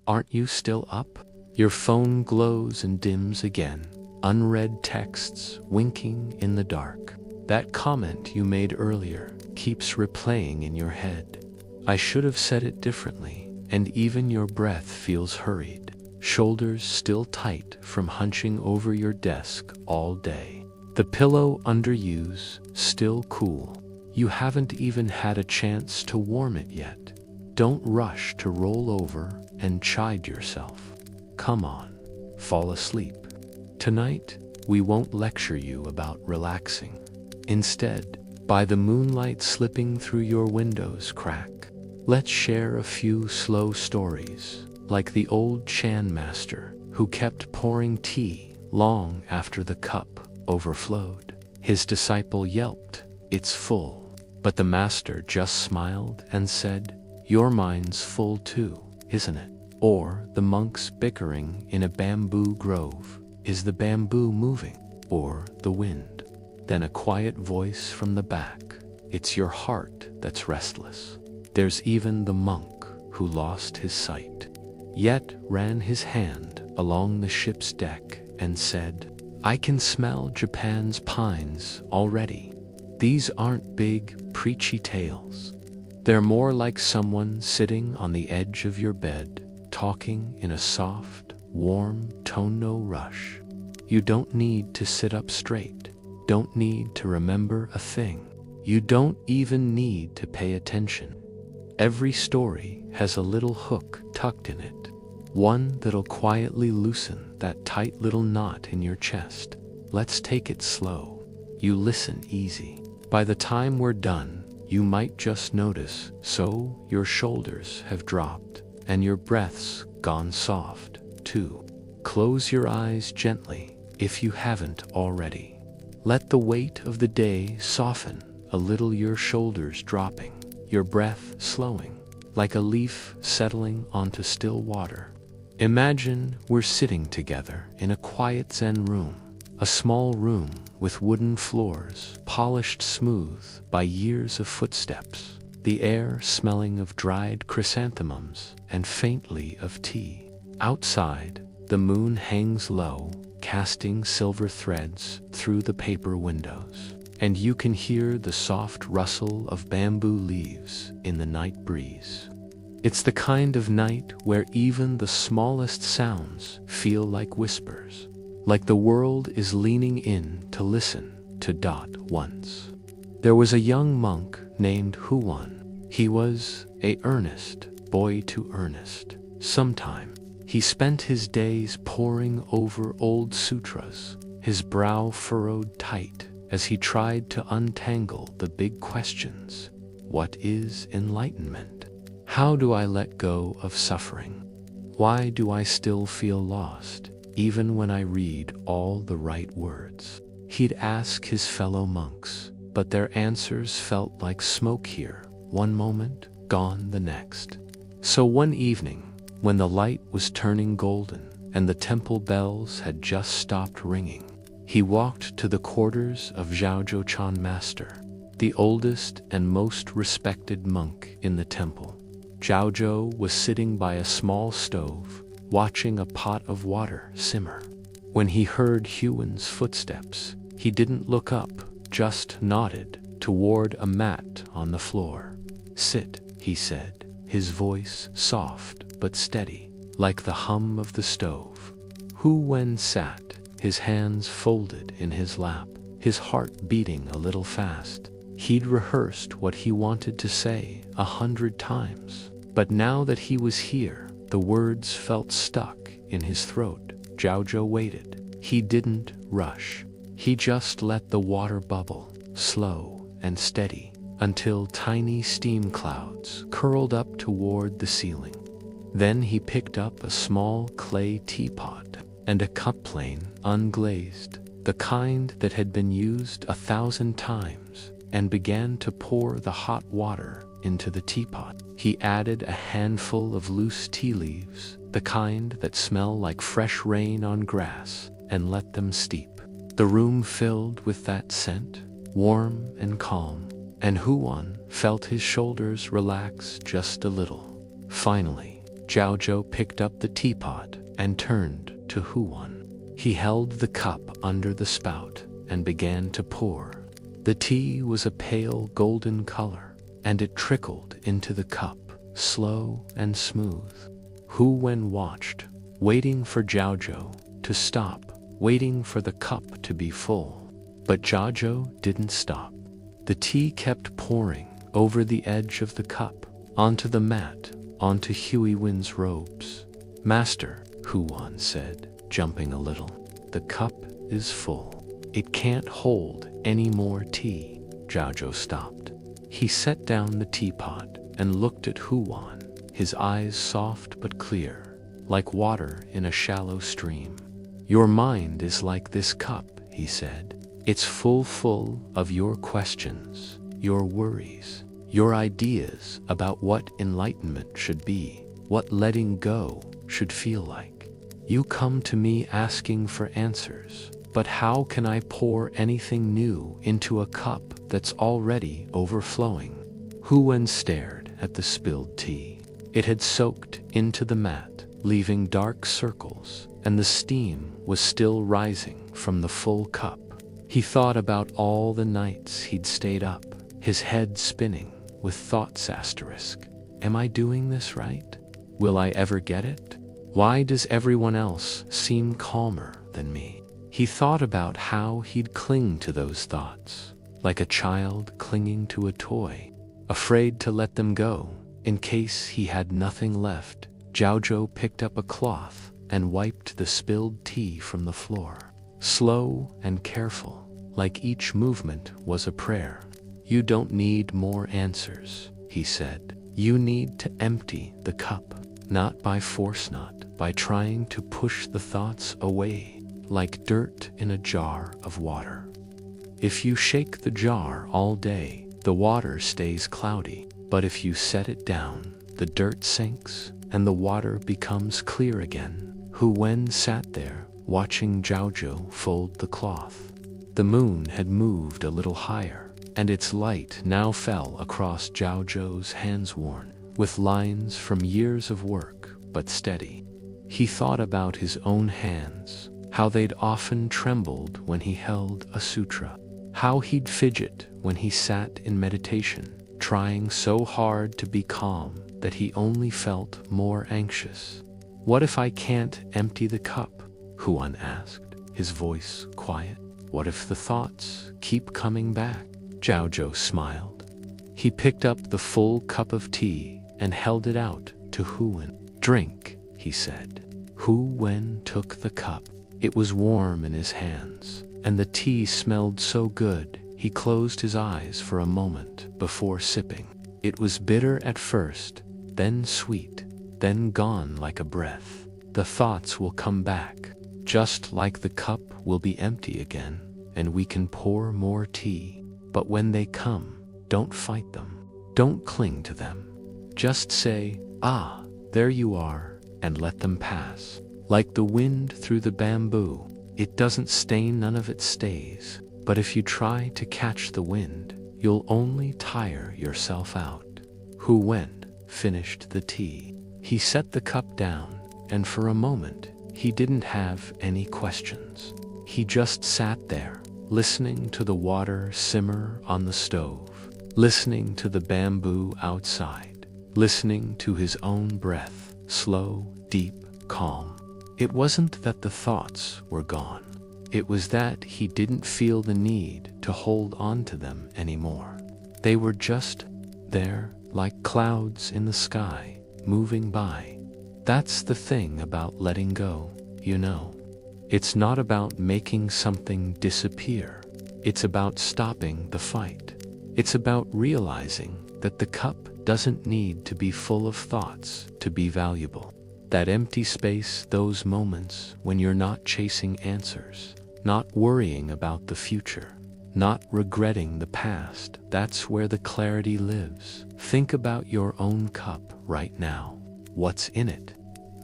Aren't you still up? Your phone glows and dims again, unread texts winking in the dark. That comment you made earlier keeps replaying in your head. I should have said it differently, and even your breath feels hurried, shoulders still tight from hunching over your desk all day. The pillow under you's still cool. You haven't even had a chance to warm it yet. Don't rush to roll over and chide yourself. Come on, fall asleep. Tonight, we won't lecture you about relaxing. Instead, by the moonlight slipping through your window's crack, let's share a few slow stories, like the old Chan master who kept pouring tea long after the cup overflowed. His disciple yelped, "It's full." But the master just smiled and said, "Your mind's full too, isn't it?" Or the monks bickering in a bamboo grove. Is the bamboo moving, or the wind? Then a quiet voice from the back. It's your heart that's restless. There's even the monk who lost his sight, yet ran his hand along the ship's deck and said, "I can smell Japan's pines already." These aren't big, preachy tales. They're more like someone sitting on the edge of your bed, talking in a soft, warm tone, no rush. You don't need to sit up straight, don't need to remember a thing. You don't even need to pay attention. Every story has a little hook tucked in it, one that'll quietly loosen that tight little knot in your chest. Let's take it slow. You listen easy. By the time we're done, you might just notice, so your shoulders have dropped, and your breath's gone soft, too. Close your eyes gently, if you haven't already. Let the weight of the day soften a little, your shoulders dropping, your breath slowing, like a leaf settling onto still water. Imagine we're sitting together in a quiet Zen room, a small room with wooden floors, polished smooth by years of footsteps, the air smelling of dried chrysanthemums and faintly of tea. Outside, the moon hangs low, casting silver threads through the paper windows, and you can hear the soft rustle of bamboo leaves in the night breeze. It's the kind of night where even the smallest sounds feel like whispers, like the world is leaning in to listen to. Once, there was a young monk named Huan. He was a earnest boy, too earnest. Sometime, he spent his days poring over old sutras, his brow furrowed tight as he tried to untangle the big questions. What is enlightenment? How do I let go of suffering? Why do I still feel lost, even when I read all the right words? He'd ask his fellow monks, but their answers felt like smoke here, one moment, gone the next. So one evening, when the light was turning golden and the temple bells had just stopped ringing, he walked to the quarters of Zhaozhou Chan Master, the oldest and most respected monk in the temple. Zhaozhou was sitting by a small stove, watching a pot of water simmer. When he heard Huan's footsteps, he didn't look up, just nodded toward a mat on the floor. "Sit," he said, his voice soft but steady, like the hum of the stove. Huan sat, his hands folded in his lap, his heart beating a little fast. He'd rehearsed what he wanted to say 100 times, but now that he was here, the words felt stuck in his throat. Zhaozhou waited. He didn't rush. He just let the water bubble, slow and steady, until tiny steam clouds curled up toward the ceiling. Then he picked up a small clay teapot and a cup, plain, unglazed, the kind that had been used 1,000 times, and began to pour the hot water into the teapot. He added a handful of loose tea leaves, the kind that smell like fresh rain on grass, and let them steep. The room filled with that scent, warm and calm, and Huan felt his shoulders relax just a little. Finally, Zhao picked up the teapot and turned to Huan. He held the cup under the spout and began to pour. The tea was a pale golden color, and it trickled into the cup, slow and smooth. Hu Wen watched, waiting for Zhao to stop, waiting for the cup to be full. But Zhao didn't stop. The tea kept pouring over the edge of the cup, onto the mat, onto Hui Wen's robes. "Master," Huan said, jumping a little, "the cup is full. It can't hold any more tea." Zhao stopped. He set down the teapot and looked at Huan, his eyes soft but clear, like water in a shallow stream. "Your mind is like this cup," he said. "It's full of your questions, your worries, your ideas about what enlightenment should be, what letting go should feel like. You come to me asking for answers, but how can I pour anything new into a cup that's already overflowing?" Hu Wen stared at the spilled tea. It had soaked into the mat, leaving dark circles, and the steam was still rising from the full cup. He thought about all the nights he'd stayed up, his head spinning with thoughts asterisk. Am I doing this right? Will I ever get it? Why does everyone else seem calmer than me? He thought about how he'd cling to those thoughts, like a child clinging to a toy, afraid to let them go, in case he had nothing left. Zhao picked up a cloth and wiped the spilled tea from the floor. Slow and careful, like each movement was a prayer. "You don't need more answers," he said. "You need to empty the cup, not by force, not by trying to push the thoughts away, like dirt in a jar of water. If you shake the jar all day, the water stays cloudy, but if you set it down, the dirt sinks and the water becomes clear again." Hu Wen sat there, watching Zhao fold the cloth. The moon had moved a little higher, and its light now fell across Zhao's hands, worn with lines from years of work, but steady. He thought about his own hands, how they'd often trembled when he held a sutra, how he'd fidget when he sat in meditation, trying so hard to be calm that he only felt more anxious. "What if I can't empty the cup?" Huan asked, his voice quiet. "What if the thoughts keep coming back?" Zhao smiled. He picked up the full cup of tea and held it out to Hu Wen. "Drink," he said. Hu Wen took the cup. It was warm in his hands, and the tea smelled so good he closed his eyes for a moment before sipping. It was bitter at first, then sweet, then gone like a breath. The thoughts will come back, just like the cup will be empty again, and we can pour more tea. But when they come, don't fight them. Don't cling to them. Just say, "Ah, there you are," and let them pass. Like the wind through the bamboo, it doesn't stay, none of it stays. But if you try to catch the wind, you'll only tire yourself out. Hu Wen finished the tea. He set the cup down, and for a moment, he didn't have any questions. He just sat there, listening to the water simmer on the stove, listening to the bamboo outside, listening to his own breath, slow, deep, calm. It wasn't that the thoughts were gone. It was that he didn't feel the need to hold on to them anymore. They were just there, like clouds in the sky, moving by. That's the thing about letting go, you know. It's not about making something disappear. It's about stopping the fight. It's about realizing that the cup doesn't need to be full of thoughts to be valuable. That empty space, those moments when you're not chasing answers, not worrying about the future, not regretting the past, that's where the clarity lives. Think about your own cup right now. What's in it?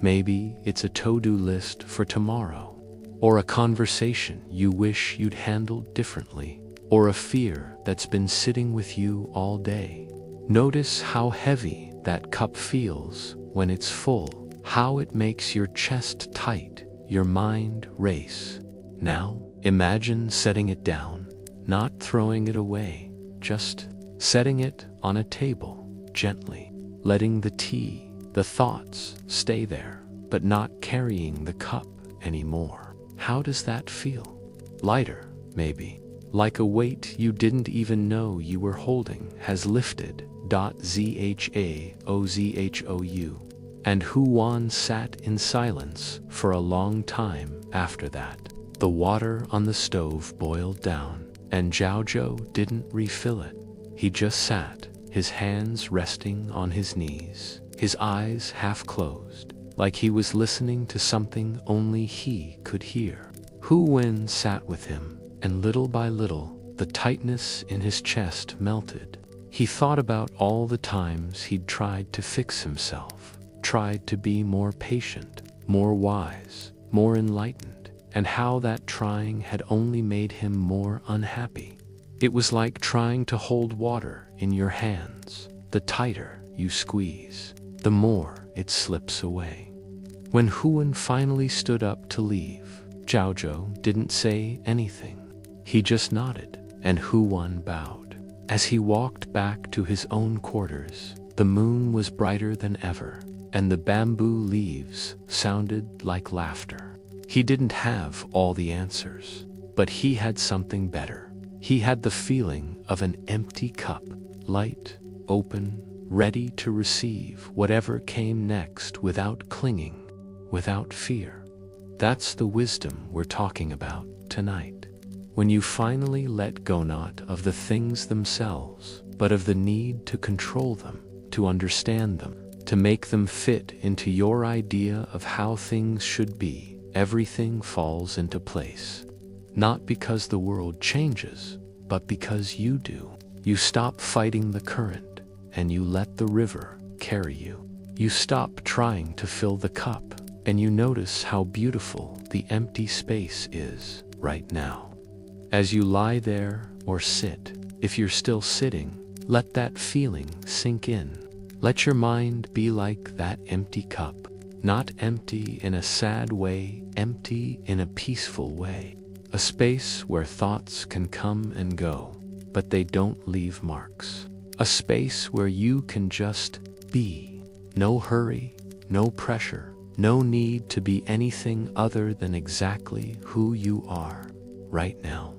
Maybe it's a to-do list for tomorrow, or a conversation you wish you'd handled differently, or a fear that's been sitting with you all day. Notice how heavy that cup feels when it's full. how it makes your chest tight, your mind race. Now, imagine setting it down, not throwing it away, just setting it on a table, gently, letting the tea, the thoughts stay there, but not carrying the cup anymore. How does that feel? Lighter, maybe. Like a weight you didn't even know you were holding has lifted. Zhaozhou. And Huan sat in silence for a long time after that. The water on the stove boiled down, and Zhaozhou didn't refill it. He just sat, his hands resting on his knees, his eyes half closed, like he was listening to something only he could hear. Hu Wen sat with him, and little by little, the tightness in his chest melted. He thought about all the times he'd tried to fix himself, tried to be more patient, more wise, more enlightened, and how that trying had only made him more unhappy. It was like trying to hold water in your hands. The tighter you squeeze, the more it slips away. When Huan finally stood up to leave, Zhaozhou didn't say anything. He just nodded, and Huan bowed. As he walked back to his own quarters, the moon was brighter than ever, and the bamboo leaves sounded like laughter. He didn't have all the answers, but he had something better. He had the feeling of an empty cup, light, open, ready to receive whatever came next without clinging, without fear. That's the wisdom we're talking about tonight. When you finally let go not of the things themselves, but of the need to control them, to understand them, to make them fit into your idea of how things should be, everything falls into place. Not because the world changes, but because you do. You stop fighting the current, and you let the river carry you. You stop trying to fill the cup, and you notice how beautiful the empty space is right now. As you lie there or sit, if you're still sitting, let that feeling sink in. Let your mind be like that empty cup, not empty in a sad way, empty in a peaceful way. A space where thoughts can come and go, but they don't leave marks. A space where you can just be. No hurry, no pressure, no need to be anything other than exactly who you are right now.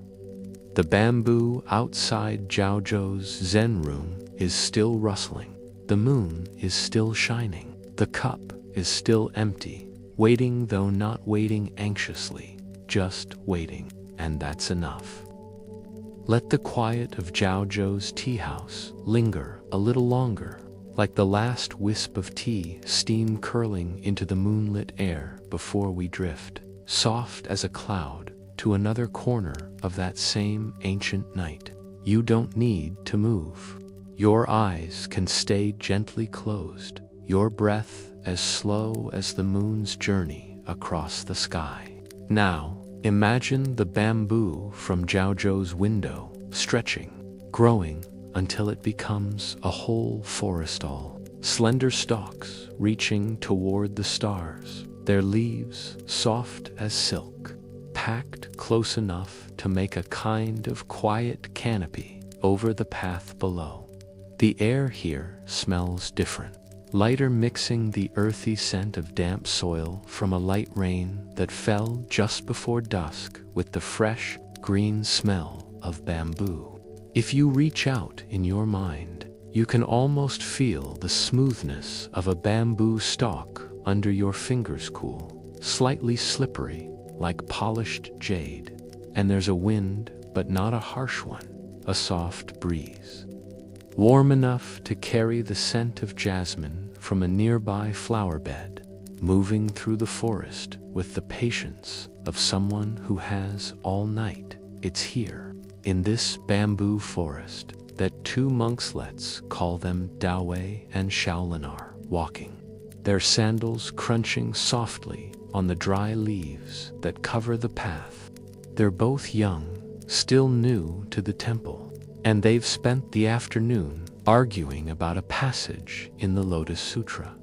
The bamboo outside Zhaozhou's Zen room is still rustling. The moon is still shining. The cup is still empty, waiting though not waiting anxiously, just waiting, and that's enough. Let the quiet of Zhaozhou's tea house linger a little longer, like the last wisp of tea steam curling into the moonlit air before we drift, soft as a cloud, to another corner of that same ancient night. You don't need to move. Your eyes can stay gently closed, your breath as slow as the moon's journey across the sky. Now, imagine the bamboo from Zhaozhou's window stretching, growing until it becomes a whole forest all. Slender stalks reaching toward the stars, their leaves soft as silk, packed close enough to make a kind of quiet canopy over the path below. The air here smells different, lighter, mixing the earthy scent of damp soil from a light rain that fell just before dusk with the fresh, green smell of bamboo. If you reach out in your mind, you can almost feel the smoothness of a bamboo stalk under your fingers, cool, slightly slippery, like polished jade. And there's a wind, but not a harsh one, a soft breeze, warm enough to carry the scent of jasmine from a nearby flower bed, moving through the forest with the patience of someone who has all night. It's here, in this bamboo forest, that two monks, let's call them Daowei and Shaolin, are walking, their sandals crunching softly on the dry leaves that cover the path. They're both young, still new to the temple, and they've spent the afternoon arguing about a passage in the Lotus Sutra.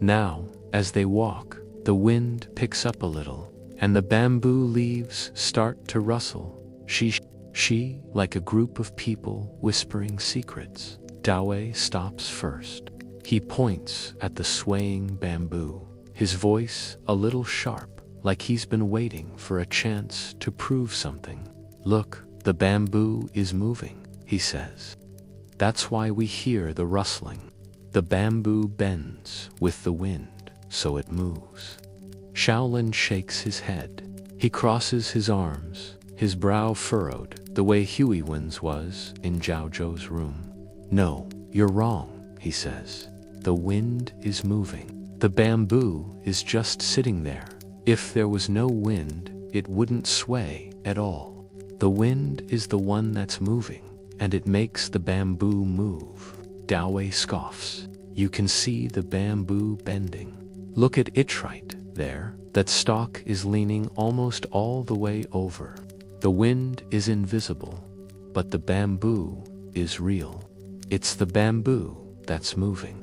Now, as they walk, the wind picks up a little, and the bamboo leaves start to rustle. She, like a group of people whispering secrets. Dawei stops first. He points at the swaying bamboo, his voice a little sharp, like he's been waiting for a chance to prove something. Look, the bamboo is moving, he says. That's why we hear the rustling. The bamboo bends with the wind, so it moves. Shaolin shakes his head. He crosses his arms, his brow furrowed, the way Huey Win's was in Zhao Zhou's room. No, you're wrong, he says. The wind is moving. The bamboo is just sitting there. If there was no wind, it wouldn't sway at all. The wind is the one that's moving, and it makes the bamboo move. Dawei scoffs. You can see the bamboo bending. Look at it right there. That stalk is leaning almost all the way over. The wind is invisible, but the bamboo is real. It's the bamboo that's moving.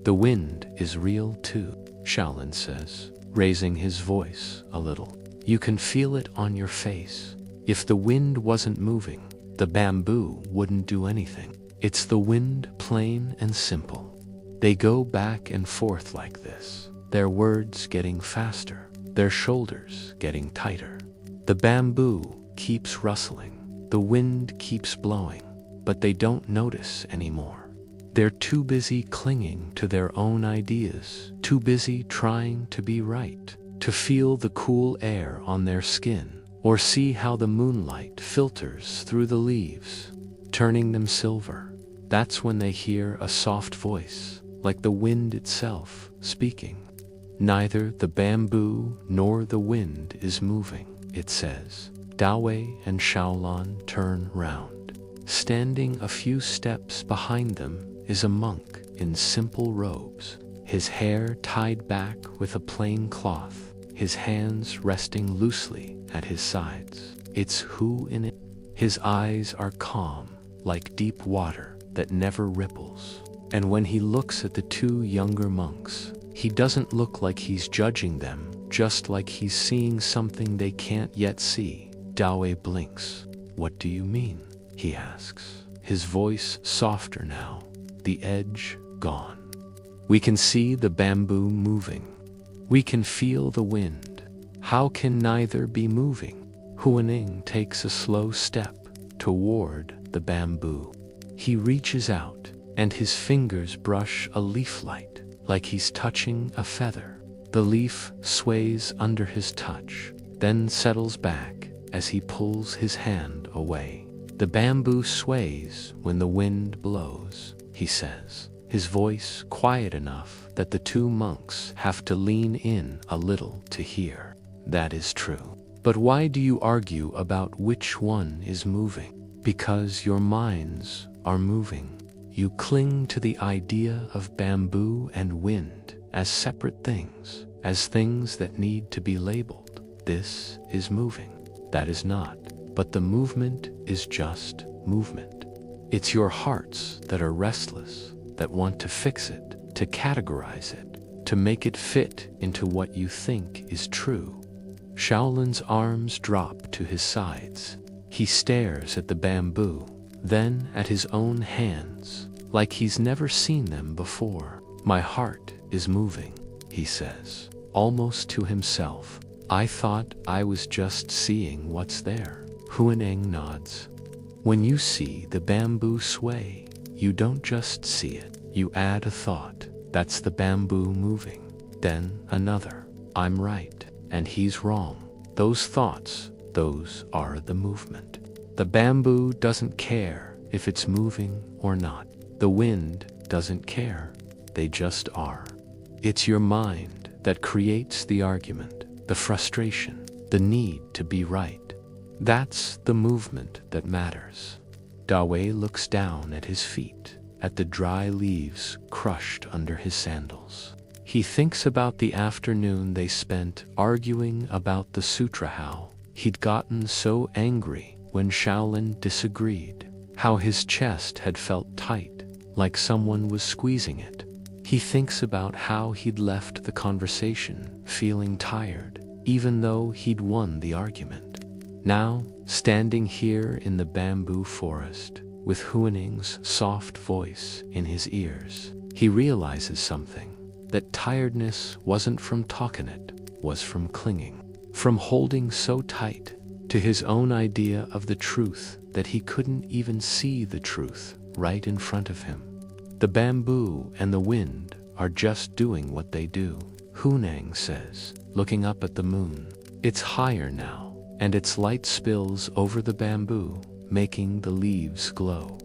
The wind is real too, Shaolin says, raising his voice a little. You can feel it on your face. If the wind wasn't moving, the bamboo wouldn't do anything. It's the wind, plain and simple. They go back and forth like this, their words getting faster, their shoulders getting tighter. The bamboo keeps rustling, the wind keeps blowing, but they don't notice anymore. They're too busy clinging to their own ideas, too busy trying to be right, to feel the cool air on their skin, or see how the moonlight filters through the leaves, turning them silver. That's when they hear a soft voice, like the wind itself, speaking. Neither the bamboo nor the wind is moving, it says. Dawei and Shaolin turn round. Standing a few steps behind them is a monk in simple robes, his hair tied back with a plain cloth, his hands resting loosely at his sides. It's Hu in it. His eyes are calm, like deep water that never ripples. And when he looks at the two younger monks, he doesn't look like he's judging them, just like he's seeing something they can't yet see. Dawei blinks. What do you mean? He asks, his voice softer now, the edge gone. We can see the bamboo moving. We can feel the wind. How can neither be moving? Huining takes a slow step toward the bamboo. He reaches out, and his fingers brush a leaf light, like he's touching a feather. The leaf sways under his touch, then settles back as he pulls his hand away. The bamboo sways when the wind blows, he says, his voice quiet enough that the two monks have to lean in a little to hear. That is true. But why do you argue about which one is moving? Because your minds are moving. You cling to the idea of bamboo and wind as separate things, as things that need to be labeled. This is moving. That is not. But the movement is just movement. It's your hearts that are restless, that want to fix it, to categorize it, to make it fit into what you think is true. Shaolin's arms drop to his sides. He stares at the bamboo, then at his own hands, like he's never seen them before. My heart is moving, he says, almost to himself. I thought I was just seeing what's there. Huineng nods. When you see the bamboo sway, you don't just see it. You add a thought. That's the bamboo moving. Then another. I'm right, and he's wrong. Those thoughts, those are the movement. The bamboo doesn't care if it's moving or not. The wind doesn't care. They just are. It's your mind that creates the argument, the frustration, the need to be right. That's the movement that matters. Dawei looks down at his feet, at the dry leaves crushed under his sandals. He thinks about the afternoon they spent arguing about the sutra, how he'd gotten so angry when Shaolin disagreed, how his chest had felt tight, like someone was squeezing it. He thinks about how he'd left the conversation feeling tired, even though he'd won the argument. Now, standing here in the bamboo forest, with Huineng's soft voice in his ears, he realizes something, that tiredness wasn't from talking it, was from clinging, from holding so tight to his own idea of the truth that he couldn't even see the truth right in front of him. The bamboo and the wind are just doing what they do, Huineng says, looking up at the moon. It's higher now, and its light spills over the bamboo, making the leaves glow.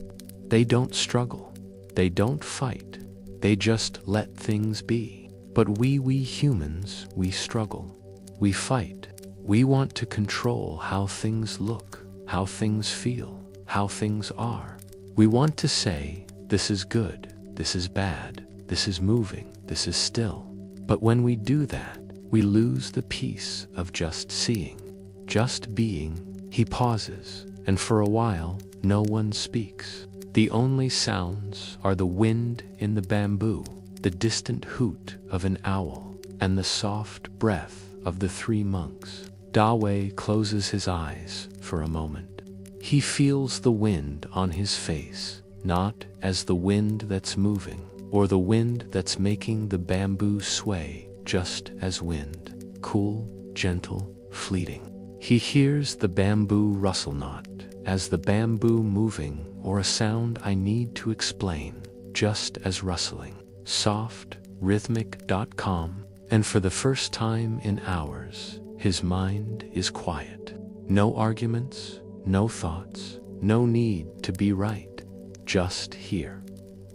They don't struggle. They don't fight. They just let things be. But we humans, we struggle. We fight. We want to control how things look, how things feel, how things are. We want to say, this is good, this is bad, this is moving, this is still. But when we do that, we lose the peace of just seeing, just being. He pauses, and for a while, no one speaks. The only sounds are the wind in the bamboo, the distant hoot of an owl, and the soft breath of the 3 monks. Dawei closes his eyes for a moment. He feels the wind on his face, not as the wind that's moving, or the wind that's making the bamboo sway, just as wind, cool, gentle, fleeting. He hears the bamboo rustle, not as the bamboo moving or a sound I need to explain, just as rustling, soft, rhythmic, calm, and for the first time in hours, his mind is quiet. No arguments, no thoughts, no need to be right, just here.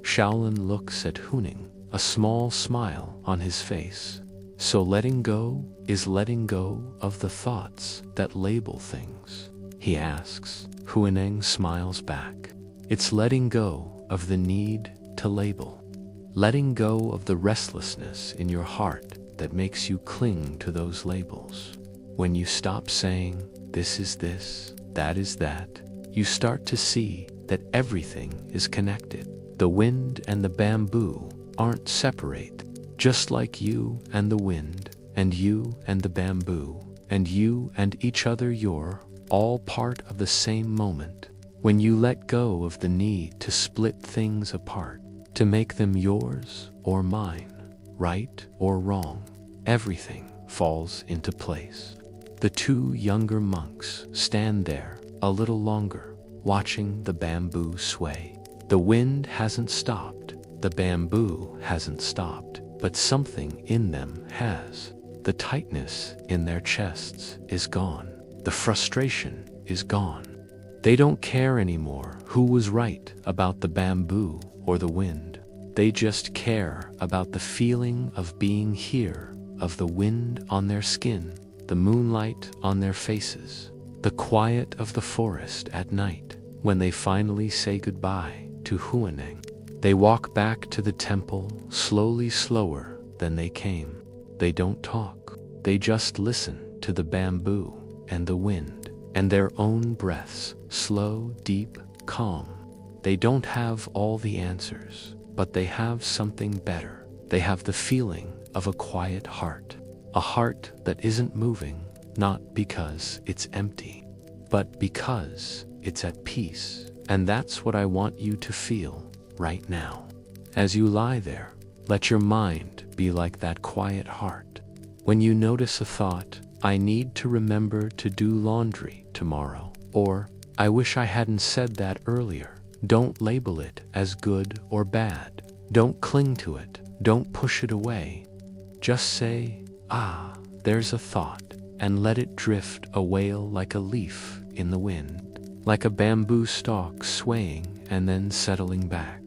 Shaolin looks at Huineng, a small smile on his face. So letting go is letting go of the thoughts that label things, he asks. Huineng smiles back. It's letting go of the need to label. Letting go of the restlessness in your heart that makes you cling to those labels. When you stop saying, this is this, that is that, you start to see that everything is connected. The wind and the bamboo aren't separate, just like you and the wind, and you and the bamboo, and you and each other. You're all part of the same moment. When you let go of the need to split things apart, to make them yours or mine, right or wrong, everything falls into place. The 2 younger monks stand there a little longer, watching the bamboo sway. The wind hasn't stopped, the bamboo hasn't stopped, but something in them has. The tightness in their chests is gone. The frustration is gone. They don't care anymore who was right about the bamboo or the wind. They just care about the feeling of being here, of the wind on their skin, the moonlight on their faces, the quiet of the forest at night. When they finally say goodbye to Huineng, they walk back to the temple slowly, slower than they came. They don't talk. They just listen to the bamboo and the wind and their own breaths, slow, deep, calm. They don't have all the answers, but they have something better. They have the feeling of a quiet heart, a heart that isn't moving, not because it's empty, but because it's at peace. And that's what I want you to feel right now. As you lie there, let your mind be like that quiet heart. When you notice a thought, I need to remember to do laundry tomorrow, or I wish I hadn't said that earlier, don't label it as good or bad. Don't cling to it. Don't push it away. Just say, there's a thought, and let it drift away like a leaf in the wind, like a bamboo stalk swaying and then settling back.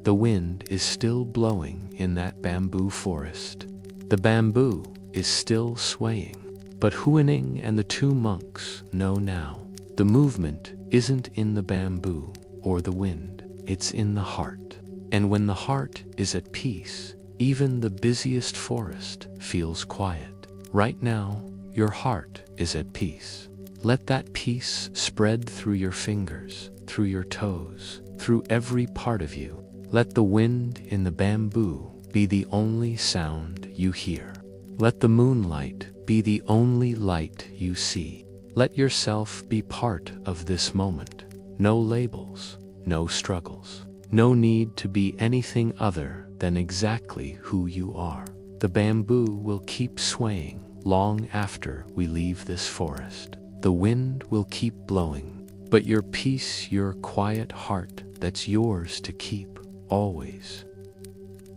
The wind is still blowing in that bamboo forest. The bamboo is still swaying. But Huineng and the 2 monks know now. The movement isn't in the bamboo or the wind. It's in the heart. And when the heart is at peace, even the busiest forest feels quiet. Right now, your heart is at peace. Let that peace spread through your fingers, through your toes, through every part of you. Let the wind in the bamboo be the only sound you hear. Let the moonlight be the only light you see. Let yourself be part of this moment. No labels, no struggles. No need to be anything other than exactly who you are. The bamboo will keep swaying long after we leave this forest. The wind will keep blowing, but your peace, your quiet heart, that's yours to keep, always.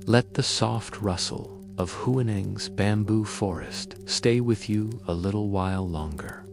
Let the soft rustle of Huineng's bamboo forest stay with you a little while longer,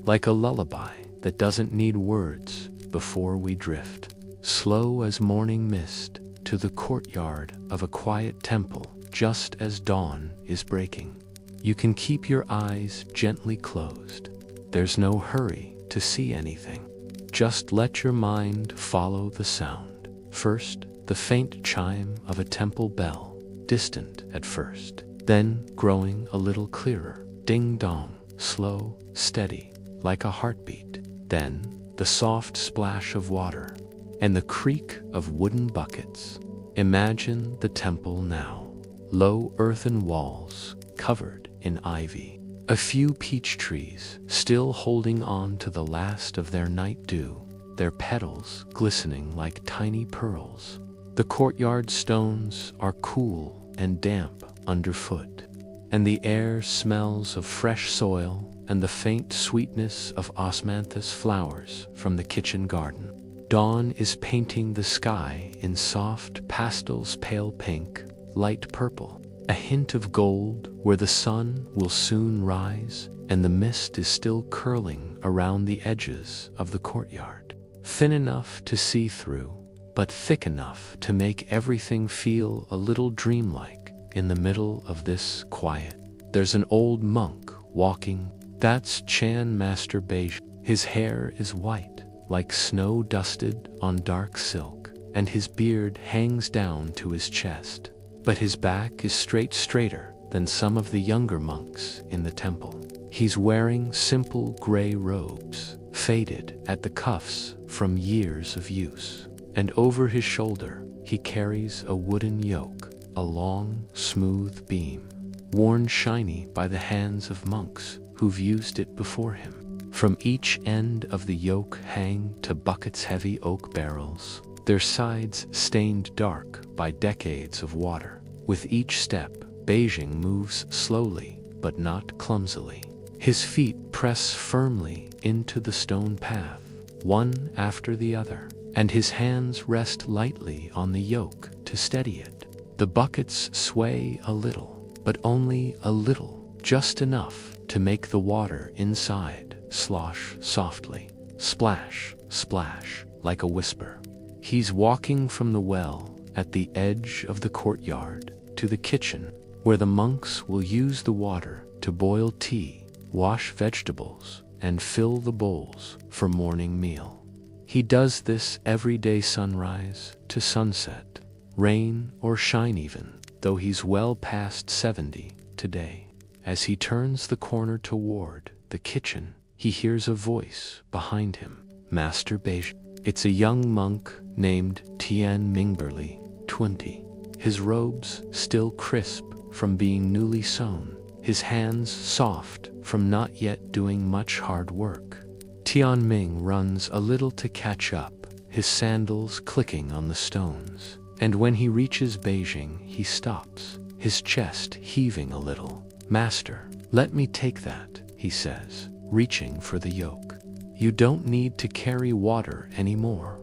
like a lullaby that doesn't need words before we drift, slow as morning mist, to the courtyard of a quiet temple just as dawn is breaking. You can keep your eyes gently closed. There's no hurry to see anything. Just let your mind follow the sound. First, the faint chime of a temple bell, distant at first, then growing a little clearer. Ding-dong, slow, steady, like a heartbeat. Then, the soft splash of water and the creak of wooden buckets. Imagine the temple now. Low earthen walls covered in ivy. A few peach trees still holding on to the last of their night dew, their petals glistening like tiny pearls. The courtyard stones are cool and damp underfoot, and the air smells of fresh soil and the faint sweetness of osmanthus flowers from the kitchen garden. Dawn is painting the sky in soft pastels, pale pink, light purple, a hint of gold where the sun will soon rise, and the mist is still curling around the edges of the courtyard, thin enough to see through, but thick enough to make everything feel a little dreamlike. In the middle of this quiet, there's an old monk walking. That's Chan Master Beige. His hair is white, like snow dusted on dark silk, and his beard hangs down to his chest. But his back is straighter than some of the younger monks in the temple. He's wearing simple gray robes, faded at the cuffs from years of use. And over his shoulder, he carries a wooden yoke, a long, smooth beam, worn shiny by the hands of monks who've used it before him. From each end of the yoke hang to buckets heavy oak barrels, their sides stained dark by decades of water. With each step, Beijing moves slowly, but not clumsily. His feet press firmly into the stone path, one after the other, and his hands rest lightly on the yoke to steady it. The buckets sway a little, but only a little, just enough to make the water inside slosh softly, splash, splash, like a whisper. He's walking from the well at the edge of the courtyard to the kitchen, where the monks will use the water to boil tea, wash vegetables, and fill the bowls for morning meal. He does this every day, sunrise to sunset, rain or shine even, though he's well past 70 today. As he turns the corner toward the kitchen, he hears a voice behind him. Master Beige. It's a young monk named Tian Mingberli, 20. His robes still crisp from being newly sewn, his hands soft from not yet doing much hard work. Tianming runs a little to catch up, his sandals clicking on the stones, and when he reaches Beijing, he stops, his chest heaving a little. Master, let me take that, he says, reaching for the yoke. You don't need to carry water anymore.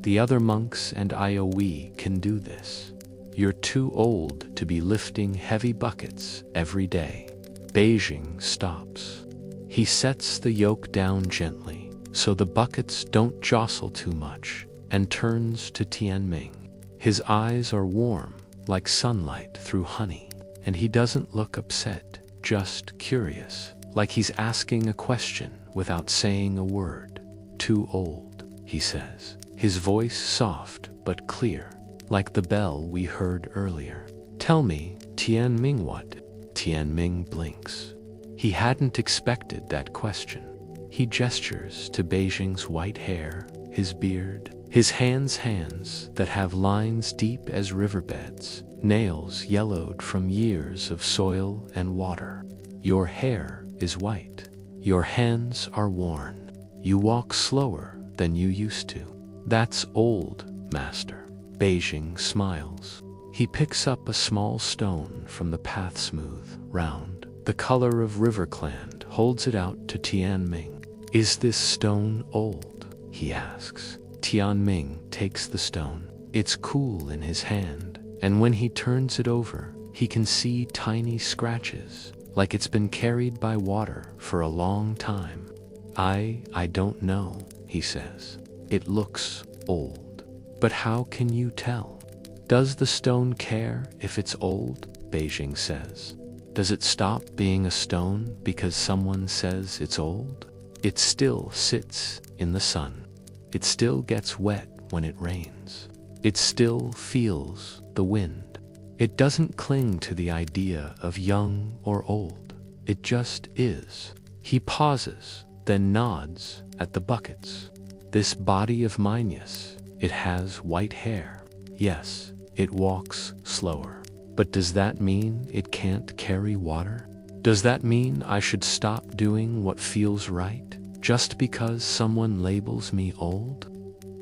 The other monks and IOE can do this. You're too old to be lifting heavy buckets every day. Beijing stops. He sets the yoke down gently so the buckets don't jostle too much, and turns to Tianming. His eyes are warm like sunlight through honey, and he doesn't look upset, just curious, like he's asking a question without saying a word. Too old, he says, his voice soft but clear, like the bell we heard earlier. Tell me, Tianming, what? Tianming blinks. He hadn't expected that question. He gestures to Beijing's white hair, his beard, his hands that have lines deep as riverbeds, nails yellowed from years of soil and water. Your hair is white. Your hands are worn. You walk slower than you used to. That's old, Master. Beijing smiles. He picks up a small stone from the path, smooth, round, the color of rivercland, holds it out to Tianming. Is this stone old? He asks. Tianming takes the stone. It's cool in his hand, and when he turns it over, he can see tiny scratches, like it's been carried by water for a long time. I don't know, he says. It looks old. But how can you tell? Does the stone care if it's old? Beijing says. Does it stop being a stone because someone says it's old? It still sits in the sun. It still gets wet when it rains. It still feels the wind. It doesn't cling to the idea of young or old. It just is. He pauses, then nods at the buckets. This body of mine, yes, it has white hair. Yes, it walks slower. But does that mean it can't carry water? Does that mean I should stop doing what feels right just because someone labels me old?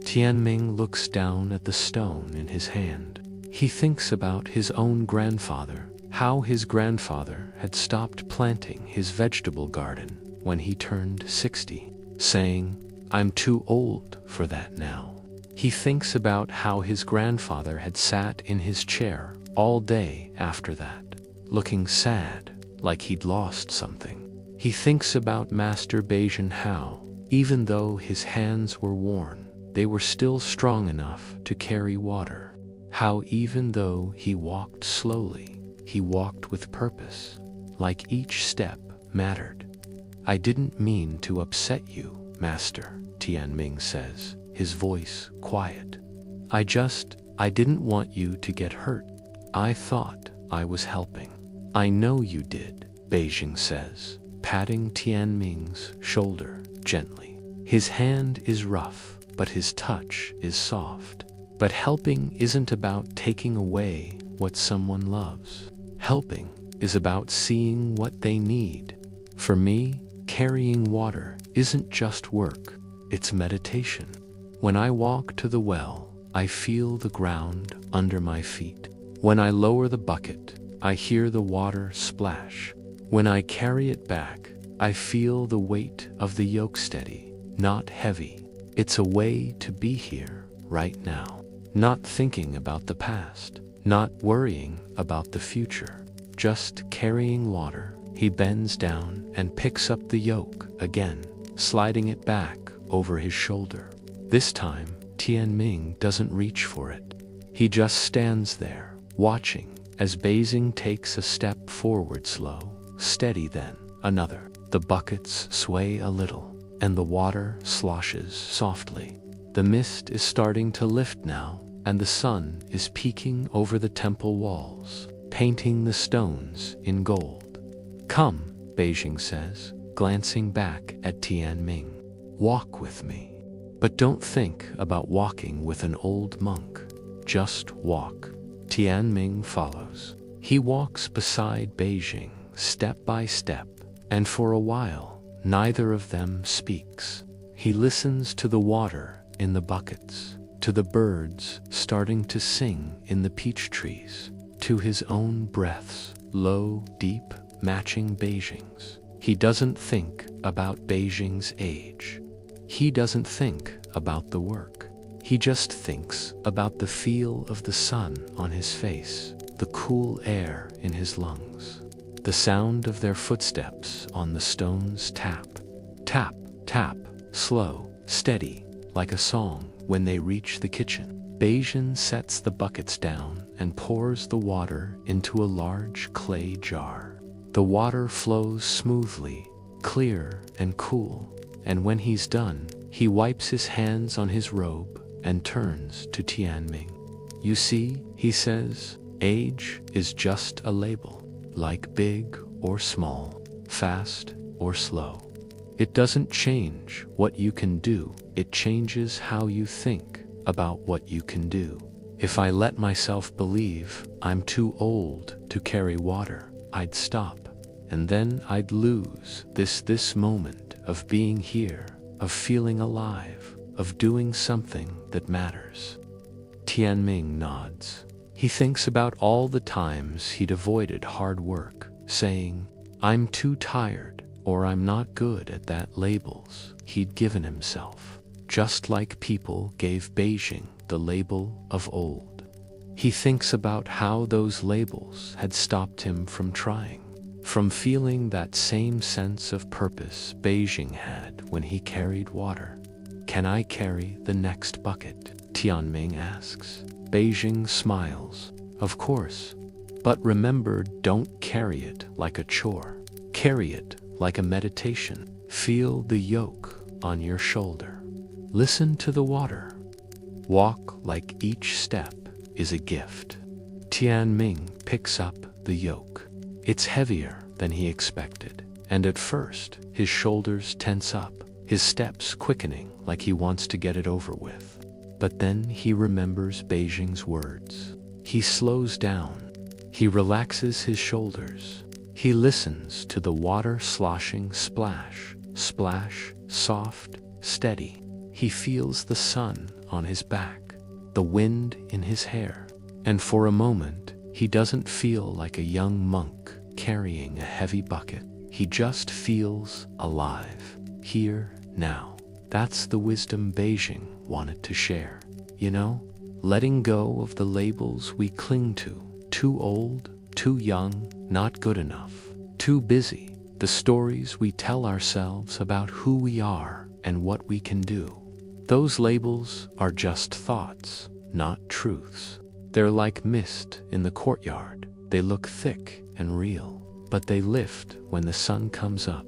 Tianming looks down at the stone in his hand. He thinks about his own grandfather, how his grandfather had stopped planting his vegetable garden when he turned 60, saying, "I'm too old for that now." He thinks about how his grandfather had sat in his chair all day after that, looking sad, like he'd lost something. He thinks about Master Beijing, how, even though his hands were worn, they were still strong enough to carry water. How even though he walked slowly, he walked with purpose, like each step mattered. "I didn't mean to upset you, Master," Tianming says, his voice quiet. I didn't want you to get hurt. I thought I was helping." "I know you did," Beijing says, patting Tianming's shoulder gently. His hand is rough, but his touch is soft. But helping isn't about taking away what someone loves. Helping is about seeing what they need. For me, carrying water isn't just work, it's meditation. When I walk to the well, I feel the ground under my feet. When I lower the bucket, I hear the water splash. When I carry it back, I feel the weight of the yoke steady, not heavy. It's a way to be here, right now. Not thinking about the past, not worrying about the future, just carrying water. He bends down and picks up the yoke again, sliding it back over his shoulder. This time, Tianming doesn't reach for it. He just stands there, watching as Beijing takes a step forward, slow, steady, then another. The buckets sway a little, and the water sloshes softly. The mist is starting to lift now, and the sun is peeking over the temple walls, painting the stones in gold. "Come," Beijing says, glancing back at Tianming. "Walk with me. But don't think about walking with an old monk. Just walk." Tianming follows. He walks beside Beijing, step by step, and for a while, neither of them speaks. He listens to the water in the buckets, to the birds starting to sing in the peach trees, to his own breaths, low, deep, matching Beijing's. He doesn't think about Beijing's age. He doesn't think about the work. He just thinks about the feel of the sun on his face, the cool air in his lungs, the sound of their footsteps on the stones tap, tap, tap, slow, steady, like a song when they reach the kitchen. Beijing sets the buckets down and pours the water into a large clay jar. The water flows smoothly, clear and cool, and when he's done, he wipes his hands on his robe and turns to Tianming. "You see," he says, "age is just a label, like big or small, fast or slow. It doesn't change what you can do, it changes how you think about what you can do." If I let myself believe I'm too old to carry water, I'd stop, and then I'd lose this moment of being here, of feeling alive, of doing something that matters. Tianming nods. He thinks about all the times he'd avoided hard work, saying, "I'm too tired," or "I'm not good at that," labels he'd given himself, just like people gave Beijing the label of old. He thinks about how those labels had stopped him from trying, from feeling that same sense of purpose Beijing had when he carried water. "Can I carry the next bucket?" Tianming asks. Beijing smiles. "Of course. But remember, don't carry it like a chore. Carry it like a meditation. Feel the yoke on your shoulder. Listen to the water. Walk like each step is a gift." Tianming picks up the yoke. It's heavier than he expected, and at first his shoulders tense up, his steps quickening like he wants to get it over with. But then he remembers Beijing's words. He slows down. He relaxes his shoulders. He listens to the water sloshing splash, splash, soft, steady. He feels the sun on his back, the wind in his hair, and for a moment he doesn't feel like a young monk carrying a heavy bucket. He just feels alive, here, now. That's the wisdom Beijing wanted to share. You know, letting go of the labels we cling to. Too old, too young, not good enough, too busy. The stories we tell ourselves about who we are and what we can do. Those labels are just thoughts, not truths. They're like mist in the courtyard. They look thick and real, but they lift when the sun comes up.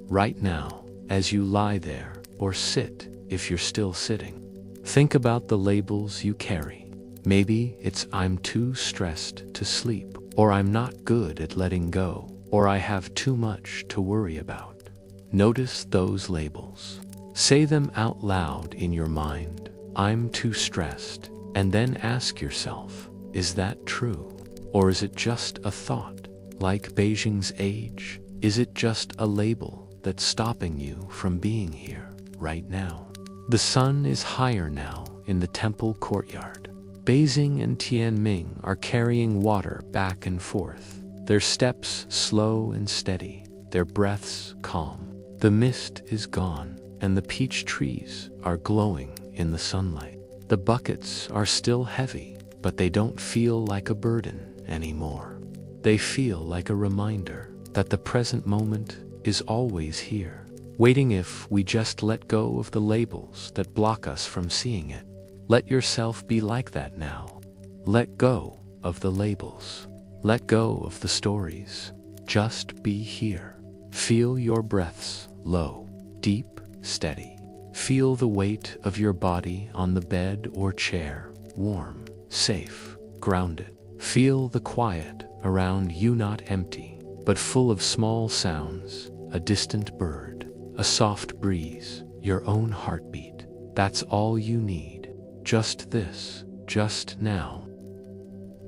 Right now, as you lie there, or sit if you're still sitting, think about the labels you carry. Maybe it's "I'm too stressed to sleep," or "I'm not good at letting go," or "I have too much to worry about." Notice those labels. Say them out loud in your mind. "I'm too stressed," and then ask yourself, is that true? Or is it just a thought? Like Beijing's age, is it just a label that's stopping you from being here right now? The sun is higher now in the temple courtyard. Beijing and Tianming are carrying water back and forth, their steps slow and steady, their breaths calm. The mist is gone, and the peach trees are glowing in the sunlight. The buckets are still heavy, but they don't feel like a burden anymore. They feel like a reminder that the present moment is always here, waiting if we just let go of the labels that block us from seeing it. Let yourself be like that now. Let go of the labels. Let go of the stories. Just be here. Feel your breaths low, deep, steady. Feel the weight of your body on the bed or chair, warm, safe, grounded. Feel the quiet around you, not empty, but full of small sounds, a distant bird, a soft breeze, your own heartbeat. That's all you need. Just this, just now.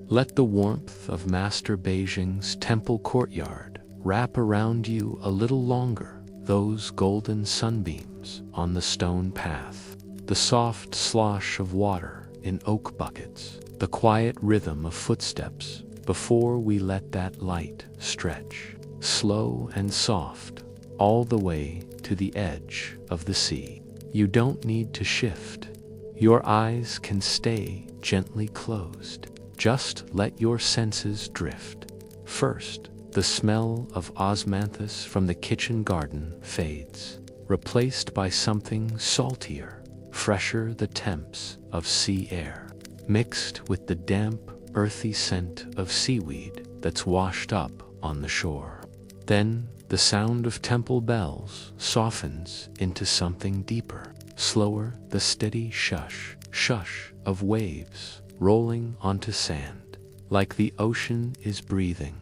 Let the warmth of Master Beijing's temple courtyard wrap around you a little longer, those golden sunbeams on the stone path, the soft slosh of water in oak buckets, the quiet rhythm of footsteps before we let that light stretch, slow and soft, all the way to the edge of the sea. You don't need to shift. Your eyes can stay gently closed. Just let your senses drift. First, the smell of osmanthus from the kitchen garden fades, replaced by something saltier, fresher, the temps of sea air, mixed with the damp, earthy scent of seaweed that's washed up on the shore. Then, the sound of temple bells softens into something deeper, slower, the steady shush, shush of waves rolling onto sand, like the ocean is breathing.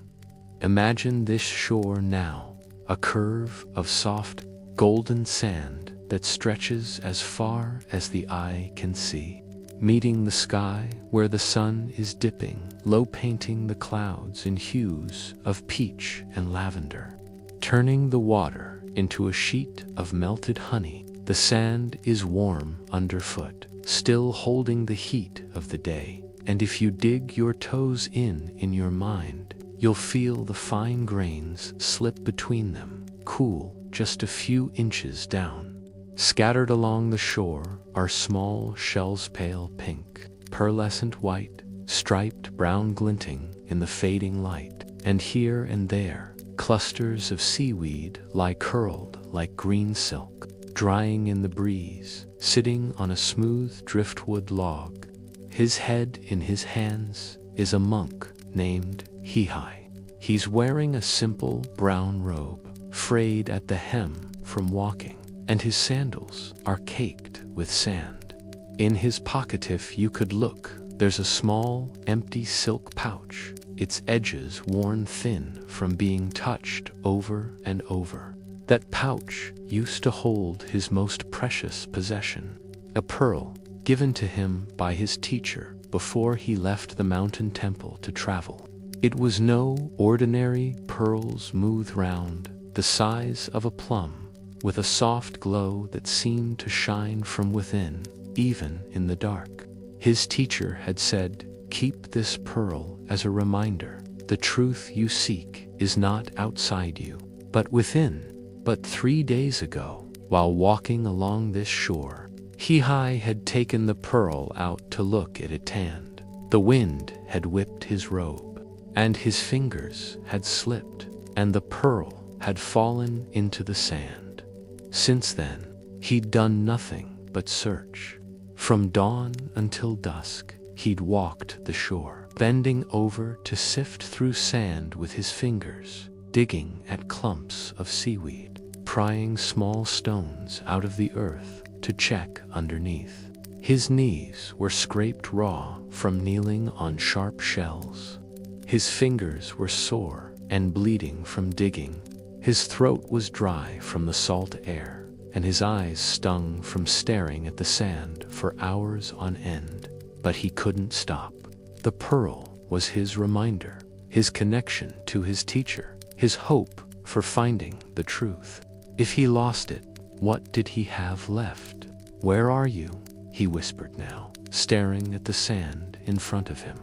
Imagine this shore now, a curve of soft, golden sand that stretches as far as the eye can see. meeting the sky where the sun is dipping, low painting the clouds in hues of peach and lavender, turning the water into a sheet of melted honey. The sand is warm underfoot, still holding the heat of the day, and if you dig your toes in your mind, you'll feel the fine grains slip between them, cool just a few inches down. Scattered along the shore are small shells, pale pink, pearlescent white, striped brown, glinting in the fading light, and here and there clusters of seaweed lie curled like green silk, drying in the breeze, sitting on a smooth driftwood log. His head in his hands is a monk named Hihai. He's wearing a simple brown robe, frayed at the hem from walking, and his sandals are caked with sand. In his pocket, if you could look, there's a small, empty silk pouch, its edges worn thin from being touched over and over. That pouch used to hold his most precious possession, a pearl given to him by his teacher before he left the mountain temple to travel. It was no ordinary pearl, smooth, round, the size of a plum, with a soft glow that seemed to shine from within, even in the dark. His teacher had said, "Keep this pearl as a reminder. The truth you seek is not outside you, but within." But 3 days ago, while walking along this shore, Hihai had taken the pearl out to look at it, and the wind had whipped his robe, and his fingers had slipped, and the pearl had fallen into the sand. Since then, he'd done nothing but search. From dawn until dusk, he'd walked the shore, bending over to sift through sand with his fingers, digging at clumps of seaweed, prying small stones out of the earth to check underneath. His knees were scraped raw from kneeling on sharp shells. His fingers were sore and bleeding from digging. His throat was dry from the salt air, and his eyes stung from staring at the sand for hours on end. But he couldn't stop. The pearl was his reminder, his connection to his teacher, his hope for finding the truth. If he lost it, what did he have left? "Where are you?" he whispered now, staring at the sand in front of him.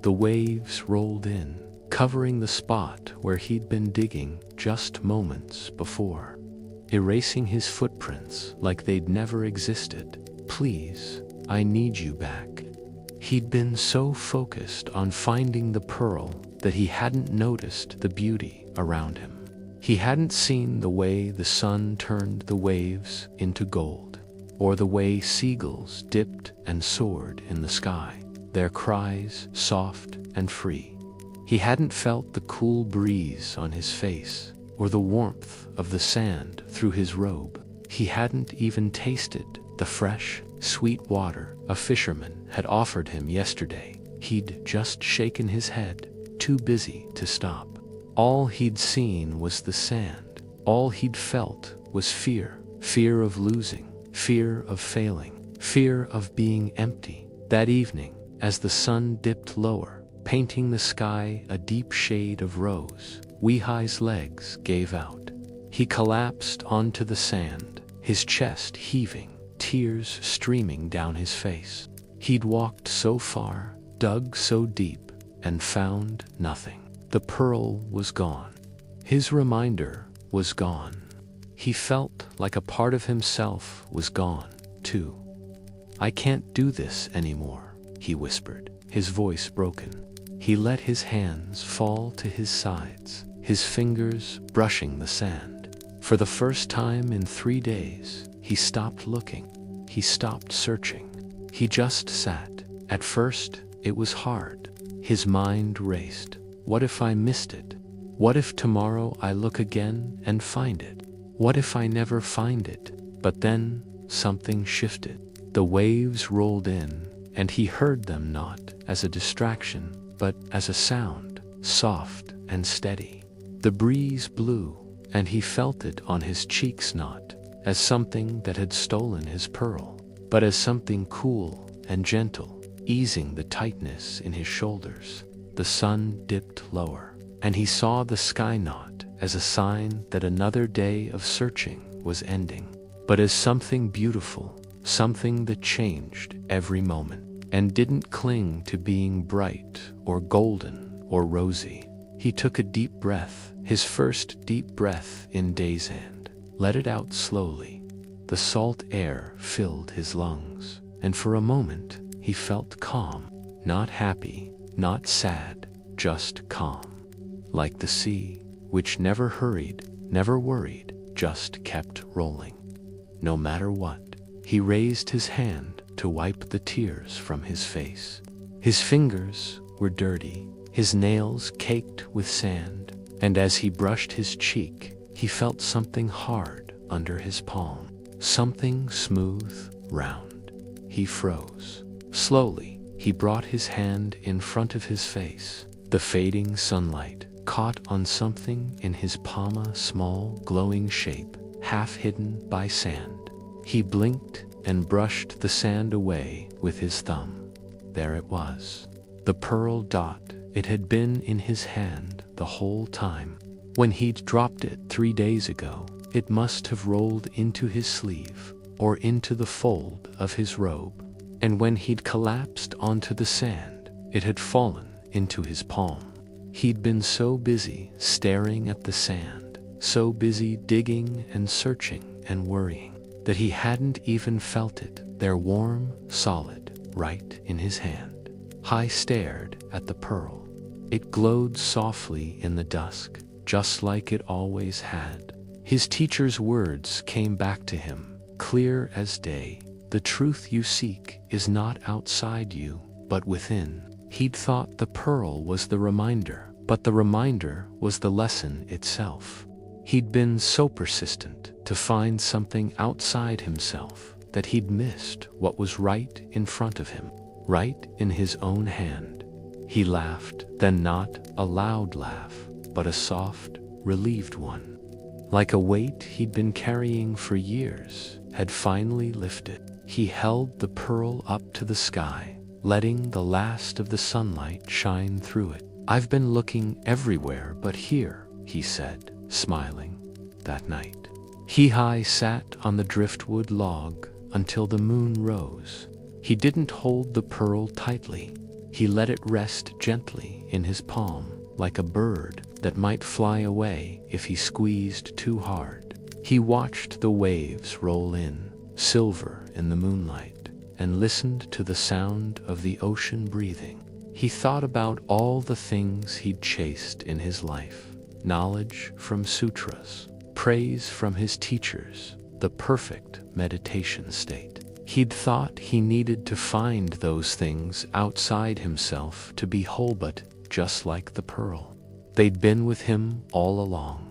The waves rolled in, covering the spot where he'd been digging just moments before, erasing his footprints like they'd never existed. "Please, I need you back." He'd been so focused on finding the pearl that he hadn't noticed the beauty around him. He hadn't seen the way the sun turned the waves into gold, or the way seagulls dipped and soared in the sky, their cries soft and free. He hadn't felt the cool breeze on his face, or the warmth of the sand through his robe. He hadn't even tasted the fresh, sweet water a fisherman had offered him yesterday. He'd just shaken his head, too busy to stop. All he'd seen was the sand. All he'd felt was fear. Fear of losing, fear of failing, fear of being empty. That evening, as the sun dipped lower, painting the sky a deep shade of rose, Weihai's legs gave out. He collapsed onto the sand, his chest heaving, tears streaming down his face. He'd walked so far, dug so deep, and found nothing. The pearl was gone. His reminder was gone. He felt like a part of himself was gone, too. "I can't do this anymore," he whispered, his voice broken. He let his hands fall to his sides, his fingers brushing the sand. For the first time in 3 days, he stopped looking. He stopped searching. He just sat. At first, it was hard. His mind raced. What if I missed it? What if tomorrow I look again and find it? What if I never find it? But then, something shifted. The waves rolled in, and he heard them not as a distraction, but as a sound, soft and steady. The breeze blew, and he felt it on his cheeks, not as something that had stolen his pearl, but as something cool and gentle, easing the tightness in his shoulders. The sun dipped lower, and he saw the sky not as a sign that another day of searching was ending, but as something beautiful, something that changed every moment, and didn't cling to being bright or golden or rosy. He took a deep breath, his first deep breath in days, and let it out slowly. The salt air filled his lungs, and for a moment he felt calm, not happy, not sad, just calm. Like the sea, which never hurried, never worried, just kept rolling. No matter what, he raised his hand to wipe the tears from his face. His fingers were dirty, his nails caked with sand, and as he brushed his cheek, he felt something hard under his palm, something smooth, round. He froze. Slowly, he brought his hand in front of his face. The fading sunlight caught on something in his palm, a small, glowing shape, half hidden by sand. He blinked and brushed the sand away with his thumb. There it was, the pearl dot. It had been in his hand the whole time. When he'd dropped it 3 days ago, it must have rolled into his sleeve or into the fold of his robe. And when he'd collapsed onto the sand, it had fallen into his palm. He'd been so busy staring at the sand, so busy digging and searching and worrying, that he hadn't even felt it there, warm, solid, right in his hand. He stared at the pearl. It glowed softly in the dusk, just like it always had. His teacher's words came back to him, clear as day. The truth you seek is not outside you, but within. He'd thought the pearl was the reminder, but the reminder was the lesson itself. He'd been so persistent to find something outside himself that he'd missed what was right in front of him, right in his own hand. He laughed, then not a loud laugh, but a soft, relieved one. Like a weight he'd been carrying for years had finally lifted. He held the pearl up to the sky, letting the last of the sunlight shine through it. "I've been looking everywhere but here," he said, smiling. That night, he sat on the driftwood log until the moon rose. He didn't hold the pearl tightly. He let it rest gently in his palm, like a bird that might fly away if he squeezed too hard. He watched the waves roll in, silver in the moonlight, and listened to the sound of the ocean breathing. He thought about all the things he'd chased in his life: knowledge from sutras, praise from his teachers, the perfect meditation state. He'd thought he needed to find those things outside himself to be whole, but just like the pearl, they'd been with him all along.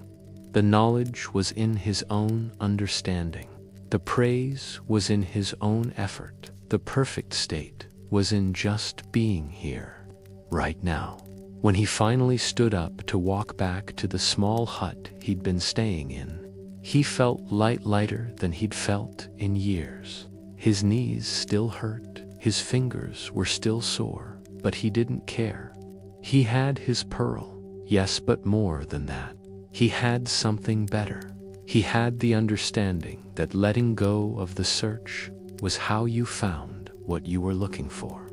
The knowledge was in his own understanding. The praise was in his own effort. The perfect state was in just being here, right now. When he finally stood up to walk back to the small hut he'd been staying in, he felt lighter than he'd felt in years. His knees still hurt, his fingers were still sore, but he didn't care. He had his pearl, yes, but more than that. He had something better. He had the understanding that letting go of the search was how you found what you were looking for.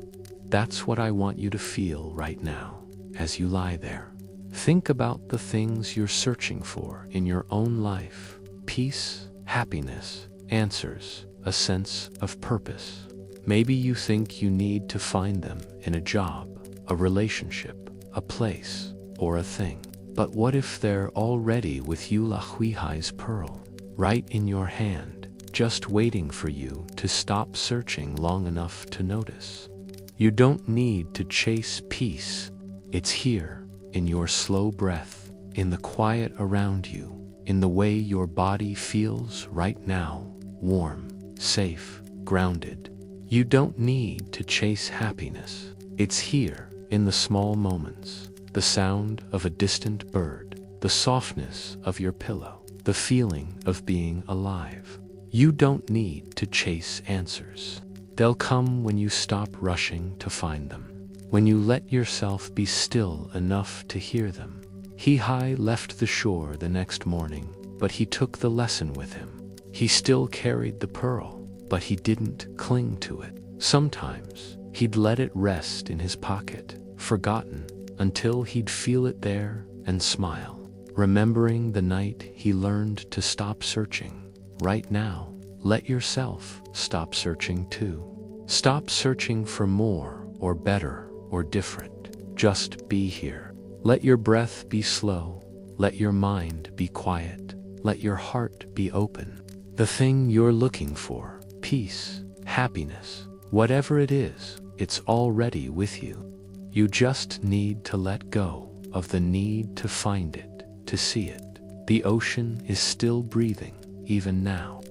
That's what I want you to feel right now, as you lie there. Think about the things you're searching for in your own life: peace, happiness, answers, a sense of purpose. Maybe you think you need to find them in a job, a relationship, a place, or a thing. But what if they're already with you, La Huihai's pearl, right in your hand, just waiting for you to stop searching long enough to notice? You don't need to chase peace. It's here, in your slow breath, in the quiet around you, in the way your body feels right now, warm, safe, grounded. You don't need to chase happiness. It's here, in the small moments, the sound of a distant bird, the softness of your pillow, the feeling of being alive. You don't need to chase answers. They'll come when you stop rushing to find them, when you let yourself be still enough to hear them. He left the shore the next morning, but he took the lesson with him. He still carried the pearl, but he didn't cling to it. Sometimes he'd let it rest in his pocket, forgotten, until he'd feel it there and smile, remembering the night he learned to stop searching. Right now, let yourself stop searching too. Stop searching for more or better or different. Just be here. Let your breath be slow. Let your mind be quiet. Let your heart be open. The thing you're looking for, peace, happiness, whatever it is, it's already with you. You just need to let go of the need to find it, to see it. The ocean is still breathing, even now.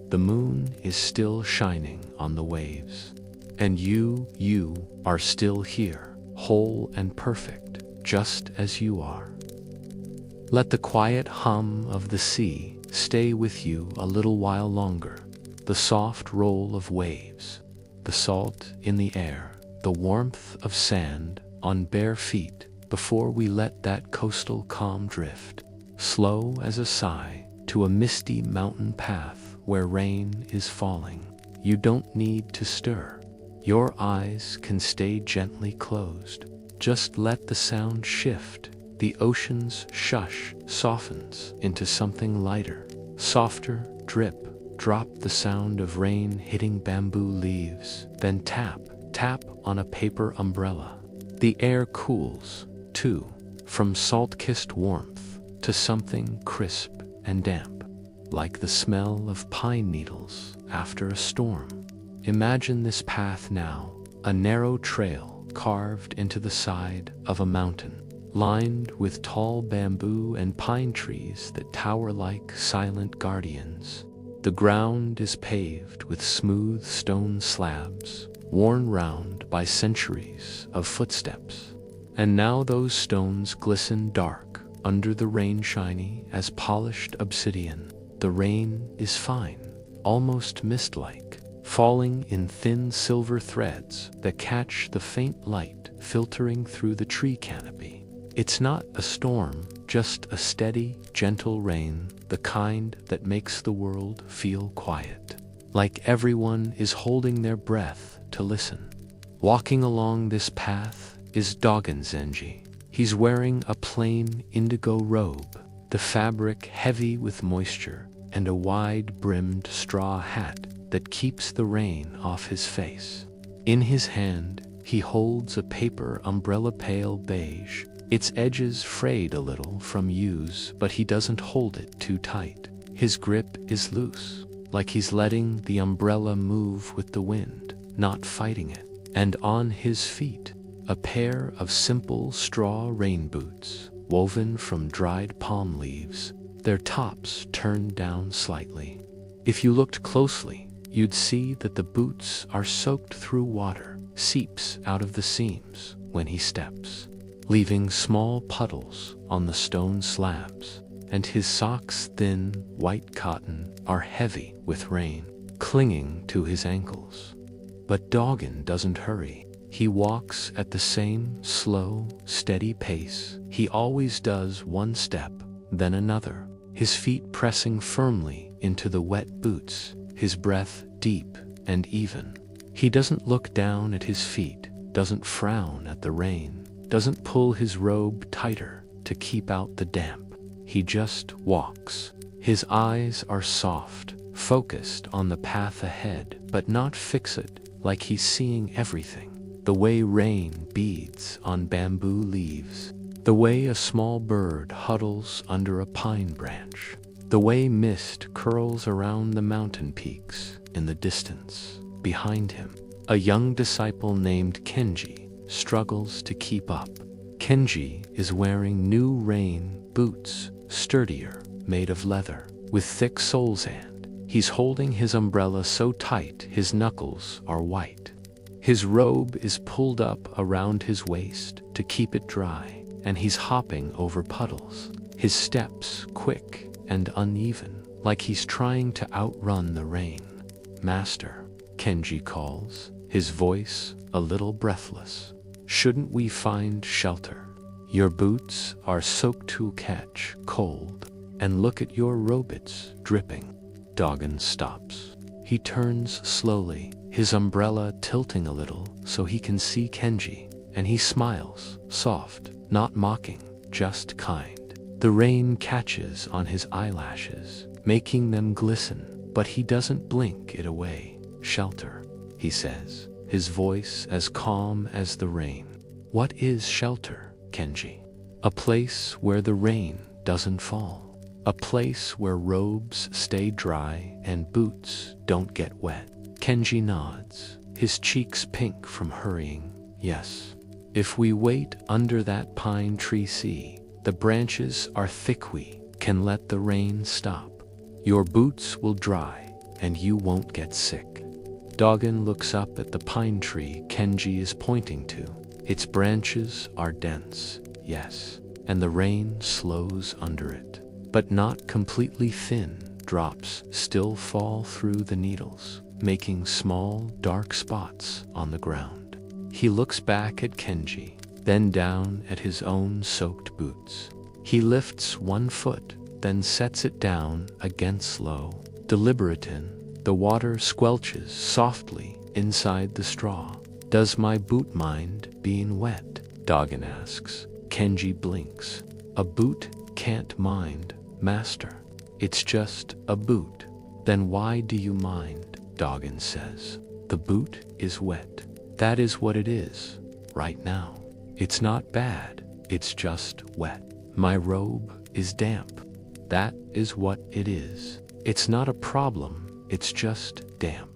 The moon is still shining on the waves. And you are still here, whole and perfect, just as you are. Let the quiet hum of the sea stay with you a little while longer. The soft roll of waves, the salt in the air, the warmth of sand on bare feet before we let that coastal calm drift, slow as a sigh, to a misty mountain path where rain is falling. You don't need to stir. Your eyes can stay gently closed. Just let the sound shift. The ocean's shush softens into something lighter, softer. Drip, drop, the sound of rain hitting bamboo leaves, then tap, tap on a paper umbrella. The air cools, too, from salt-kissed warmth to something crisp and damp, like the smell of pine needles after a storm. Imagine this path now, a narrow trail carved into the side of a mountain, lined with tall bamboo and pine trees that tower like silent guardians. The ground is paved with smooth stone slabs, worn round by centuries of footsteps. And now those stones glisten dark under the rain, shiny as polished obsidian. The rain is fine, almost mist-like, falling in thin silver threads that catch the faint light filtering through the tree canopy. It's not a storm, just a steady, gentle rain, the kind that makes the world feel quiet, like everyone is holding their breath to listen. Walking along this path is Dogen Zenji. He's wearing a plain indigo robe, the fabric heavy with moisture, and a wide-brimmed straw hat that keeps the rain off his face. In his hand, he holds a paper umbrella, pale beige, its edges frayed a little from use, but he doesn't hold it too tight. His grip is loose, like he's letting the umbrella move with the wind, not fighting it. And on his feet, a pair of simple straw rain boots, woven from dried palm leaves, their tops turned down slightly. If you looked closely, you'd see that the boots are soaked through water, seeps out of the seams when he steps, leaving small puddles on the stone slabs, and his socks, thin, white cotton, are heavy with rain, clinging to his ankles. But Dogen doesn't hurry. He walks at the same slow, steady pace he always does, one step, then another, his feet pressing firmly into the wet boots, his breath deep and even. He doesn't look down at his feet, doesn't frown at the rain, doesn't pull his robe tighter to keep out the damp. He just walks. His eyes are soft, focused on the path ahead, but not fixed, like he's seeing everything. The way rain beads on bamboo leaves, the way a small bird huddles under a pine branch, the way mist curls around the mountain peaks in the distance. Behind him, a young disciple named Kenji struggles to keep up. Kenji is wearing new rain boots, sturdier, made of leather, with thick soles, and he's holding his umbrella so tight his knuckles are white. His robe is pulled up around his waist to keep it dry, and he's hopping over puddles, his steps quick and uneven, like he's trying to outrun the rain. Master, Kenji calls, his voice a little breathless. Shouldn't we find shelter? Your boots are soaked to catch cold, and look at your robits dripping. Dogen stops. He turns slowly, his umbrella tilting a little so he can see Kenji, and he smiles, soft, not mocking, just kind. The rain catches on his eyelashes, making them glisten, but he doesn't blink it away. Shelter, he says, his voice as calm as the rain. What is shelter, Kenji? A place where the rain doesn't fall. A place where robes stay dry and boots don't get wet. Kenji nods, his cheeks pink from hurrying. Yes. If we wait under that pine tree, see, the branches are thick, we can let the rain stop. Your boots will dry and you won't get sick. Dogen looks up at the pine tree Kenji is pointing to. Its branches are dense, yes, and the rain slows under it, but not completely thin. Drops still fall through the needles, making small, dark spots on the ground. He looks back at Kenji, then down at his own soaked boots. He lifts one foot, then sets it down again slow, deliberate. The water squelches softly inside the straw. Does my boot mind being wet? Dogen asks. Kenji blinks. A boot can't mind, master. It's just a boot. Then why do you mind? Dogen says. The boot is wet. That is what it is, right now. It's not bad, it's just wet. My robe is damp. That is what it is. It's not a problem, it's just damp.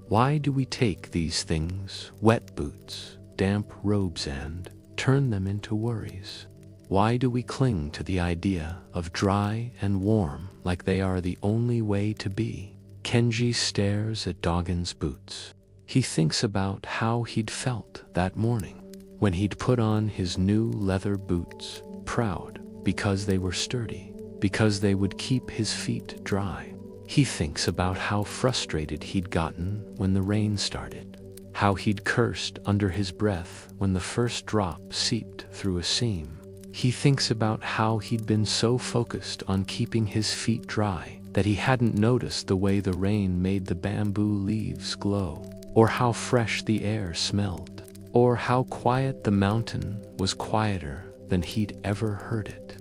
Why do we take these things, wet boots, damp robes, and turn them into worries? Why do we cling to the idea of dry and warm like they are the only way to be? Kenji stares at Dogen's boots. He thinks about how he'd felt that morning when he'd put on his new leather boots, proud because they were sturdy, because they would keep his feet dry. He thinks about how frustrated he'd gotten when the rain started, how he'd cursed under his breath when the first drop seeped through a seam. He thinks about how he'd been so focused on keeping his feet dry that he hadn't noticed the way the rain made the bamboo leaves glow, or how fresh the air smelled, or how quiet the mountain was, quieter than he'd ever heard it.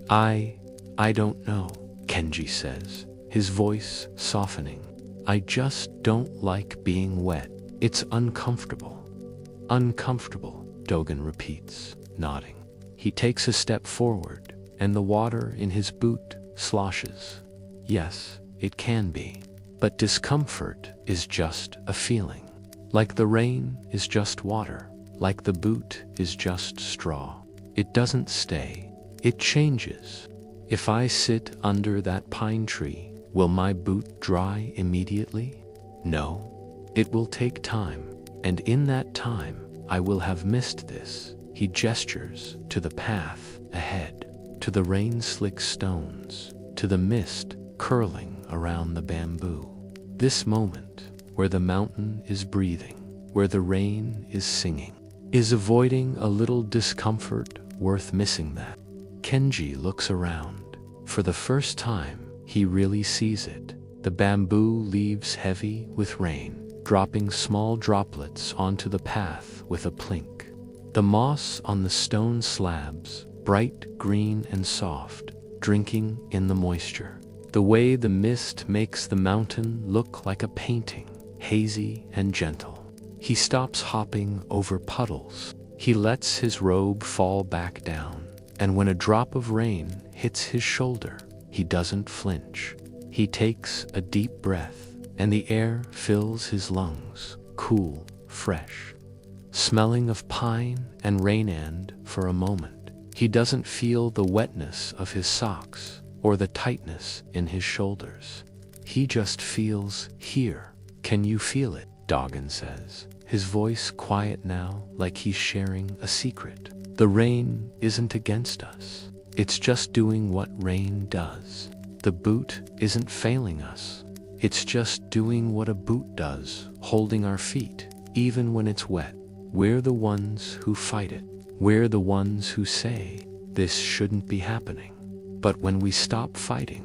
I don't know, Kenji says, his voice softening. I just don't like being wet. It's uncomfortable. Uncomfortable, Dogen repeats, nodding. He takes a step forward, and the water in his boot sloshes. Yes, it can be. But discomfort is just a feeling. Like the rain is just water, like the boot is just straw. It doesn't stay, it changes. If I sit under that pine tree, will my boot dry immediately? No. It will take time, and in that time, I will have missed this. He gestures to the path ahead, to the rain-slick stones, to the mist curling around the bamboo. This moment, where the mountain is breathing, where the rain is singing, is avoiding a little discomfort worth missing that? Kenji looks around. For the first time, he really sees it. The bamboo leaves heavy with rain, dropping small droplets onto the path with a plink. The moss on the stone slabs, bright green and soft, drinking in the moisture. The way the mist makes the mountain look like a painting, hazy and gentle. He stops hopping over puddles. He lets his robe fall back down, and when a drop of rain hits his shoulder, he doesn't flinch. He takes a deep breath, and the air fills his lungs, cool, fresh, smelling of pine and rain. And for a moment, he doesn't feel the wetness of his socks or the tightness in his shoulders. He just feels here. Can you feel it? Dogen says, his voice quiet now, like he's sharing a secret. The rain isn't against us. It's just doing what rain does. The boot isn't failing us. It's just doing what a boot does, holding our feet, even when it's wet. We're the ones who fight it. We're the ones who say, this shouldn't be happening. But when we stop fighting,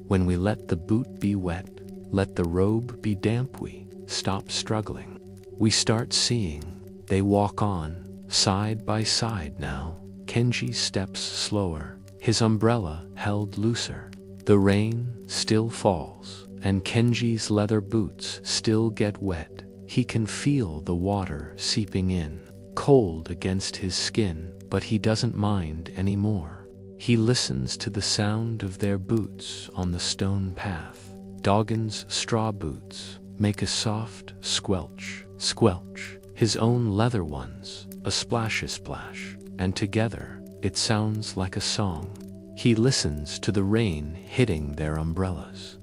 when we let the boot be wet, let the robe be damp, we stop struggling. We start seeing. They walk on, side by side now. Kenji steps slower, his umbrella held looser. The rain still falls, and Kenji's leather boots still get wet. He can feel the water seeping in, cold against his skin, but he doesn't mind anymore. He listens to the sound of their boots on the stone path. Doggen's straw boots make a soft squelch, squelch. His own leather ones, a splashy-splash, and together it sounds like a song. He listens to the rain hitting their umbrellas.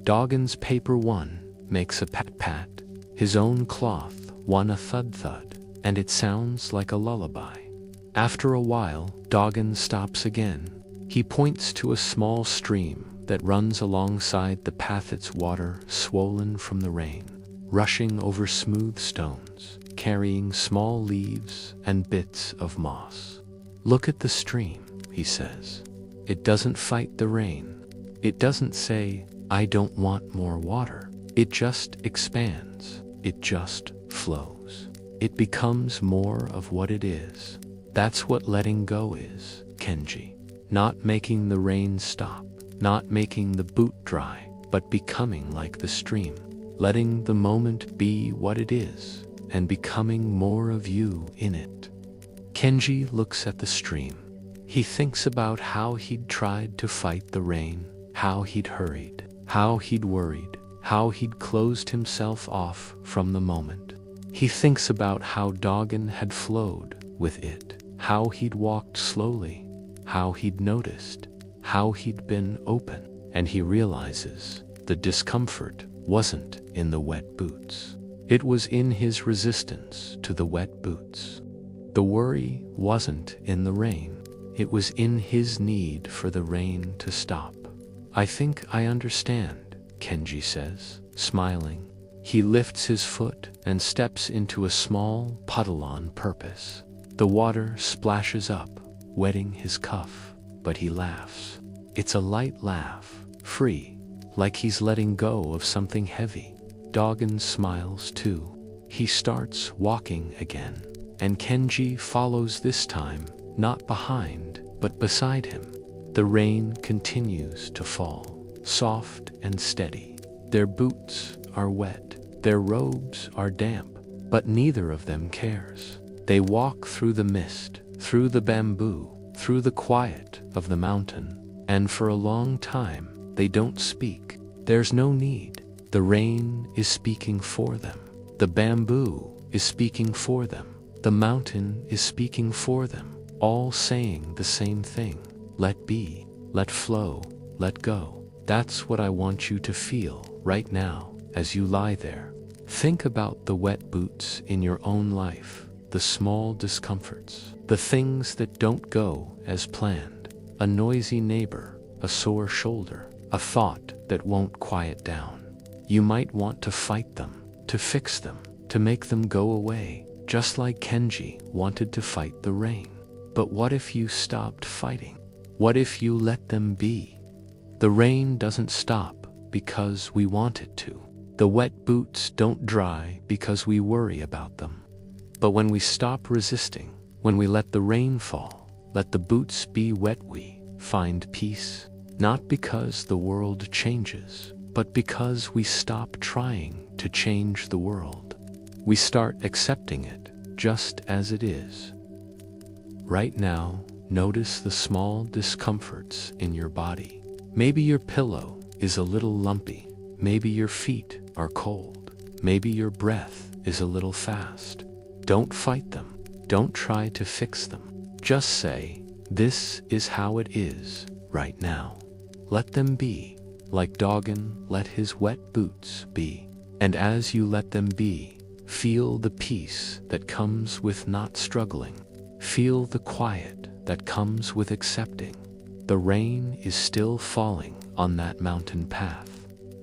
Doggen's paper one makes a pat-pat, his own cloth one a thud-thud, and it sounds like a lullaby. After a while, Doggen stops again. He points to a small stream that runs alongside the path, its water swollen from the rain, rushing over smooth stones, carrying small leaves and bits of moss. Look at the stream, he says. It doesn't fight the rain. It doesn't say, I don't want more water. It just expands. It just flows. It becomes more of what it is. That's what letting go is, Kenji. Not making the rain stop, not making the boot dry, but becoming like the stream. Letting the moment be what it is, and becoming more of you in it. Kenji looks at the stream. He thinks about how he'd tried to fight the rain, how he'd hurried, how he'd worried, how he'd closed himself off from the moment. He thinks about how Doggen had flowed with it, how he'd walked slowly, how he'd noticed, how he'd been open, and he realizes the discomfort wasn't in the wet boots. It was in his resistance to the wet boots. The worry wasn't in the rain. It was in his need for the rain to stop. I think I understand, Kenji says, smiling. He lifts his foot and steps into a small puddle on purpose. The water splashes up, wetting his cuff, but he laughs. It's a light laugh, free, like he's letting go of something heavy. Doggen smiles too. He starts walking again, and Kenji follows this time, not behind, but beside him. The rain continues to fall, soft and steady. Their boots are wet, their robes are damp, but neither of them cares. They walk through the mist, through the bamboo, through the quiet of the mountain, and for a long time, they don't speak. There's no need. The rain is speaking for them. The bamboo is speaking for them. The mountain is speaking for them, all saying the same thing. Let be, let flow, let go. That's what I want you to feel right now as you lie there. Think about the wet boots in your own life, the small discomforts, the things that don't go as planned, a noisy neighbor, a sore shoulder, a thought that won't quiet down. You might want to fight them, to fix them, to make them go away, just like Kenji wanted to fight the rain. But what if you stopped fighting? What if you let them be? The rain doesn't stop because we want it to. The wet boots don't dry because we worry about them. But when we stop resisting, when we let the rain fall, let the boots be wet, we find peace. Not because the world changes, but because we stop trying to change the world. We start accepting it just as it is. Right now, notice the small discomforts in your body. Maybe your pillow is a little lumpy. Maybe your feet are cold. Maybe your breath is a little fast. Don't fight them. Don't try to fix them. Just say, this is how it is right now. Let them be, like Doggen let his wet boots be. And as you let them be, feel the peace that comes with not struggling. Feel the quiet that comes with accepting. The rain is still falling on that mountain path.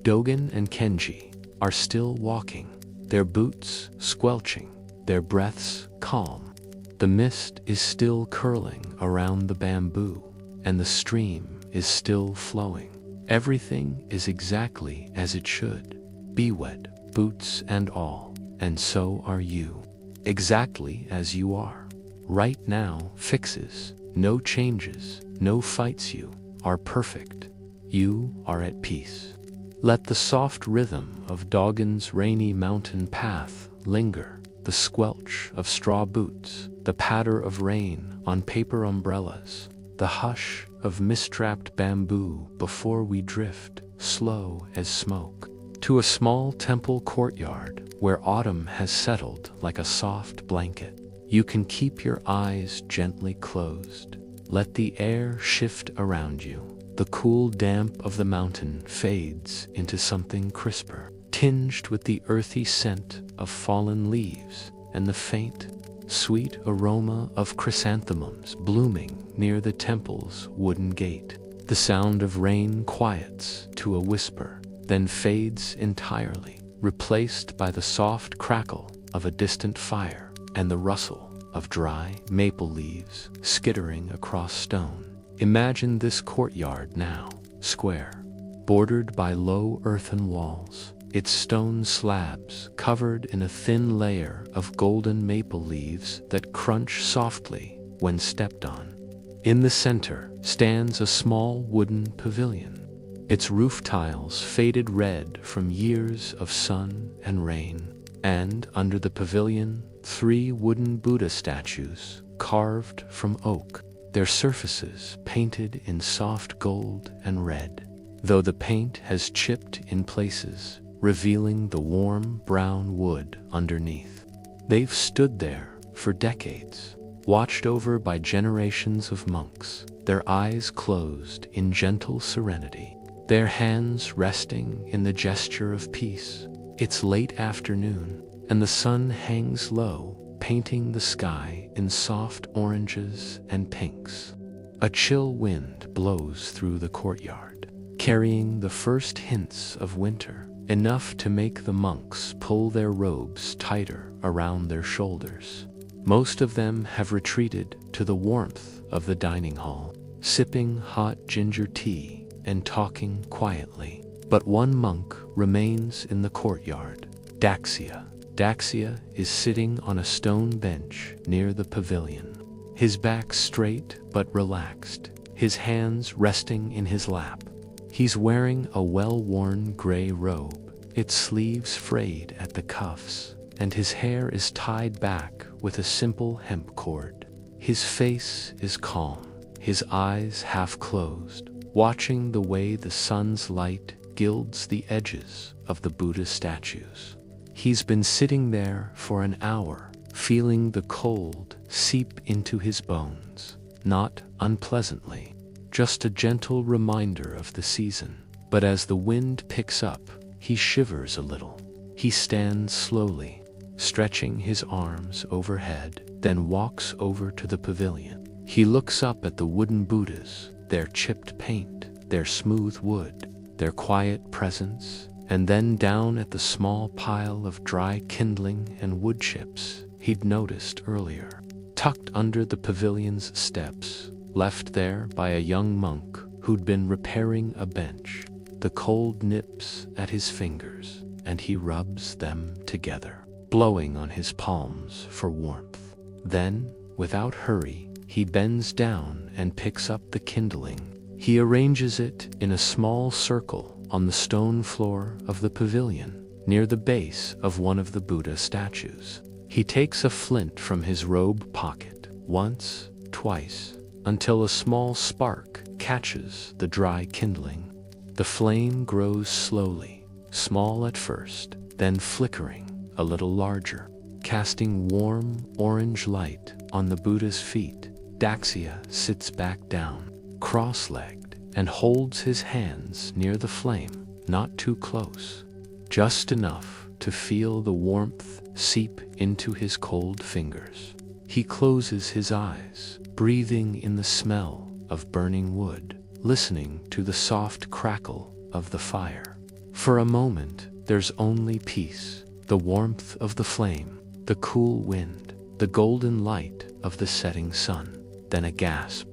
Dogen and Kenji are still walking, their boots squelching, their breaths calm. The mist is still curling around the bamboo, and the stream is still flowing. Everything is exactly as it should. Be wet, boots and all, and so are you. Exactly as you are. Right now, fixes, no changes, no fights you, are perfect. You are at peace. Let the soft rhythm of Dogen's rainy mountain path linger, the squelch of straw boots, the patter of rain on paper umbrellas, the hush of mist-wrapped bamboo before we drift, slow as smoke, to a small temple courtyard where autumn has settled like a soft blanket. You can keep your eyes gently closed. Let the air shift around you. The cool damp of the mountain fades into something crisper, tinged with the earthy scent of fallen leaves and the faint, sweet aroma of chrysanthemums blooming near the temple's wooden gate. The sound of rain quiets to a whisper, then fades entirely, replaced by the soft crackle of a distant fire and the rustle of dry maple leaves skittering across stone. Imagine this courtyard now, square, bordered by low earthen walls, its stone slabs covered in a thin layer of golden maple leaves that crunch softly when stepped on. In the center stands a small wooden pavilion, its roof tiles faded red from years of sun and rain, and under the pavilion, 3 wooden Buddha statues carved from oak, their surfaces painted in soft gold and red, though the paint has chipped in places, revealing the warm brown wood underneath. They've stood there for decades, watched over by generations of monks, their eyes closed in gentle serenity, their hands resting in the gesture of peace. It's late afternoon, and the sun hangs low, painting the sky in soft oranges and pinks. A chill wind blows through the courtyard, carrying the first hints of winter, enough to make the monks pull their robes tighter around their shoulders. Most of them have retreated to the warmth of the dining hall, sipping hot ginger tea and talking quietly. But one monk remains in the courtyard, Daxia. Daxia is sitting on a stone bench near the pavilion, his back straight but relaxed, his hands resting in his lap. He's wearing a well-worn gray robe, its sleeves frayed at the cuffs, and his hair is tied back with a simple hemp cord. His face is calm, his eyes half closed, watching the way the sun's light gilds the edges of the Buddha statues. He's been sitting there for an hour, feeling the cold seep into his bones, not unpleasantly, just a gentle reminder of the season. But as the wind picks up, he shivers a little. He stands slowly, stretching his arms overhead, then walks over to the pavilion. He looks up at the wooden Buddhas, their chipped paint, their smooth wood, their quiet presence, and then down at the small pile of dry kindling and wood chips he'd noticed earlier, tucked under the pavilion's steps, left there by a young monk who'd been repairing a bench. The cold nips at his fingers, and he rubs them together, blowing on his palms for warmth. Then, without hurry, he bends down and picks up the kindling. He arranges it in a small circle on the stone floor of the pavilion, near the base of one of the Buddha statues. He takes a flint from his robe pocket, once, twice, until a small spark catches the dry kindling. The flame grows slowly, small at first, then flickering a little larger, casting warm orange light on the Buddha's feet. Daxia sits back down, cross-legged, and holds his hands near the flame, not too close, just enough to feel the warmth seep into his cold fingers. He closes his eyes, breathing in the smell of burning wood, listening to the soft crackle of the fire. For a moment, there's only peace, the warmth of the flame, the cool wind, the golden light of the setting sun. Then a gasp.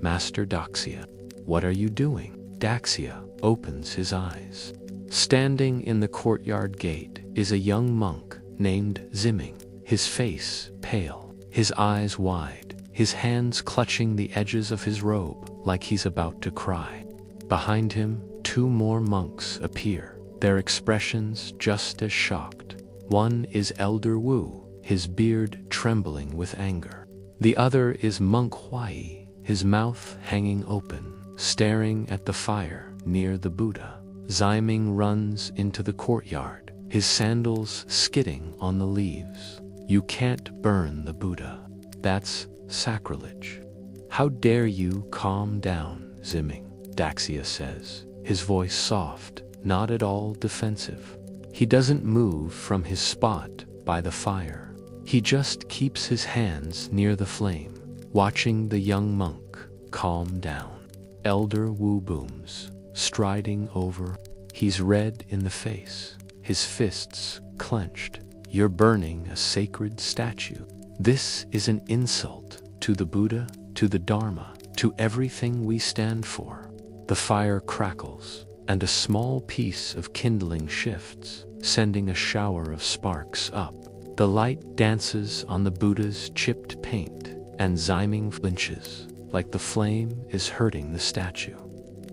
Master Daxia, what are you doing? Daxia opens his eyes. Standing in the courtyard gate is a young monk named Zimming, his face pale, his eyes wide, his hands clutching the edges of his robe like he's about to cry. Behind him, 2 more monks appear, their expressions just as shocked. One is Elder Wu, his beard trembling with anger. The other is Monk Huai, his mouth hanging open, staring at the fire near the Buddha. Ziming runs into the courtyard, his sandals skidding on the leaves. You can't burn the Buddha. That's sacrilege. How dare you? Calm down, Zimming, Daxia says, his voice soft, not at all defensive. He doesn't move from his spot by the fire. He just keeps his hands near the flame, watching the young monk calm down. Elder Wu booms, striding over. He's red in the face, his fists clenched. You're burning a sacred statue. This is an insult to the Buddha, to the Dharma, to everything we stand for. The fire crackles, and a small piece of kindling shifts, sending a shower of sparks up. The light dances on the Buddha's chipped paint, and Ziming flinches, like the flame is hurting the statue.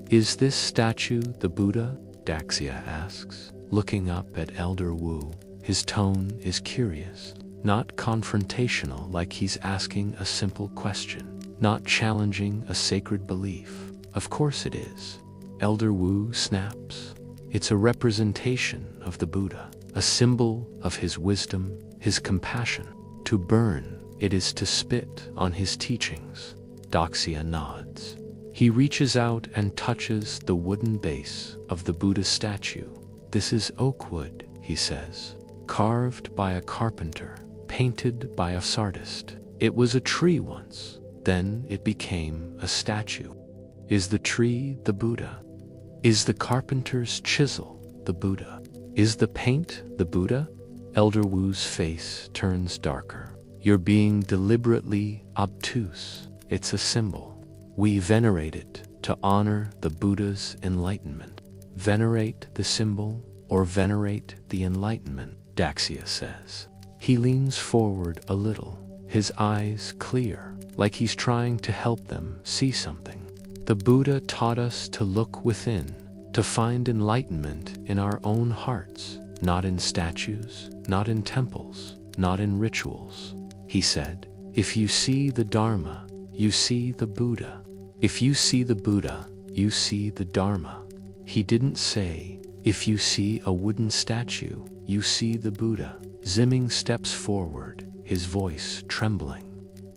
Is this statue the Buddha? Daxia asks, looking up at Elder Wu. His tone is curious, not confrontational like he's asking a simple question, not challenging a sacred belief. Of course it is. Elder Wu snaps. It's a representation of the Buddha, a symbol of his wisdom, his compassion. To burn, it is to spit on his teachings. Daxia nods. He reaches out and touches the wooden base of the Buddha statue. This is oak wood, he says, carved by a carpenter, painted by a artist. It was a tree once, then it became a statue. Is the tree the Buddha? Is the carpenter's chisel the Buddha? Is the paint the Buddha? Elder Wu's face turns darker. You're being deliberately obtuse. It's a symbol. We venerate it to honor the Buddha's enlightenment. Venerate the symbol or venerate the enlightenment, Daxia says. He leans forward a little, his eyes clear, like he's trying to help them see something. The Buddha taught us to look within, to find enlightenment in our own hearts, not in statues, not in temples, not in rituals. He said, if you see the Dharma, you see the Buddha. If you see the Buddha, you see the Dharma. He didn't say, if you see a wooden statue, you see the Buddha. Zimming steps forward, his voice trembling.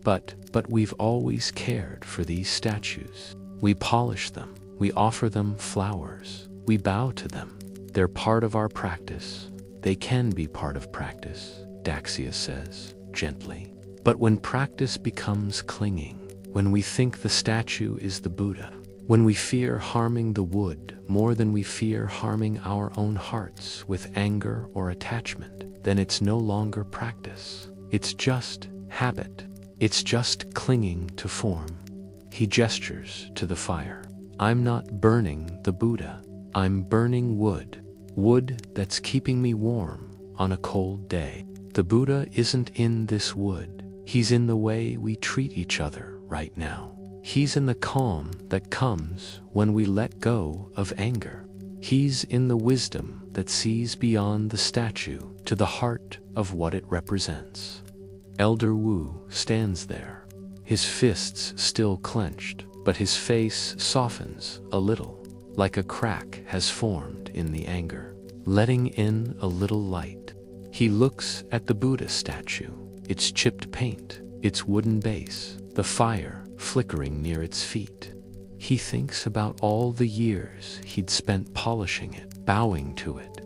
But we've always cared for these statues. We polish them, we offer them flowers, we bow to them. They're part of our practice. They can be part of practice, Daxia says, gently. But when practice becomes clinging, when we think the statue is the Buddha, when we fear harming the wood more than we fear harming our own hearts with anger or attachment, then it's no longer practice. It's just habit. It's just clinging to form. He gestures to the fire. I'm not burning the Buddha. I'm burning wood. Wood that's keeping me warm on a cold day. The Buddha isn't in this wood. He's in the way we treat each other right now. He's in the calm that comes when we let go of anger. He's in the wisdom that sees beyond the statue to the heart of what it represents. Elder Wu stands there, his fists still clenched, but his face softens a little, like a crack has formed in the anger, letting in a little light. He looks at the Buddha statue, its chipped paint, its wooden base, the fire flickering near its feet. He thinks about all the years he'd spent polishing it, bowing to it.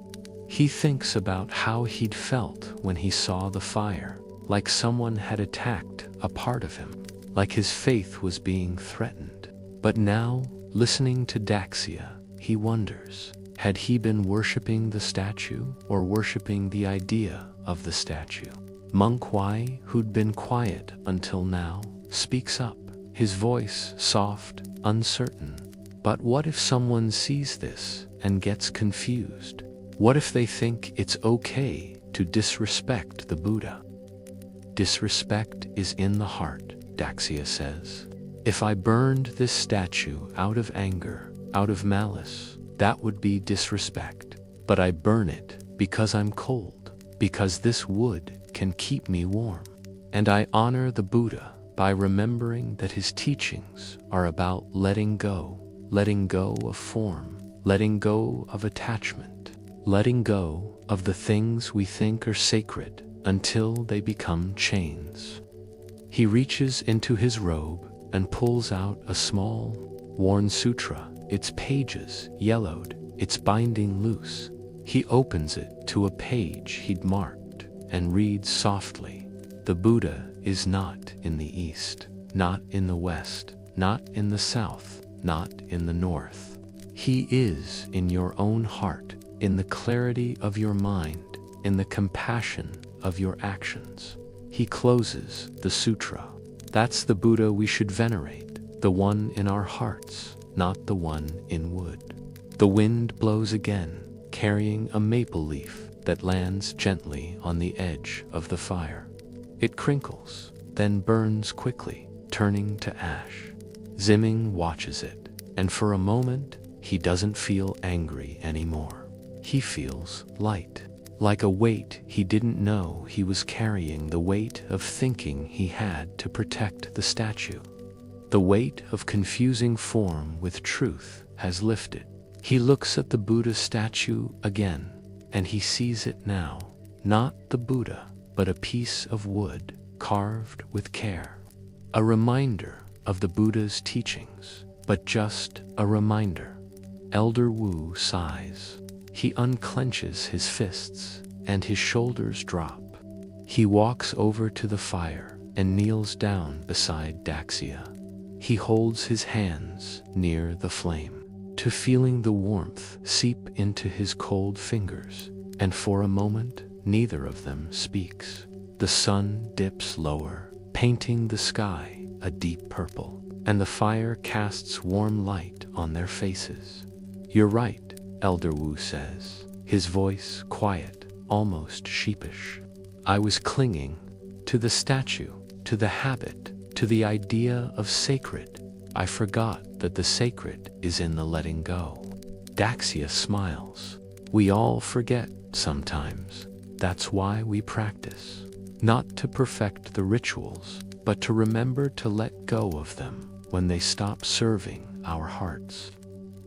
He thinks about how he'd felt when he saw the fire, like someone had attacked a part of him, like his faith was being threatened. But now, listening to Daxia, he wonders, Had he been worshipping the statue or worshipping the idea of the statue? Monk Y, who'd been quiet until now, speaks up, his voice soft, uncertain. But what if someone sees this and gets confused? What if they think it's okay to disrespect the Buddha? Disrespect is in the heart, Daxia says. If I burned this statue out of anger, out of malice, that would be disrespect. But I burn it because I'm cold, because this wood can keep me warm. And I honor the Buddha by remembering that his teachings are about letting go of form, letting go of attachment, letting go of the things we think are sacred until they become chains. He reaches into his robe and pulls out a small, worn sutra, its pages yellowed, its binding loose. He opens it to a page he'd marked and reads softly, "The Buddha is not in the East, not in the West, not in the South, not in the North. He is in your own heart, in the clarity of your mind, in the compassion of your actions." He closes the sutra. That's the Buddha we should venerate, the one in our hearts, not the one in wood. The wind blows again, carrying a maple leaf that lands gently on the edge of the fire. It crinkles, then burns quickly, turning to ash. Ziming watches it, and for a moment, he doesn't feel angry anymore. He feels light, like a weight he didn't know he was carrying, the weight of thinking he had to protect the statue. The weight of confusing form with truth has lifted. He looks at the Buddha statue again, and he sees it now, not the Buddha, but a piece of wood carved with care. A reminder of the Buddha's teachings, but just a reminder. Elder Wu sighs. He unclenches his fists, and his shoulders drop. He walks over to the fire and kneels down beside Daxia. He holds his hands near the flame, to feeling the warmth seep into his cold fingers, and for a moment, neither of them speaks. The sun dips lower, painting the sky a deep purple, and the fire casts warm light on their faces. "You're right," Elder Wu says, his voice quiet, almost sheepish. "I was clinging to the statue, to the habit, to the idea of sacred. I forgot that the sacred is in the letting go." Daxia smiles. "We all forget sometimes. That's why we practice. Not to perfect the rituals, but to remember to let go of them when they stop serving our hearts."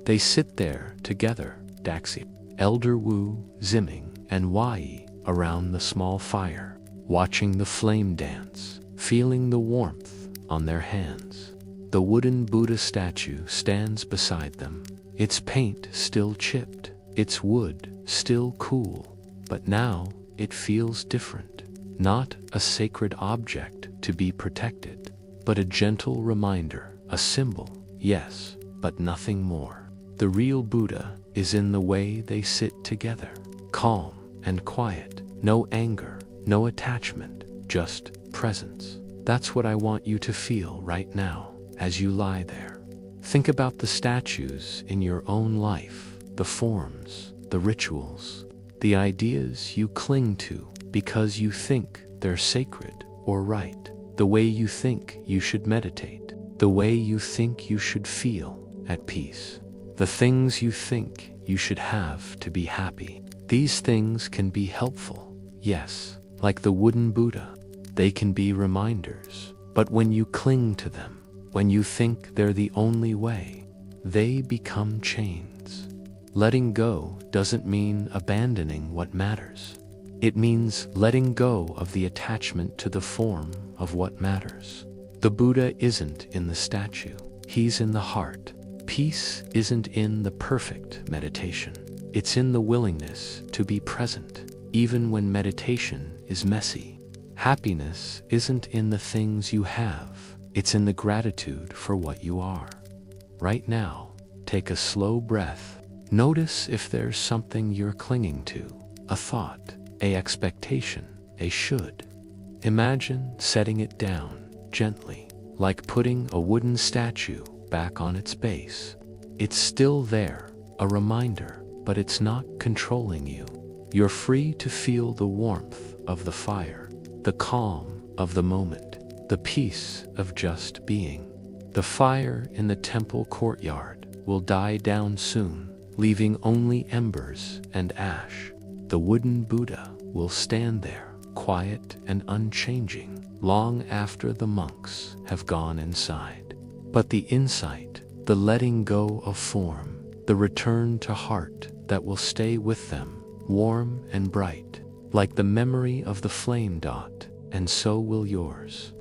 They sit there together, Daxia, Elder Wu, Ziming, and Wai, around the small fire, watching the flame dance, feeling the warmth on their hands. The wooden Buddha statue stands beside them, its paint still chipped, its wood still cool, but now it feels different. Not a sacred object to be protected, but a gentle reminder, a symbol, yes, but nothing more. The real Buddha is in the way they sit together, calm and quiet, no anger, no attachment, just presence. That's what I want you to feel right now, as you lie there. Think about the statues in your own life, the forms, the rituals, the ideas you cling to because you think they're sacred or right, the way you think you should meditate, the way you think you should feel at peace, the things you think you should have to be happy. These things can be helpful, yes, like the wooden Buddha. They can be reminders, but when you cling to them, when you think they're the only way, they become chains. Letting go doesn't mean abandoning what matters. It means letting go of the attachment to the form of what matters. The Buddha isn't in the statue, he's in the heart. Peace isn't in the perfect meditation. It's in the willingness to be present, even when meditation is messy. Happiness isn't in the things you have, it's in the gratitude for what you are. Right now, take a slow breath Notice if there's something you're clinging to, a thought, a expectation, a should. Imagine setting it down gently, like putting a wooden statue back on its base. It's still there, a reminder, but it's not controlling you. You're free to feel the warmth of the fire, the calm of the moment, the peace of just being. The fire in the temple courtyard will die down soon, leaving only embers and ash. The wooden Buddha will stand there, quiet and unchanging, long after the monks have gone inside. But the insight, the letting go of form, the return to heart that will stay with them, warm and bright, like the memory of the flame dot, and so will yours.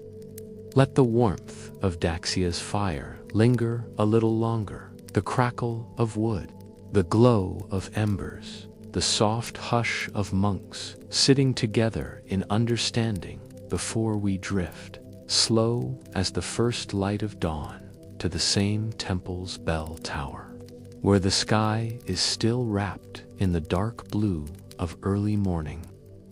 Let the warmth of Daxia's fire linger a little longer, the crackle of wood, the glow of embers, the soft hush of monks sitting together in understanding before we drift, slow as the first light of dawn, to the same temple's bell tower, where the sky is still wrapped in the dark blue of early morning.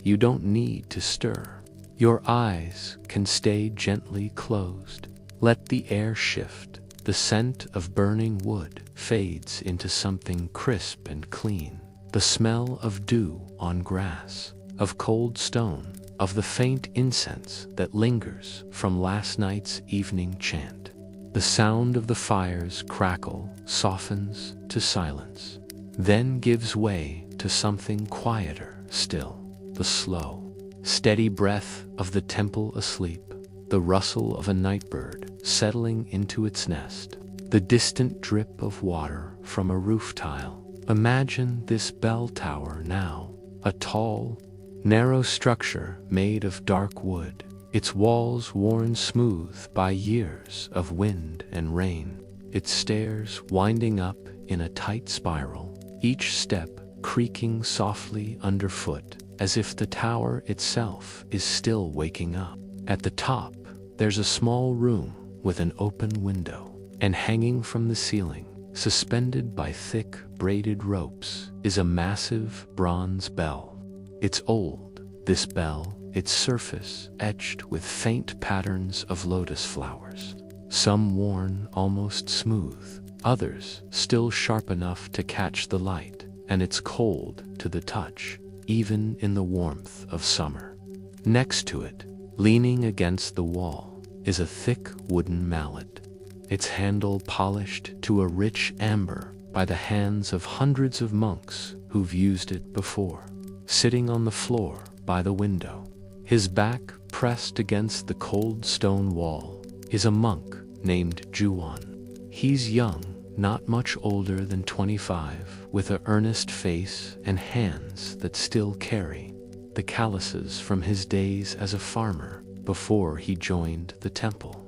You don't need to stir. Your eyes can stay gently closed. Let the air shift. The scent of burning wood fades into something crisp and clean. The smell of dew on grass, of cold stone, of the faint incense that lingers from last night's evening chant. The sound of the fire's crackle softens to silence, then gives way to something quieter still, the slow, steady breath of the temple asleep, the rustle of a nightbird settling into its nest, the distant drip of water from a roof tile. Imagine this bell tower now, a tall, narrow structure made of dark wood, its walls worn smooth by years of wind and rain, its stairs winding up in a tight spiral, each step creaking softly underfoot, as if the tower itself is still waking up. At the top, there's a small room with an open window, and hanging from the ceiling, suspended by thick braided ropes, is a massive bronze bell. It's old, this bell, its surface etched with faint patterns of lotus flowers, some worn almost smooth, others still sharp enough to catch the light, and it's cold to the touch, even in the warmth of summer. Next to it, leaning against the wall, is a thick wooden mallet, its handle polished to a rich amber by the hands of hundreds of monks who've used it before. Sitting on the floor by the window, his back pressed against the cold stone wall, is a monk named Juan. He's young, not much older than 25, with an earnest face and hands that still carry the calluses from his days as a farmer before he joined the temple.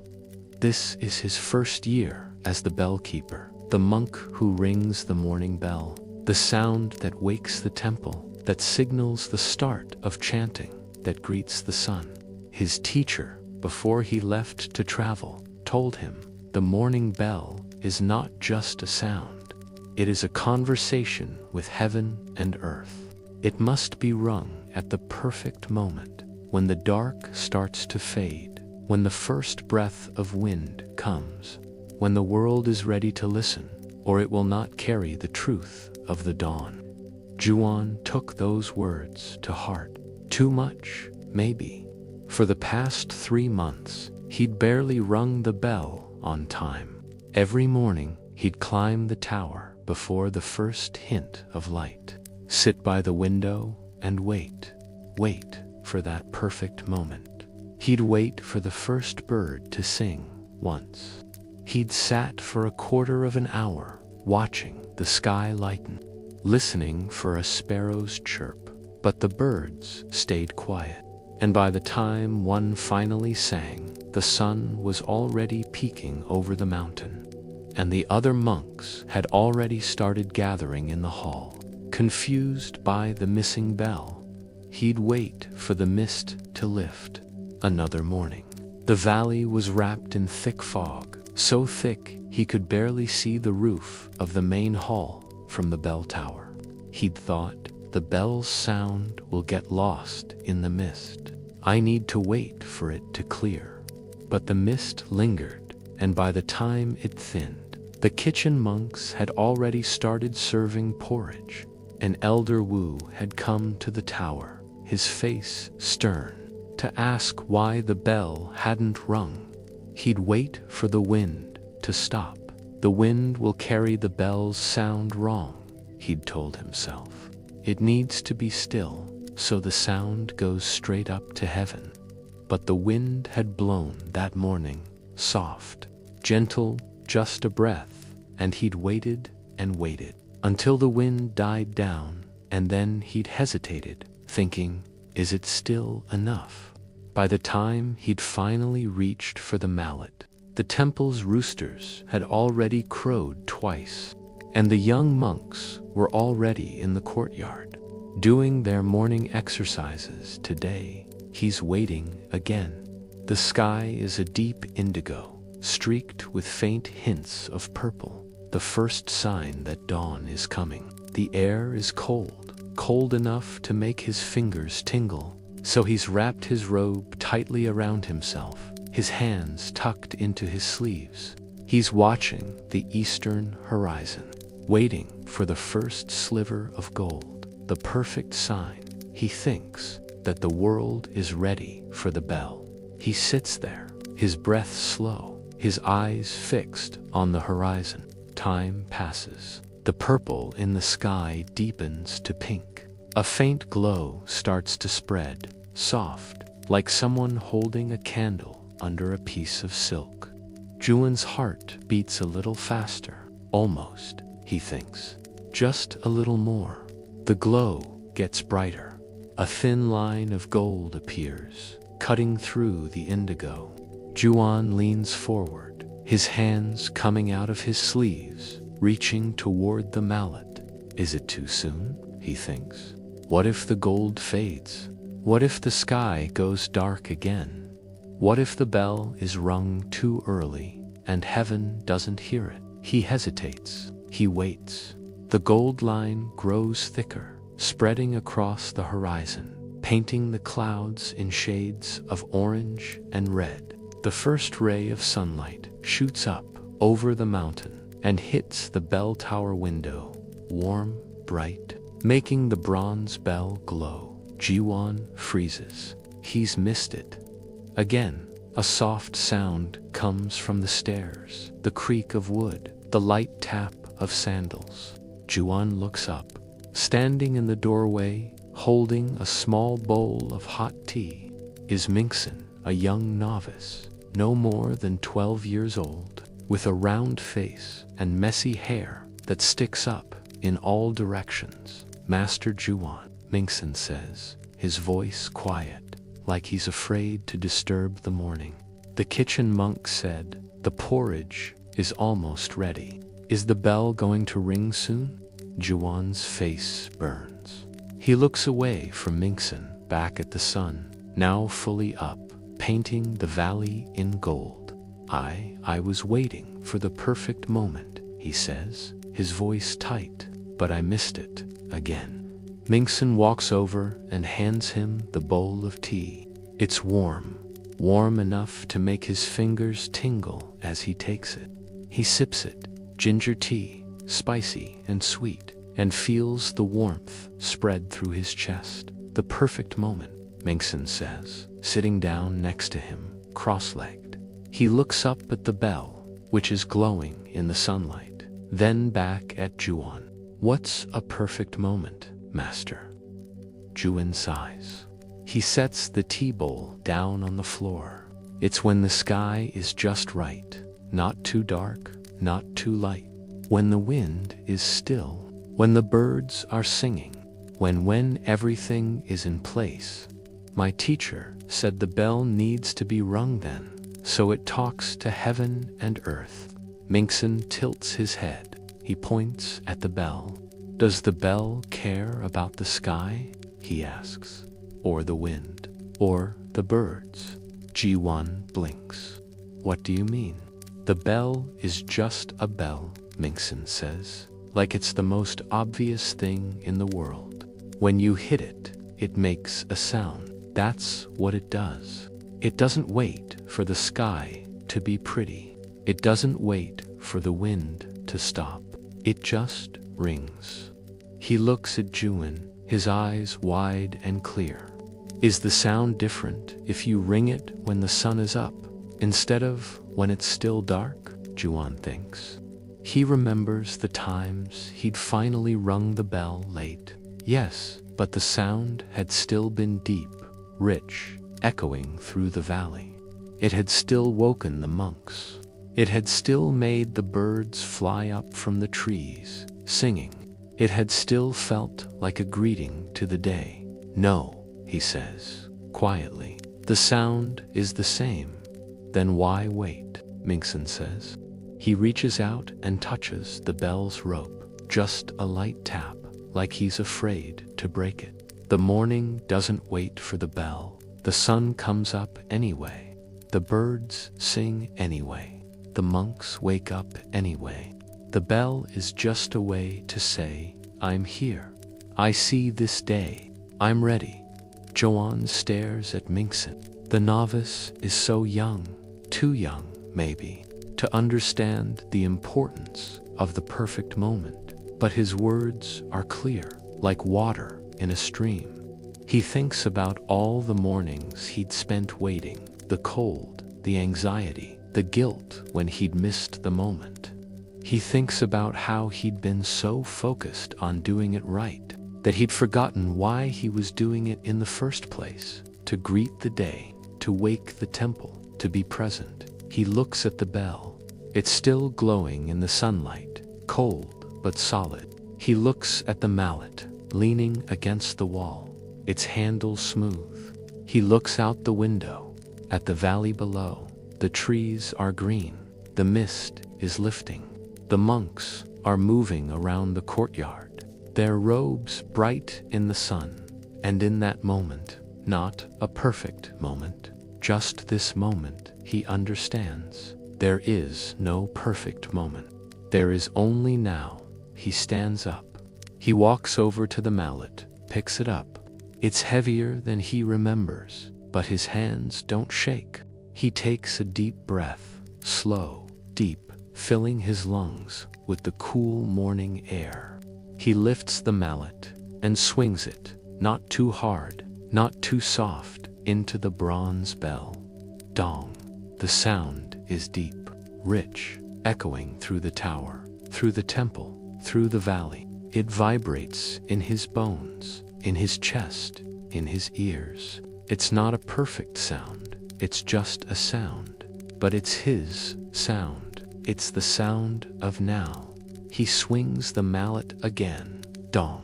This is his first year as the bellkeeper, the monk who rings the morning bell, the sound that wakes the temple, that signals the start of chanting, that greets the sun. His teacher, before he left to travel, told him the morning bell is not just a sound. It is a conversation with heaven and earth. It must be rung at the perfect moment, when the dark starts to fade, when the first breath of wind comes, when the world is ready to listen, or it will not carry the truth of the dawn. Juan took those words to heart. Too much, maybe. For the past 3 months, he'd barely rung the bell on time. Every morning, he'd climb the tower before the first hint of light, sit by the window and wait for that perfect moment. He'd wait for the first bird to sing once. He'd sat for a quarter of an hour, watching the sky lighten, listening for a sparrow's chirp, but the birds stayed quiet. And by the time one finally sang, the sun was already peeking over the mountain, and the other monks had already started gathering in the hall, confused by the missing bell. He'd wait for the mist to lift. Another morning, the valley was wrapped in thick fog, so thick he could barely see the roof of the main hall, from the bell tower. He'd thought, the bell's sound will get lost in the mist. I need to wait for it to clear. But the mist lingered, and by the time it thinned, the kitchen monks had already started serving porridge. An elder Wu had come to the tower, his face stern, to ask why the bell hadn't rung. He'd wait for the wind to stop. The wind will carry the bell's sound wrong, he'd told himself. It needs to be still, so the sound goes straight up to heaven. But the wind had blown that morning, soft, gentle, just a breath, and he'd waited and waited, until the wind died down, and then he'd hesitated, thinking, is it still enough? By the time he'd finally reached for the mallet, the temple's roosters had already crowed twice, and the young monks were already in the courtyard, doing their morning exercises. Today, he's waiting again. The sky is a deep indigo, streaked with faint hints of purple, the first sign that dawn is coming. The air is cold, cold enough to make his fingers tingle, so he's wrapped his robe tightly around himself, his hands tucked into his sleeves. He's watching the eastern horizon, waiting for the first sliver of gold, the perfect sign, he thinks, that the world is ready for the bell. He sits there, his breath slow, his eyes fixed on the horizon. Time passes. The purple in the sky deepens to pink. A faint glow starts to spread, soft, like someone holding a candle under a piece of silk. Juan's heart beats a little faster. Almost, he thinks. Just a little more. The glow gets brighter. A thin line of gold appears, cutting through the indigo. Juan leans forward, his hands coming out of his sleeves, reaching toward the mallet. Is it too soon? He thinks. What if the gold fades? What if the sky goes dark again? What if the bell is rung too early and heaven doesn't hear it? He hesitates. He waits. The gold line grows thicker, spreading across the horizon, painting the clouds in shades of orange and red. The first ray of sunlight shoots up over the mountain and hits the bell tower window, warm, bright, making the bronze bell glow. Jiwan freezes. He's missed it. Again, a soft sound comes from the stairs, the creak of wood, the light tap of sandals. Juan looks up. Standing in the doorway, holding a small bowl of hot tea, is Mingson, a young novice, no more than 12 years old, with a round face and messy hair that sticks up in all directions. Master Juan, Mingson says, his voice quiet, like he's afraid to disturb the morning. The kitchen monk said, the porridge is almost ready. Is the bell going to ring soon? Juan's face burns. He looks away from Mingson, back at the sun, now fully up, painting the valley in gold. I was waiting for the perfect moment, he says, his voice tight, but I missed it again. Mingson walks over and hands him the bowl of tea. It's warm, warm enough to make his fingers tingle as he takes it. He sips it, ginger tea, spicy and sweet, and feels the warmth spread through his chest. The perfect moment, Mingson says, sitting down next to him, cross-legged. He looks up at the bell, which is glowing in the sunlight, then back at Juan. What's a perfect moment, Master? Juan sighs. He sets the tea bowl down on the floor. It's when the sky is just right, not too dark, not too light. When the wind is still, when the birds are singing, when everything is in place. My teacher said the bell needs to be rung then, so it talks to heaven and earth. Mingson tilts his head. He points at the bell. Does the bell care about the sky? He asks. Or the wind? Or the birds? Jiwan blinks. What do you mean? The bell is just a bell, Mingson says, like it's the most obvious thing in the world. When you hit it, it makes a sound. That's what it does. It doesn't wait for the sky to be pretty. It doesn't wait for the wind to stop. It just rings. He looks at Juan, his eyes wide and clear. Is the sound different if you ring it when the sun is up, instead of when it's still dark? Juan thinks. He remembers the times he'd finally rung the bell late. Yes, but the sound had still been deep, rich, echoing through the valley. It had still woken the monks. It had still made the birds fly up from the trees, singing. It had still felt like a greeting to the day. No, he says, quietly. The sound is the same. Then why wait? Mingson says. He reaches out and touches the bell's rope, just a light tap, like he's afraid to break it. The morning doesn't wait for the bell. The sun comes up anyway. The birds sing anyway. The monks wake up anyway. The bell is just a way to say, I'm here. I see this day. I'm ready. Juan stares at Mingson. The novice is so young, too young, maybe, to understand the importance of the perfect moment. But his words are clear, like water in a stream. He thinks about all the mornings he'd spent waiting, the cold, the anxiety, the guilt when he'd missed the moment. He thinks about how he'd been so focused on doing it right that he'd forgotten why he was doing it in the first place, to greet the day, to wake the temple, to be present. He looks at the bell. It's still glowing in the sunlight, cold but solid. He looks at the mallet, leaning against the wall, its handle smooth. He looks out the window, at the valley below. The trees are green. The mist is lifting. The monks are moving around the courtyard, their robes bright in the sun. And in that moment, not a perfect moment, just this moment, he understands. There is no perfect moment. There is only now. He stands up. He walks over to the mallet, picks it up. It's heavier than he remembers, but his hands don't shake. He takes a deep breath, slow, deep, filling his lungs with the cool morning air. He lifts the mallet and swings it, not too hard, not too soft, into the bronze bell. Dong. The sound is deep, rich, echoing through the tower, through the temple, through the valley. It vibrates in his bones, in his chest, in his ears. It's not a perfect sound. It's just a sound. But it's his sound. It's the sound of now. He swings the mallet again. Dong.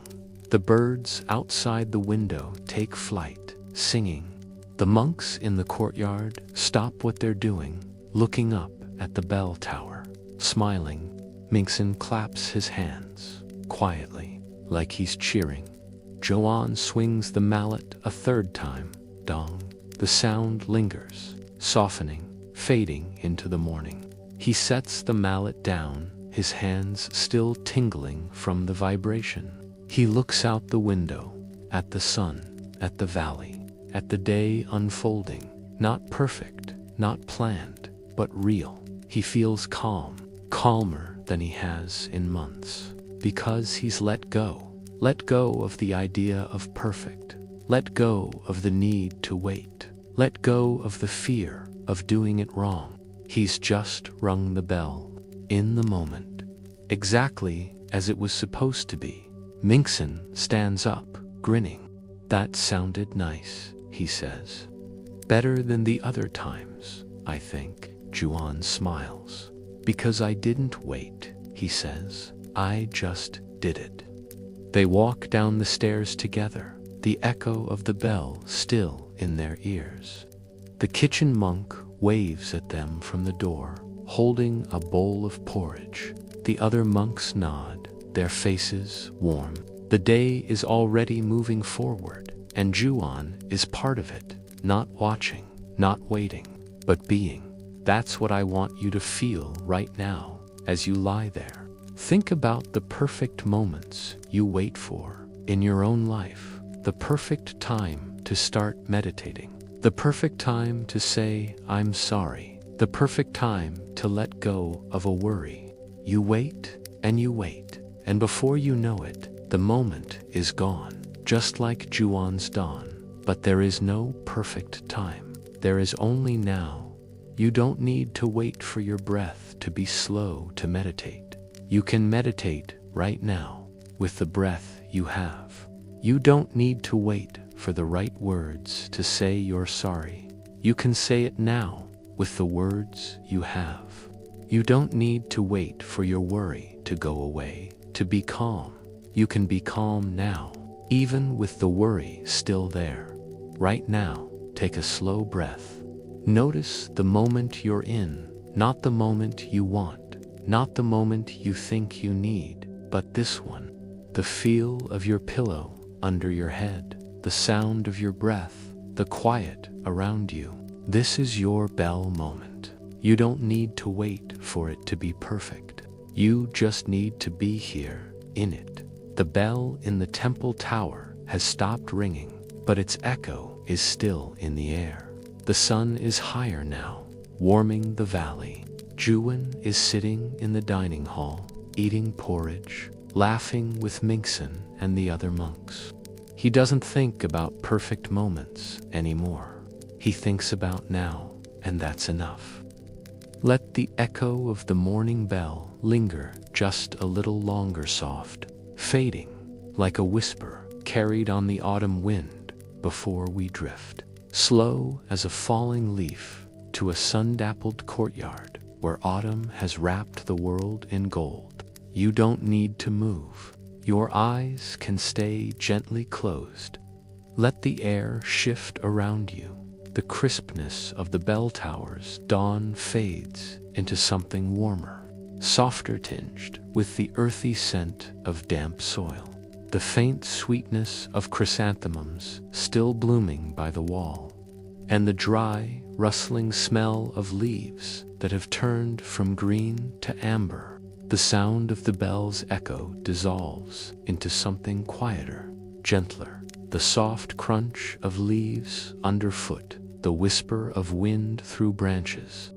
The birds outside the window take flight, singing. The monks in the courtyard stop what they're doing, looking up at the bell tower, smiling. Mingson claps his hands, quietly, like he's cheering. Juan swings the mallet a third time. Dong. The sound lingers, softening, fading into the morning. He sets the mallet down, his hands still tingling from the vibration. He looks out the window, at the sun, at the valley, at the day unfolding. Not perfect, not planned, but real. He feels calm, calmer than he has in months, because he's let go of the idea of perfect, let go of the need to wait, let go of the fear of doing it wrong. He's just rung the bell, in the moment, exactly as it was supposed to be. Mingson stands up, grinning. That sounded nice, he says. Better than the other times, I think. Juan smiles. Because I didn't wait, he says. I just did it. They walk down the stairs together, the echo of the bell still in their ears. The kitchen monk waves at them from the door, holding a bowl of porridge. The other monks nod, their faces warm. The day is already moving forward, and Juan is part of it, not watching, not waiting, but being. That's what I want you to feel right now, as you lie there, Think about the perfect moments you wait for in your own life, the perfect time to start meditating, the perfect time to say, "I'm sorry," the perfect time to let go of a worry. You wait, and before you know it, the moment is gone, just like Juan's dawn. But there is no perfect time. There is only now. You don't need to wait for your breath to be slow to meditate. You can meditate right now with the breath you have. You don't need to wait for the right words to say you're sorry. You can say it now with the words you have. You don't need to wait for your worry to go away, to be calm. You can be calm now, even with the worry still there. Right now, take a slow breath. Notice the moment you're in, not the moment you want, not the moment you think you need, but this one. The feel of your pillow under your head, the sound of your breath, the quiet around you. This is your bell moment. You don't need to wait for it to be perfect. You just need to be here, in it. The bell in the temple tower has stopped ringing, but its echo is still in the air. The sun is higher now, warming the valley. Juan is sitting in the dining hall, eating porridge, laughing with Mingson and the other monks. He doesn't think about perfect moments anymore. He thinks about now, and that's enough. Let the echo of the morning bell linger just a little longer, soft, fading like a whisper carried on the autumn wind before we drift, slow as a falling leaf, to a sun-dappled courtyard where autumn has wrapped the world in gold. You don't need to move. Your eyes can stay gently closed. Let the air shift around you. The crispness of the bell tower's dawn fades into something warmer, softer, tinged with the earthy scent of damp soil. The faint sweetness of chrysanthemums still blooming by the wall, and the dry, rustling smell of leaves that have turned from green to amber. The sound of the bell's echo dissolves into something quieter, gentler. The soft crunch of leaves underfoot, the whisper of wind through branches,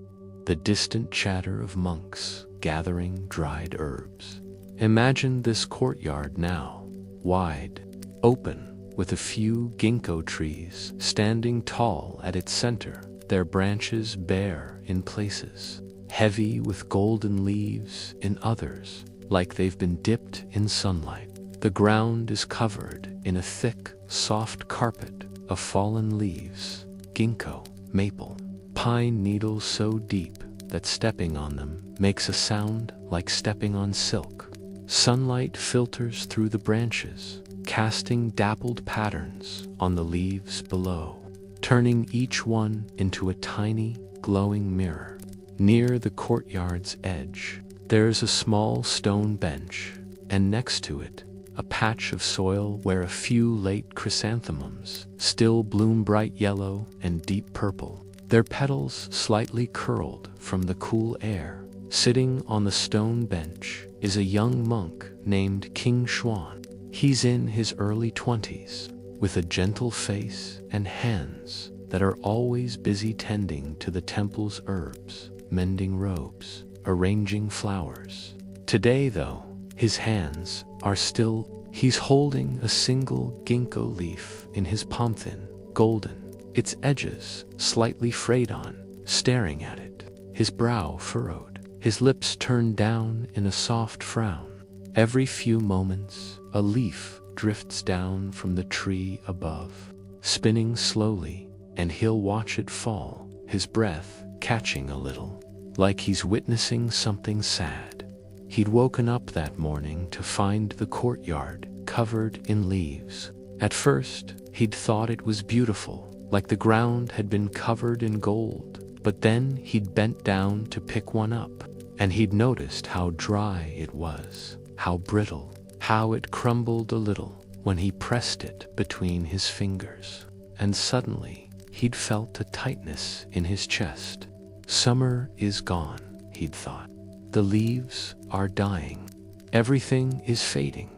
the distant chatter of monks gathering dried herbs. Imagine this courtyard now, wide, open, with a few ginkgo trees standing tall at its center, their branches bare in places, heavy with golden leaves in others, like they've been dipped in sunlight. The ground is covered in a thick, soft carpet of fallen leaves, ginkgo, maple, pine needles so deep that stepping on them makes a sound like stepping on silk. Sunlight filters through the branches, casting dappled patterns on the leaves below, turning each one into a tiny, glowing mirror. Near the courtyard's edge, there's a small stone bench, and next to it, a patch of soil where a few late chrysanthemums still bloom bright yellow and deep purple, their petals slightly curled from the cool air. Sitting on the stone bench is a young monk named King Xuan. He's in his early 20s, with a gentle face and hands that are always busy tending to the temple's herbs, mending robes, arranging flowers. Today, though, his hands are still. He's holding a single ginkgo leaf in his palm, thin, golden, its edges slightly frayed on, staring at it, his brow furrowed, his lips turned down in a soft frown. Every few moments, a leaf drifts down from the tree above, spinning slowly, and he'll watch it fall, his breath catching a little, like he's witnessing something sad. He'd woken up that morning to find the courtyard covered in leaves. At first, he'd thought it was beautiful, like the ground had been covered in gold. But then he'd bent down to pick one up, and he'd noticed how dry it was, how brittle, how it crumbled a little when he pressed it between his fingers. And suddenly, he'd felt a tightness in his chest. Summer is gone, he'd thought. The leaves are dying. Everything is fading.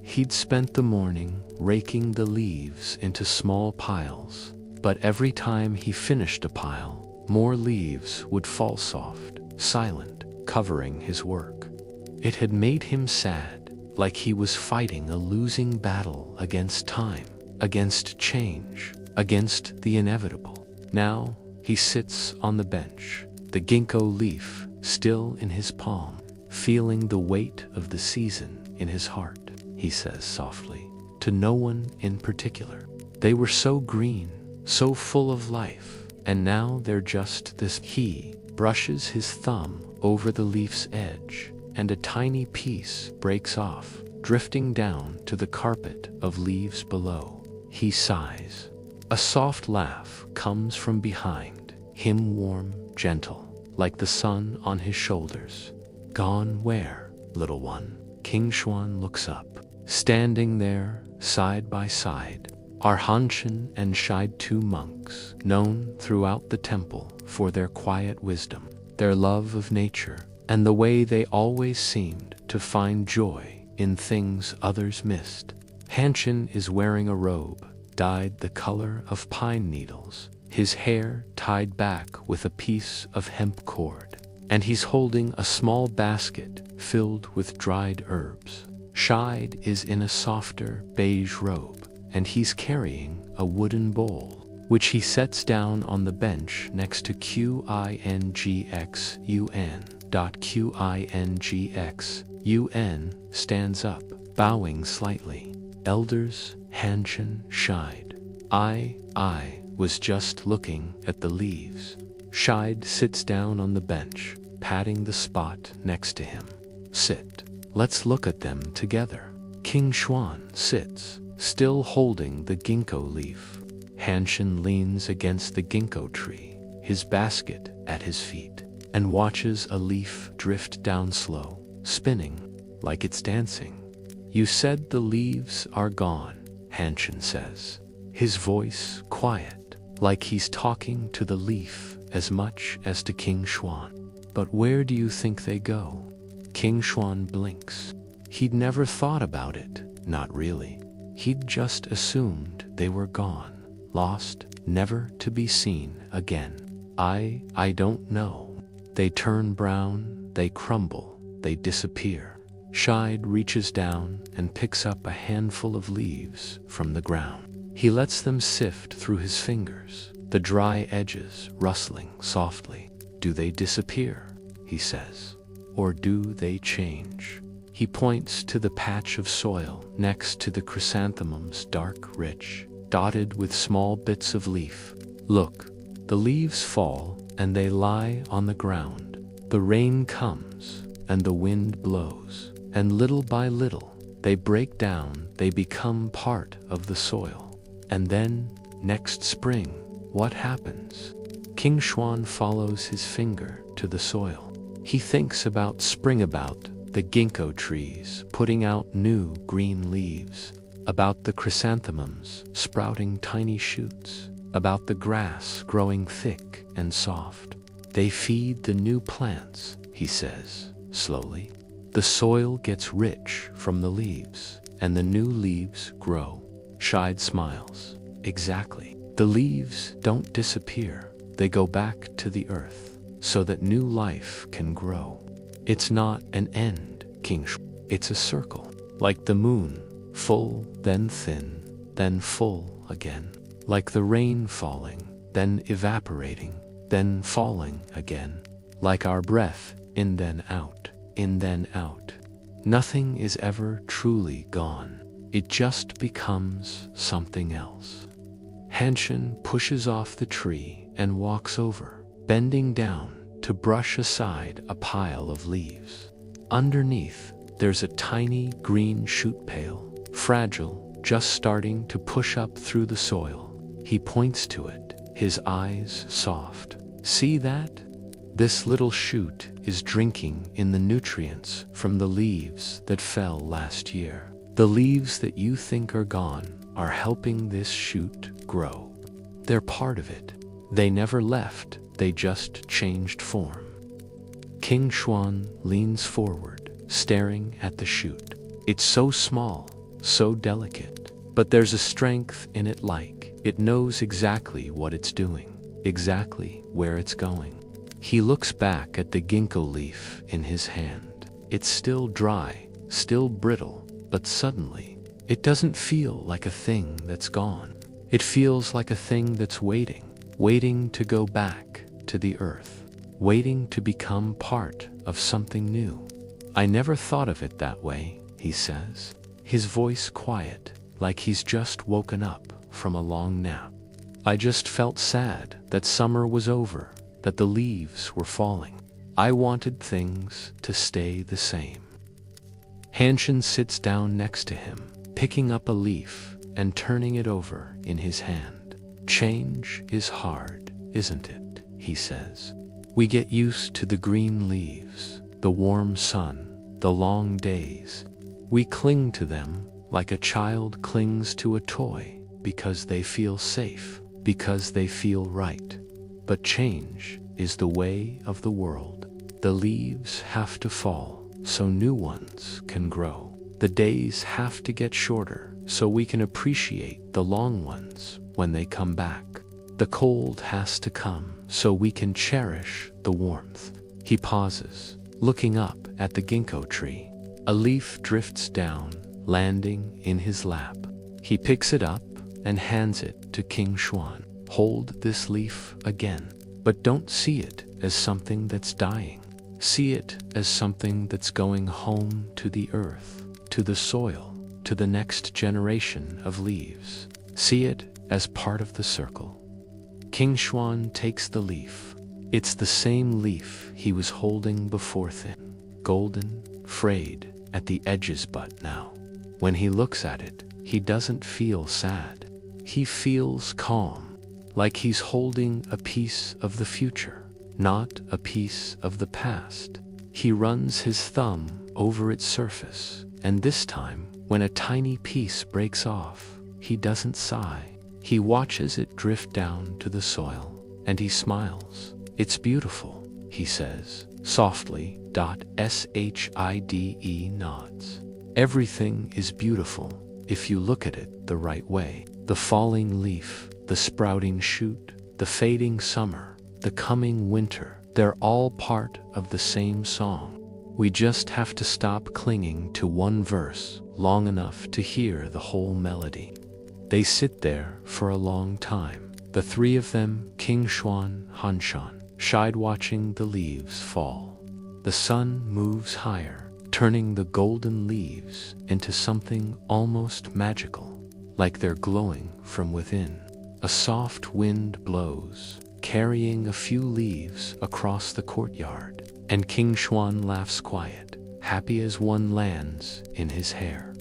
He'd spent the morning raking the leaves into small piles, but every time he finished a pile, more leaves would fall soft, silent, covering his work. It had made him sad, like he was fighting a losing battle against time, against change, against the inevitable. Now he sits on the bench, the ginkgo leaf still in his palm, feeling the weight of the season in his heart. He says softly, to no one in particular. They were so green, so full of life, and now they're just this. He brushes his thumb over the leaf's edge, and a tiny piece breaks off, drifting down to the carpet of leaves below. He sighs. A soft laugh comes from behind him, warm, gentle, like the sun on his shoulders. Gone where, little one? King Xuan looks up. Standing there, side by side, are Hanshin and Shide, two monks, known throughout the temple for their quiet wisdom, their love of nature, and the way they always seemed to find joy in things others missed. Hanshin is wearing a robe dyed the color of pine needles, his hair tied back with a piece of hemp cord, and he's holding a small basket filled with dried herbs. Shide is in a softer beige robe, and he's carrying a wooden bowl, which he sets down on the bench next to Qingxun. Qingxun stands up, bowing slightly. Elders, Hanshin, Shide. I was just looking at the leaves. Shide sits down on the bench, patting the spot next to him. Sit. Let's look at them together. King Xuan sits, still holding the ginkgo leaf. Hanshin leans against the ginkgo tree, his basket at his feet, and watches a leaf drift down slow, spinning, like it's dancing. You said the leaves are gone, Hanshin says, his voice quiet, like he's talking to the leaf as much as to King Xuan. But where do you think they go? King Xuan blinks. He'd never thought about it, not really. He'd just assumed they were gone, lost, never to be seen again. I don't know. They turn brown, they crumble, they disappear. Shide reaches down and picks up a handful of leaves from the ground. He lets them sift through his fingers, the dry edges rustling softly. Do they disappear? He says. Or do they change? He points to the patch of soil next to the chrysanthemums, dark, rich, dotted with small bits of leaf. Look, the leaves fall and they lie on the ground. The rain comes and the wind blows, and little by little they break down, they become part of the soil. And then, next spring, what happens? King Xuan follows his finger to the soil. He thinks about spring, about the ginkgo trees putting out new green leaves, about the chrysanthemums sprouting tiny shoots, about the grass growing thick and soft. They feed the new plants, he says, slowly. The soil gets rich from the leaves, and the new leaves grow. Shide smiles. Exactly. The leaves don't disappear. They go back to the earth, so that new life can grow. It's not an end, King Xuan. It's a circle, like the moon, full, then thin, then full again. Like the rain falling, then evaporating, then falling again. Like our breath, in then out, in then out. Nothing is ever truly gone. It just becomes something else. Hanshin pushes off the tree and walks over, bending down to brush aside a pile of leaves. Underneath, there's a tiny green shoot pail, fragile, just starting to push up through the soil. He points to it, his eyes soft. See that? This little shoot is drinking in the nutrients from the leaves that fell last year. The leaves that you think are gone are helping this shoot grow. They're part of it. They never left. They just changed form. King Xuan leans forward, staring at the shoot. It's so small, so delicate, but there's a strength in it, like it knows exactly what it's doing, exactly where it's going. He looks back at the ginkgo leaf in his hand. It's still dry, still brittle, but suddenly, it doesn't feel like a thing that's gone. It feels like a thing that's waiting to go back to the earth, waiting to become part of something new. I never thought of it that way, he says, his voice quiet, like he's just woken up from a long nap. I just felt sad that summer was over, that the leaves were falling. I wanted things to stay the same. Hanshin sits down next to him, picking up a leaf and turning it over in his hand. Change is hard, isn't it? He says. We get used to the green leaves, the warm sun, the long days. We cling to them like a child clings to a toy because they feel safe, because they feel right. But change is the way of the world. The leaves have to fall so new ones can grow. The days have to get shorter so we can appreciate the long ones when they come back. The cold has to come so we can cherish the warmth. He pauses, looking up at the ginkgo tree. A leaf drifts down, landing in his lap. He picks it up and hands it to King Xuan. Hold this leaf again, but don't see it as something that's dying. See it as something that's going home to the earth, to the soil, to the next generation of leaves. See it as part of the circle. King Xuan takes the leaf. It's the same leaf he was holding before, thin, golden, frayed at the edges, but now, when he looks at it, he doesn't feel sad. He feels calm, like he's holding a piece of the future, not a piece of the past. He runs his thumb over its surface, and this time, when a tiny piece breaks off, he doesn't sigh. He watches it drift down to the soil, and he smiles. It's beautiful, he says, softly. Shide nods. Everything is beautiful if you look at it the right way. The falling leaf, the sprouting shoot, the fading summer, the coming winter, they're all part of the same song. We just have to stop clinging to one verse long enough to hear the whole melody. They sit there for a long time, the three of them, King Xuan, Hanshan, Shide, watching the leaves fall. The sun moves higher, turning the golden leaves into something almost magical, like they're glowing from within. A soft wind blows, carrying a few leaves across the courtyard, and King Xuan laughs quiet, happy as one lands in his hair.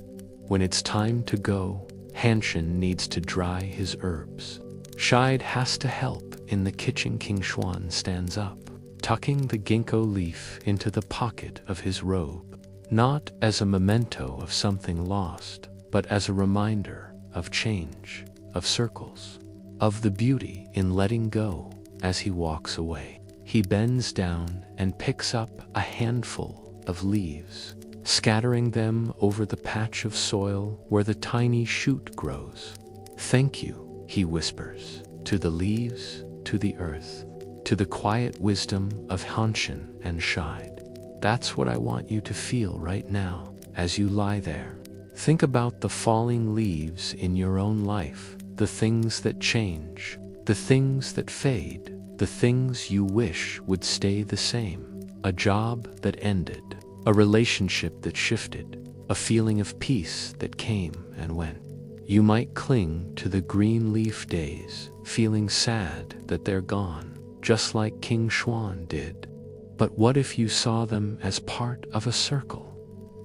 When it's time to go, Hanshin needs to dry his herbs. Shide has to help in the kitchen. King Xuan stands up, tucking the ginkgo leaf into the pocket of his robe, not as a memento of something lost, but as a reminder of change, of circles, of the beauty in letting go. As he walks away, he bends down and picks up a handful of leaves, scattering them over the patch of soil where the tiny shoot grows. Thank you, he whispers, to the leaves, to the earth, to the quiet wisdom of Hanshin and Shide. That's what I want you to feel right now as you lie there. Think about the falling leaves in your own life, the things that change, the things that fade, the things you wish would stay the same. A job that ended, a relationship that shifted, a feeling of peace that came and went. You might cling to the green leaf days, feeling sad that they're gone, just like King Xuan did. But what if you saw them as part of a circle?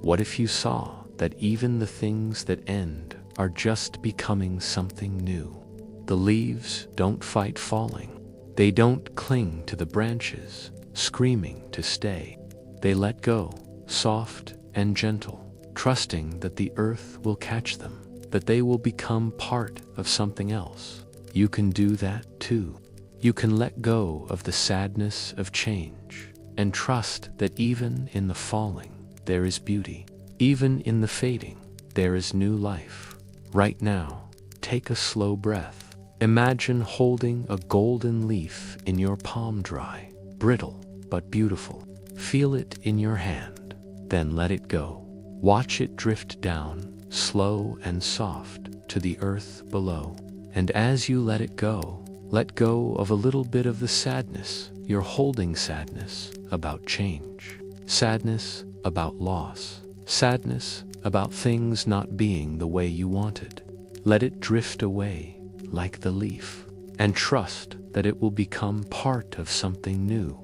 What if you saw that even the things that end are just becoming something new? The leaves don't fight falling. They don't cling to the branches, screaming to stay. They let go, soft and gentle, trusting that the earth will catch them, that they will become part of something else. You can do that too. You can let go of the sadness of change and trust that even in the falling, there is beauty. Even in the fading, there is new life. Right now, take a slow breath. Imagine holding a golden leaf in your palm, dry, brittle, but beautiful. Feel it in your hand, then let it go. Watch it drift down, slow and soft, to the earth below. And as you let go of a little bit of the sadness. You're holding sadness about change, sadness about loss, sadness about things not being the way you wanted. Let it drift away like the leaf, and trust that it will become part of something new.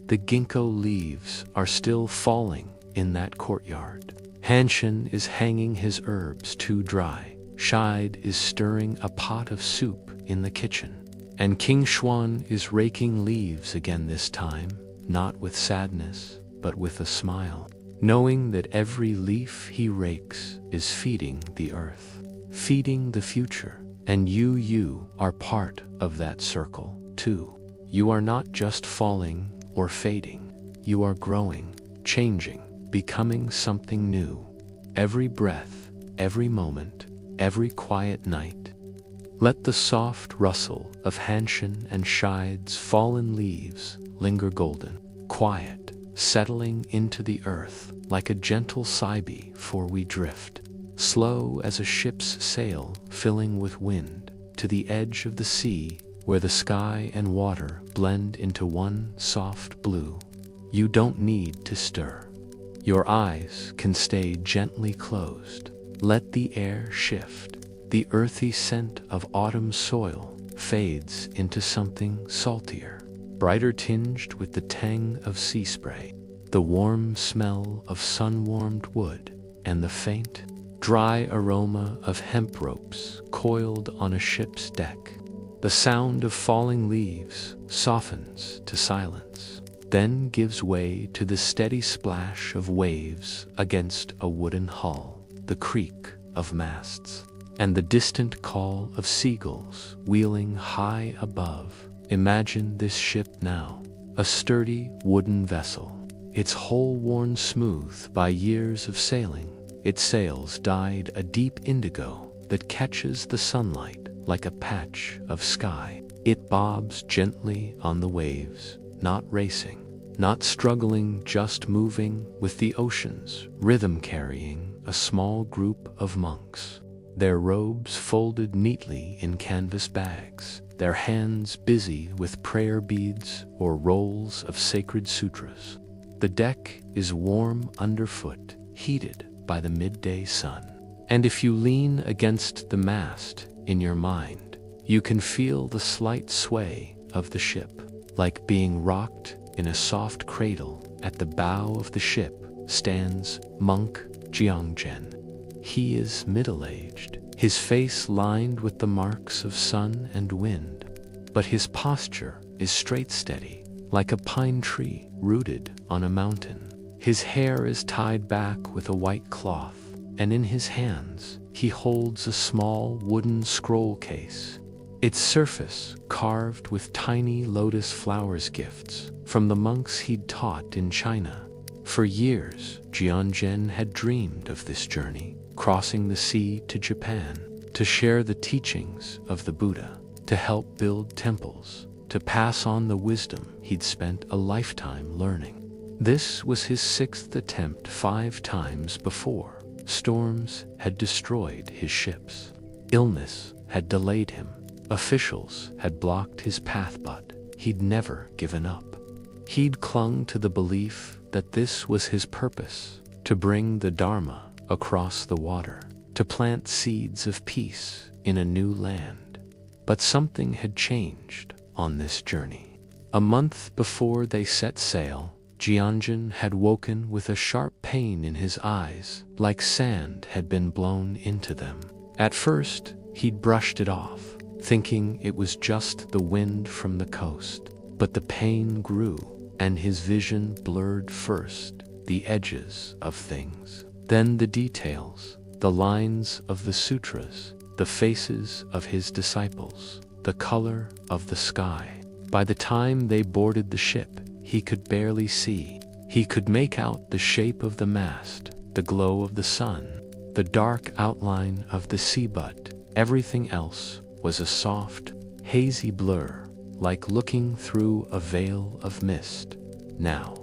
The ginkgo leaves are still falling in that courtyard. Hanshin is hanging his herbs too dry. Shide is stirring a pot of soup in the kitchen. And King Xuan is raking leaves again, this time, not with sadness, but with a smile, knowing that every leaf he rakes is feeding the earth, feeding the future. And you are part of that circle, too. You are not just falling or fading. You are growing, changing, becoming something new. Every breath, every moment, every quiet night. Let the soft rustle of Hanshin and Shide's fallen leaves linger golden, quiet, settling into the earth like a gentle sigh before we drift, slow as a ship's sail filling with wind, to the edge of the sea where the sky and water blend into one soft blue. You don't need to stir. Your eyes can stay gently closed. Let the air shift. The earthy scent of autumn soil fades into something saltier, brighter, tinged with the tang of sea spray, the warm smell of sun-warmed wood, and the faint, dry aroma of hemp ropes coiled on a ship's deck. The sound of falling leaves softens to silence, then gives way to the steady splash of waves against a wooden hull, the creak of masts, and the distant call of seagulls wheeling high above. Imagine this ship now, a sturdy wooden vessel, its hull worn smooth by years of sailing, its sails dyed a deep indigo that catches the sunlight like a patch of sky. It bobs gently on the waves, not racing, not struggling, just moving with the ocean's rhythm, carrying a small group of monks, their robes folded neatly in canvas bags, their hands busy with prayer beads or rolls of sacred sutras. The deck is warm underfoot, heated by the midday sun. And if you lean against the mast in your mind, you can feel the slight sway of the ship, like being rocked in a soft cradle. At the bow of the ship stands monk Jiangzhen. He is middle-aged, his face lined with the marks of sun and wind, but his posture is straight, steady, like a pine tree rooted on a mountain. His hair is tied back with a white cloth, and in his hands he holds a small wooden scroll case, its surface carved with tiny lotus flowers, gifts from the monks he'd taught in China. For years, Jianzhen had dreamed of this journey, crossing the sea to Japan, to share the teachings of the Buddha, to help build temples, to pass on the wisdom he'd spent a lifetime learning. This was his 6th attempt. 5 times before, storms had destroyed his ships. Illness had delayed him. Officials had blocked his path, but he'd never given up. He'd clung to the belief that this was his purpose, to bring the Dharma across the water, to plant seeds of peace in a new land. But something had changed on this journey. A month before they set sail, Jianzhen had woken with a sharp pain in his eyes, like sand had been blown into them. At first, he'd brushed it off, thinking it was just the wind from the coast. But the pain grew, and his vision blurred, first the edges of things, then the details, the lines of the sutras, the faces of his disciples, the color of the sky. By the time they boarded the ship, he could barely see. He could make out the shape of the mast, the glow of the sun, the dark outline of the sea, but everything else was a soft, hazy blur, like looking through a veil of mist. Now,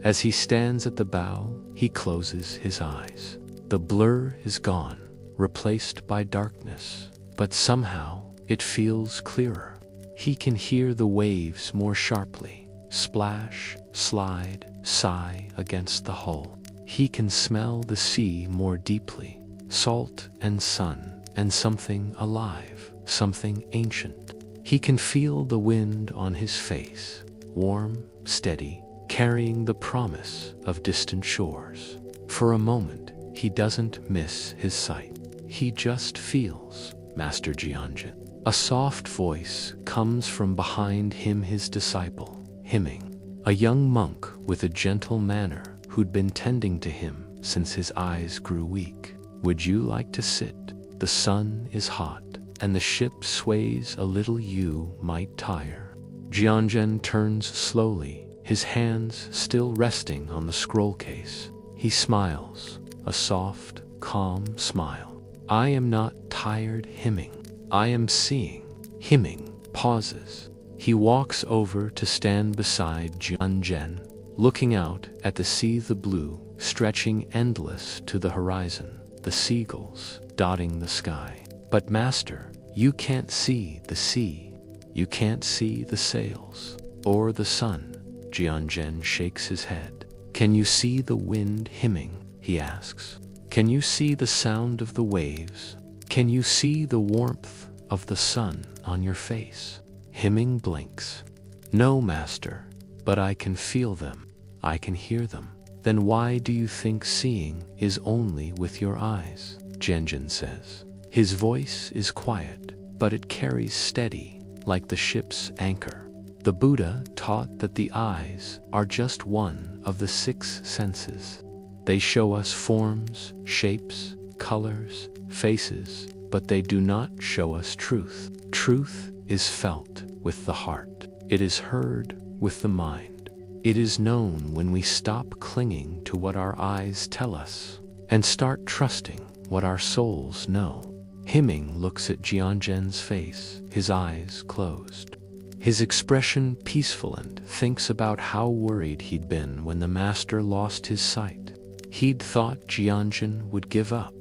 as he stands at the bow, he closes his eyes. The blur is gone, replaced by darkness, but somehow it feels clearer. He can hear the waves more sharply, splash, slide, sigh against the hull. He can smell the sea more deeply, salt and sun, and something alive, something ancient. He can feel the wind on his face, warm, steady, carrying the promise of distant shores. For a moment, he doesn't miss his sight. He just feels Master Jianjin. A soft voice comes from behind him, his disciple, hymning. A young monk with a gentle manner who'd been tending to him since his eyes grew weak. Would you like to sit? The sun is hot, and the ship sways a little. You might tire. Jianjin turns slowly, his hands still resting on the scroll case. He smiles, a soft, calm smile. I am not tired hymning. I am seeing. Hymning pauses. He walks over to stand beside Jianjin, looking out at the sea, the blue, stretching endless to the horizon, the seagulls dotting the sky. But Master, you can't see the sea. You can't see the sails, or the sun. Jianjin shakes his head. Can you see the wind hymning? He asks. Can you see the sound of the waves? Can you see the warmth of the sun on your face? Hymning blinks. No, Master, but I can feel them. I can hear them. Then why do you think seeing is only with your eyes? Jianjin says. His voice is quiet, but it carries steady, like the ship's anchor. The Buddha taught that the eyes are just one of the 6 senses. They show us forms, shapes, colors, faces, but they do not show us truth. Truth is felt with the heart. It is heard with the mind. It is known when we stop clinging to what our eyes tell us and start trusting what our souls know. Hymning looks at Jianjin's face, his eyes closed. His expression peaceful, and thinks about how worried he'd been when the Master lost his sight. He'd thought Jianjin would give up,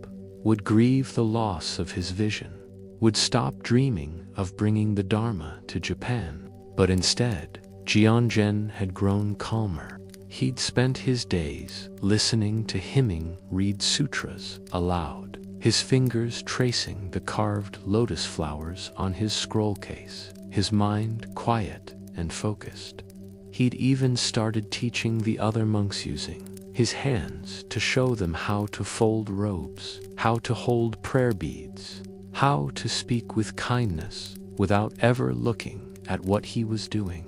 would grieve the loss of his vision, would stop dreaming of bringing the Dharma to Japan. But instead, Jianjin had grown calmer. He'd spent his days listening to hymning read sutras aloud, his fingers tracing the carved lotus flowers on his scroll case, his mind quiet and focused. He'd even started teaching the other monks, using his hands to show them how to fold robes, how to hold prayer beads, how to speak with kindness without ever looking at what he was doing.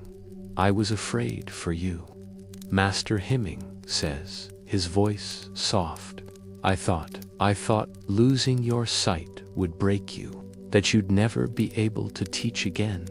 I was afraid for you, Master Hymning says, his voice soft. I thought losing your sight would break you, that you'd never be able to teach again,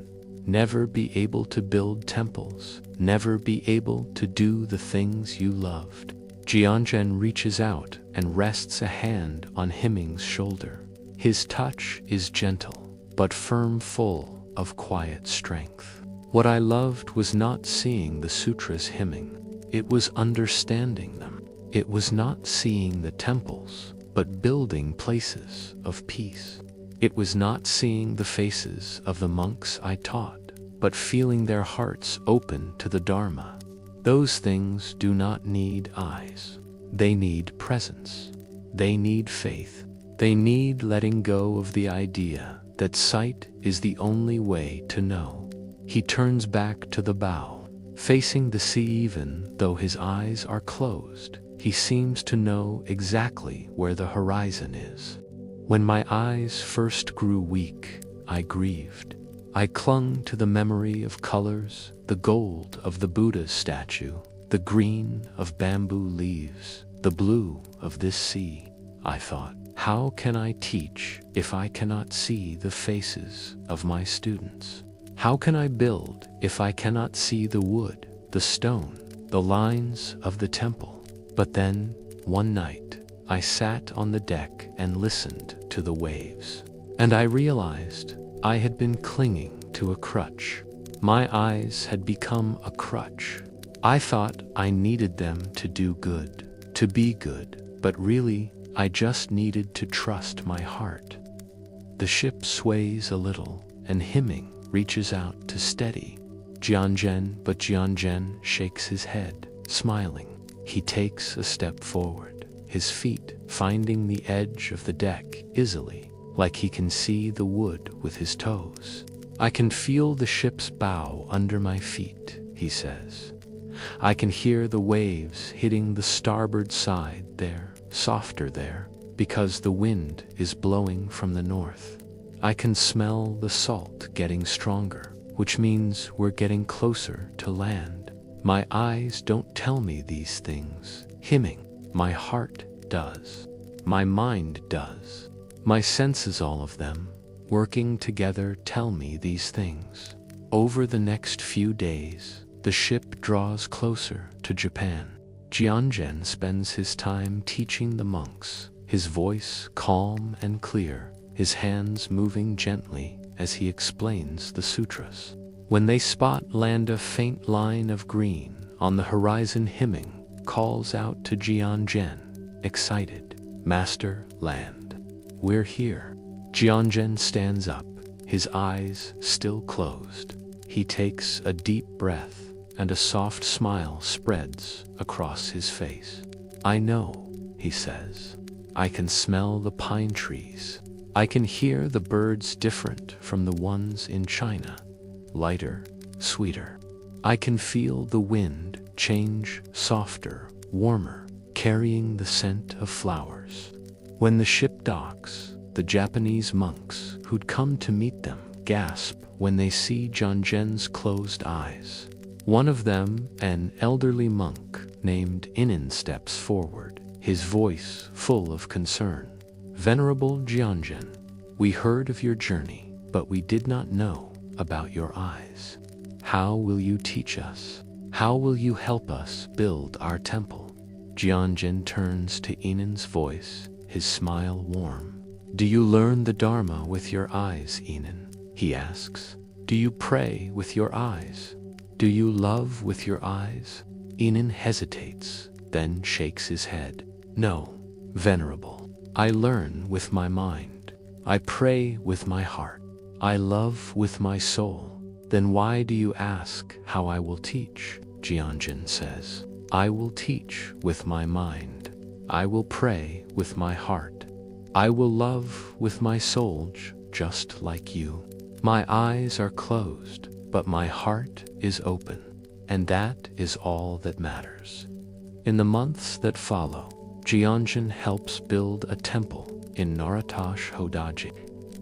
never be able to build temples, never be able to do the things you loved. Jianjin reaches out and rests a hand on Hymning's shoulder. His touch is gentle, but firm, full of quiet strength. What I loved was not seeing the sutras hymning, it was understanding them. It was not seeing the temples, but building places of peace. It was not seeing the faces of the monks I taught, but feeling their hearts open to the Dharma. Those things do not need eyes. They need presence. They need faith. They need letting go of the idea that sight is the only way to know. He turns back to the bow, facing the sea. Even though his eyes are closed, he seems to know exactly where the horizon is. When my eyes first grew weak, I grieved. I clung to the memory of colors, the gold of the Buddha's statue, the green of bamboo leaves, the blue of this sea. I thought, how can I teach if I cannot see the faces of my students? How can I build if I cannot see the wood, the stone, the lines of the temple. But then, one night, I sat on the deck and listened to the waves. And I realized I had been clinging to a crutch. My eyes had become a crutch. I thought I needed them to do good, to be good, but really, I just needed to trust my heart. The ship sways a little, and Himing reaches out to steady Jianzhen, but Jianzhen shakes his head, smiling. He takes a step forward, his feet finding the edge of the deck easily, like he can see the wood with his toes. I can feel the ship's bow under my feet, he says. I can hear the waves hitting the starboard side there, softer there, because the wind is blowing from the north. I can smell the salt getting stronger, which means we're getting closer to land. My eyes don't tell me these things, Himing. My heart does. My mind does. My senses, all of them, working together, tell me these things. Over the next few days, the ship draws closer to Japan. Jianzhen spends his time teaching the monks, his voice calm and clear, his hands moving gently as he explains the sutras. When they spot land a faint line of green on the horizon, Himing calls out to Jianzhen, excited, "Master, land. We're here." Jianzhen stands up, his eyes still closed. He takes a deep breath, and a soft smile spreads across his face. "I know," he says. "I can smell the pine trees. I can hear the birds different from the ones in China, lighter, sweeter. I can feel the wind change, softer, warmer, carrying the scent of flowers." When the ship docks, the Japanese monks who'd come to meet them gasp when they see Jianzhen's closed eyes. One of them, an elderly monk named Inen, steps forward, his voice full of concern. "Venerable Jianzhen, we heard of your journey, but we did not know about your eyes. How will you teach us? How will you help us build our temple?" Jianzhen turns to Inen's voice, his smile warm. "Do you learn the Dharma with your eyes, Inen?" he asks. "Do you pray with your eyes? Do you love with your eyes?" Inen hesitates, then shakes his head. "No, Venerable. I learn with my mind. I pray with my heart. I love with my soul." "Then why do you ask how I will teach?" Jianzhen says. "I will teach with my mind. I will pray with my heart. I will love with my soul, just like you. My eyes are closed, but my heart is open, and that is all that matters." In the months that follow, Jianzhen helps build a temple in Naratosh Hodaji,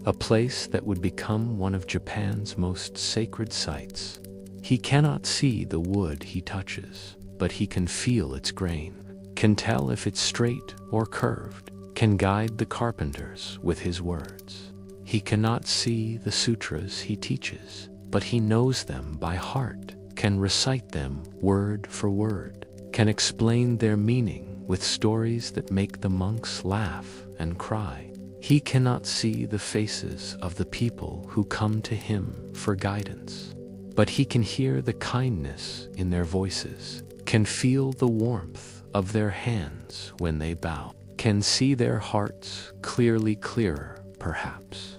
a place that would become one of Japan's most sacred sites. He cannot see the wood he touches, but he can feel its grain, can tell if it's straight or curved, can guide the carpenters with his words. He cannot see the sutras he teaches, but he knows them by heart, can recite them word for word, can explain their meaning with stories that make the monks laugh and cry. He cannot see the faces of the people who come to him for guidance, but he can hear the kindness in their voices, can feel the warmth of their hands when they bow, can see their hearts clearer, perhaps,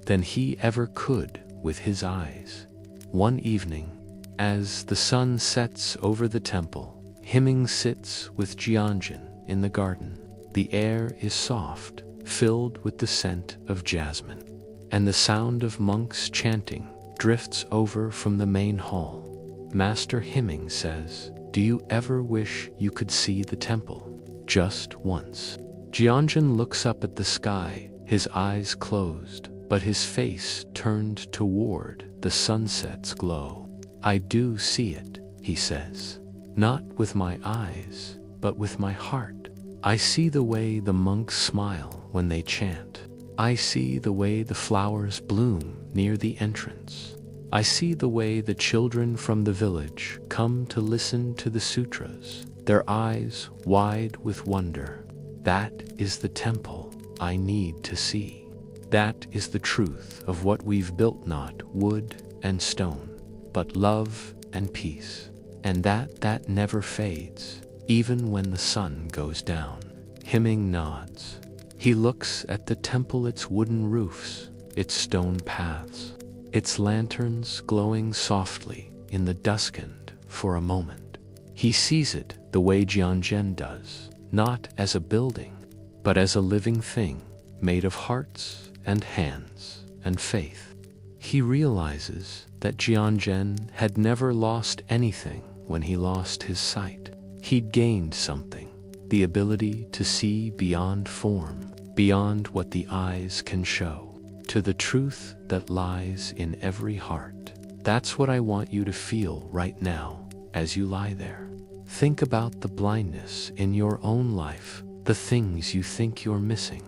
than he ever could with his eyes. One evening, as the sun sets over the temple, Himing sits with Jianzhen in the garden. The air is soft, filled with the scent of jasmine, and the sound of monks chanting drifts over from the main hall. Master Himing says, "Do you ever wish you could see the temple? Just once?" Jianzhen looks up at the sky, his eyes closed, but his face turned toward the sunset's glow. "I do see it," he says. "Not with my eyes, but with my heart. I see the way the monks smile when they chant. I see the way the flowers bloom near the entrance. I see the way the children from the village come to listen to the sutras, their eyes wide with wonder. That is the temple I need to see. That is the truth of what we've built, not wood and stone, but love and peace. And that never fades, even when the sun goes down. Himing nods. He looks at the temple, its wooden roofs, its stone paths, its lanterns glowing softly in the dusk, and for a moment, he sees it the way Jianzhen does, not as a building, but as a living thing made of hearts and hands and faith. He realizes that Jianzhen had never lost anything when he lost his sight. He'd gained something, the ability to see beyond form, beyond what the eyes can show, to the truth that lies in every heart. That's what I want you to feel right now as you lie there. Think about the blindness in your own life, the things you think you're missing,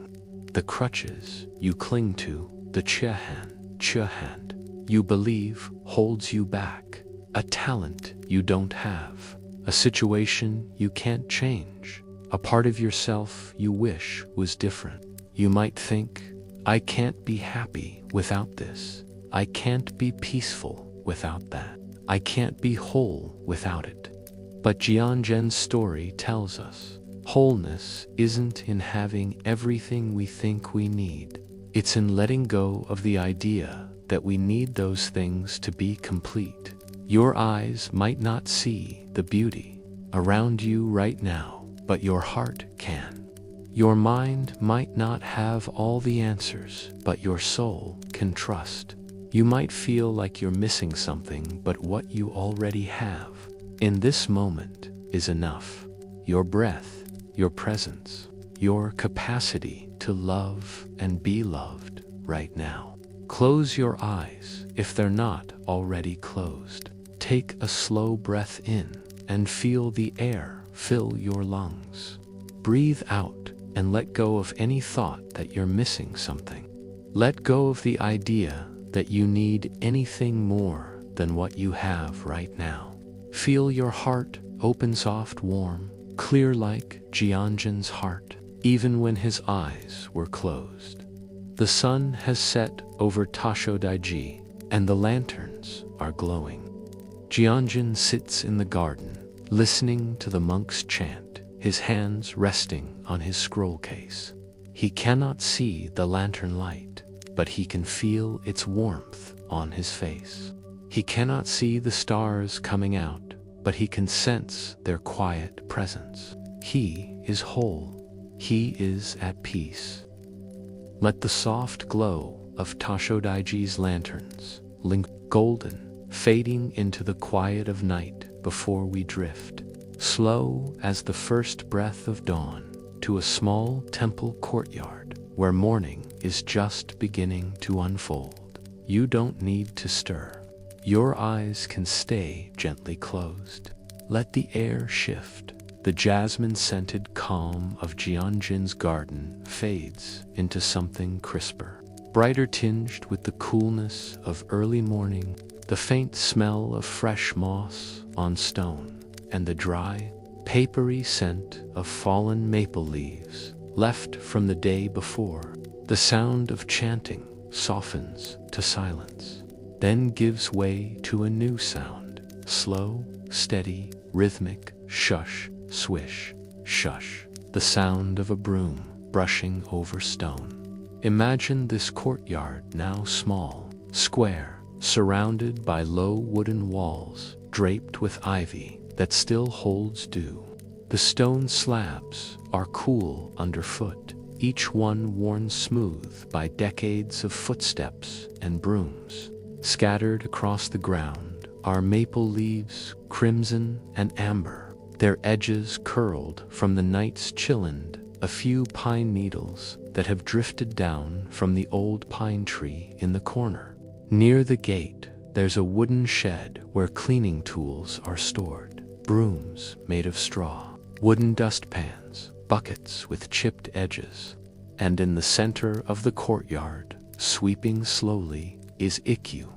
the crutches you cling to, the chehand you believe holds you back, a talent you don't have, a situation you can't change, a part of yourself you wish was different. You might think, I can't be happy without this. I can't be peaceful without that. I can't be whole without it. But Jianzhen's story tells us, wholeness isn't in having everything we think we need. It's in letting go of the idea that we need those things to be complete. Your eyes might not see the beauty around you right now, but your heart can. Your mind might not have all the answers, but your soul can trust. You might feel like you're missing something, but what you already have in this moment is enough. Your breath, your presence, your capacity to love and be loved right now. Close your eyes if they're not already closed. Take a slow breath in and feel the air fill your lungs. Breathe out and let go of any thought that you're missing something. Let go of the idea that you need anything more than what you have right now. Feel your heart open, soft, warm, clear like Jianzhen's heart, even when his eyes were closed. The sun has set over Tashodaiji, and the lanterns are glowing. Jianzhen sits in the garden, listening to the monks chant, his hands resting on his scroll case. He cannot see the lantern light, but he can feel its warmth on his face. He cannot see the stars coming out, but he can sense their quiet presence. He is whole. He is at peace. Let the soft glow of Tashodaiji's lanterns linger golden, fading into the quiet of night before we drift, slow as the first breath of dawn, to a small temple courtyard where morning is just beginning to unfold. You don't need to stir. Your eyes can stay gently closed. Let the air shift. The jasmine-scented calm of Jianzhen's garden fades into something crisper, brighter, tinged with the coolness of early morning, the faint smell of fresh moss on stone, and the dry, papery scent of fallen maple leaves left from the day before. The sound of chanting softens to silence, then gives way to a new sound, slow, steady, rhythmic, shush, swish, shush, the sound of a broom brushing over stone. Imagine this courtyard now small, square, surrounded by low wooden walls, draped with ivy that still holds dew. The stone slabs are cool underfoot, each one worn smooth by decades of footsteps and brooms. Scattered across the ground are maple leaves, crimson and amber, their edges curled from the night's chill, and a few pine needles that have drifted down from the old pine tree in the corner. Near the gate, there's a wooden shed where cleaning tools are stored, brooms made of straw, wooden dustpans, buckets with chipped edges. And in the center of the courtyard, sweeping slowly, is Ikkyu,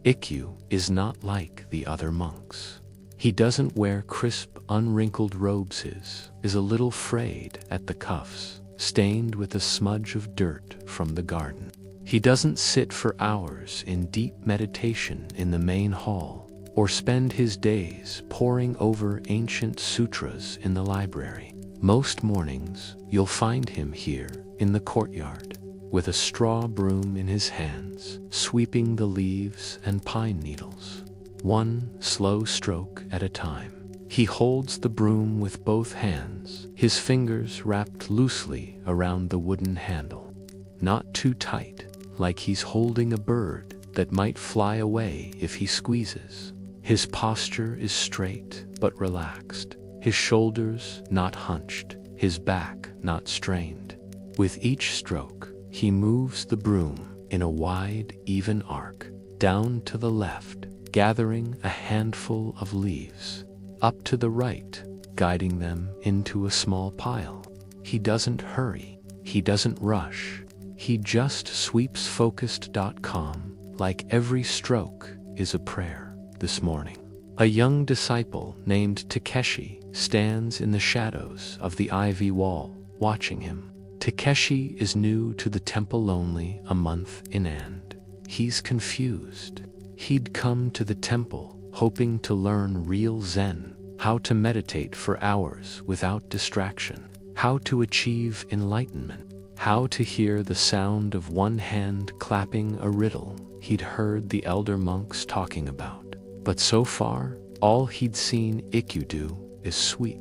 Ikkyu is not like the other monks. He doesn't wear crisp, unwrinkled robes. His is a little frayed at the cuffs, stained with a smudge of dirt from the garden. He doesn't sit for hours in deep meditation in the main hall, or spend his days poring over ancient sutras in the library. Most mornings, you'll find him here in the courtyard, with a straw broom in his hands, sweeping the leaves and pine needles, one slow stroke at a time. He holds the broom with both hands, his fingers wrapped loosely around the wooden handle. Not too tight, like he's holding a bird that might fly away if he squeezes. His posture is straight but relaxed, his shoulders not hunched, his back not strained. With each stroke, he moves the broom in a wide, even arc, down to the left, gathering a handful of leaves, up to the right, guiding them into a small pile. He doesn't hurry, he doesn't rush, he just sweeps focused.com like every stroke is a prayer. This morning, a young disciple named Takeshi stands in the shadows of the ivy wall, watching him. Takeshi is new to the temple, only a month in, and he's confused. He'd come to the temple hoping to learn real Zen, how to meditate for hours without distraction, how to achieve enlightenment, how to hear the sound of one hand clapping a riddle he'd heard the elder monks talking about. But so far, all he'd seen Ikkyu do is sweep.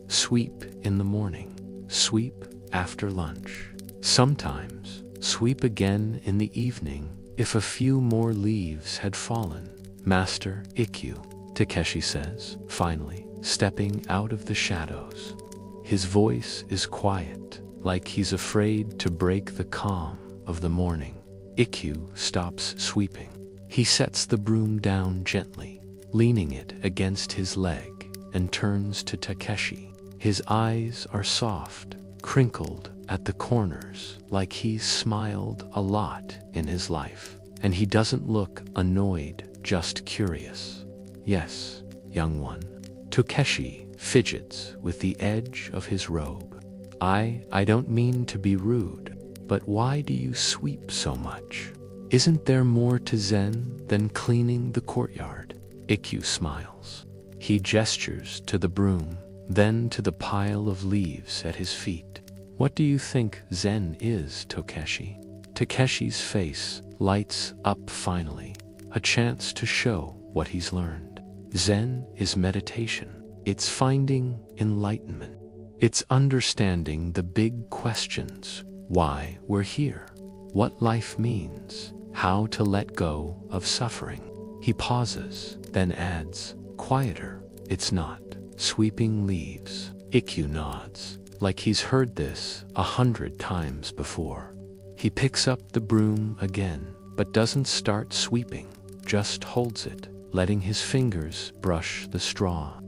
Sweep in the morning, sweep after lunch, sometimes sweep again in the evening if a few more leaves had fallen. Master Ikkyu, Takeshi says, finally, stepping out of the shadows. His voice is quiet, like he's afraid to break the calm of the morning. Ikkyu stops sweeping. He sets the broom down gently, leaning it against his leg, and turns to Takeshi. His eyes are soft, crinkled at the corners, like he's smiled a lot in his life. And he doesn't look annoyed, just curious. Yes, young one. Takeshi fidgets with the edge of his robe. I don't mean to be rude, but why do you sweep so much? Isn't there more to Zen than cleaning the courtyard? Ikkyu smiles. He gestures to the broom, then to the pile of leaves at his feet. What do you think Zen is, Takeshi? Takeshi's face lights up finally, a chance to show what he's learned. Zen is meditation. It's finding enlightenment. It's understanding the big questions: why we're here, what life means, how to let go of suffering. He pauses, then adds, quieter, it's not sweeping leaves. Ikkyu nods, like he's heard this 100 times before. He picks up the broom again, but doesn't start sweeping, just holds it, letting his fingers brush the straw.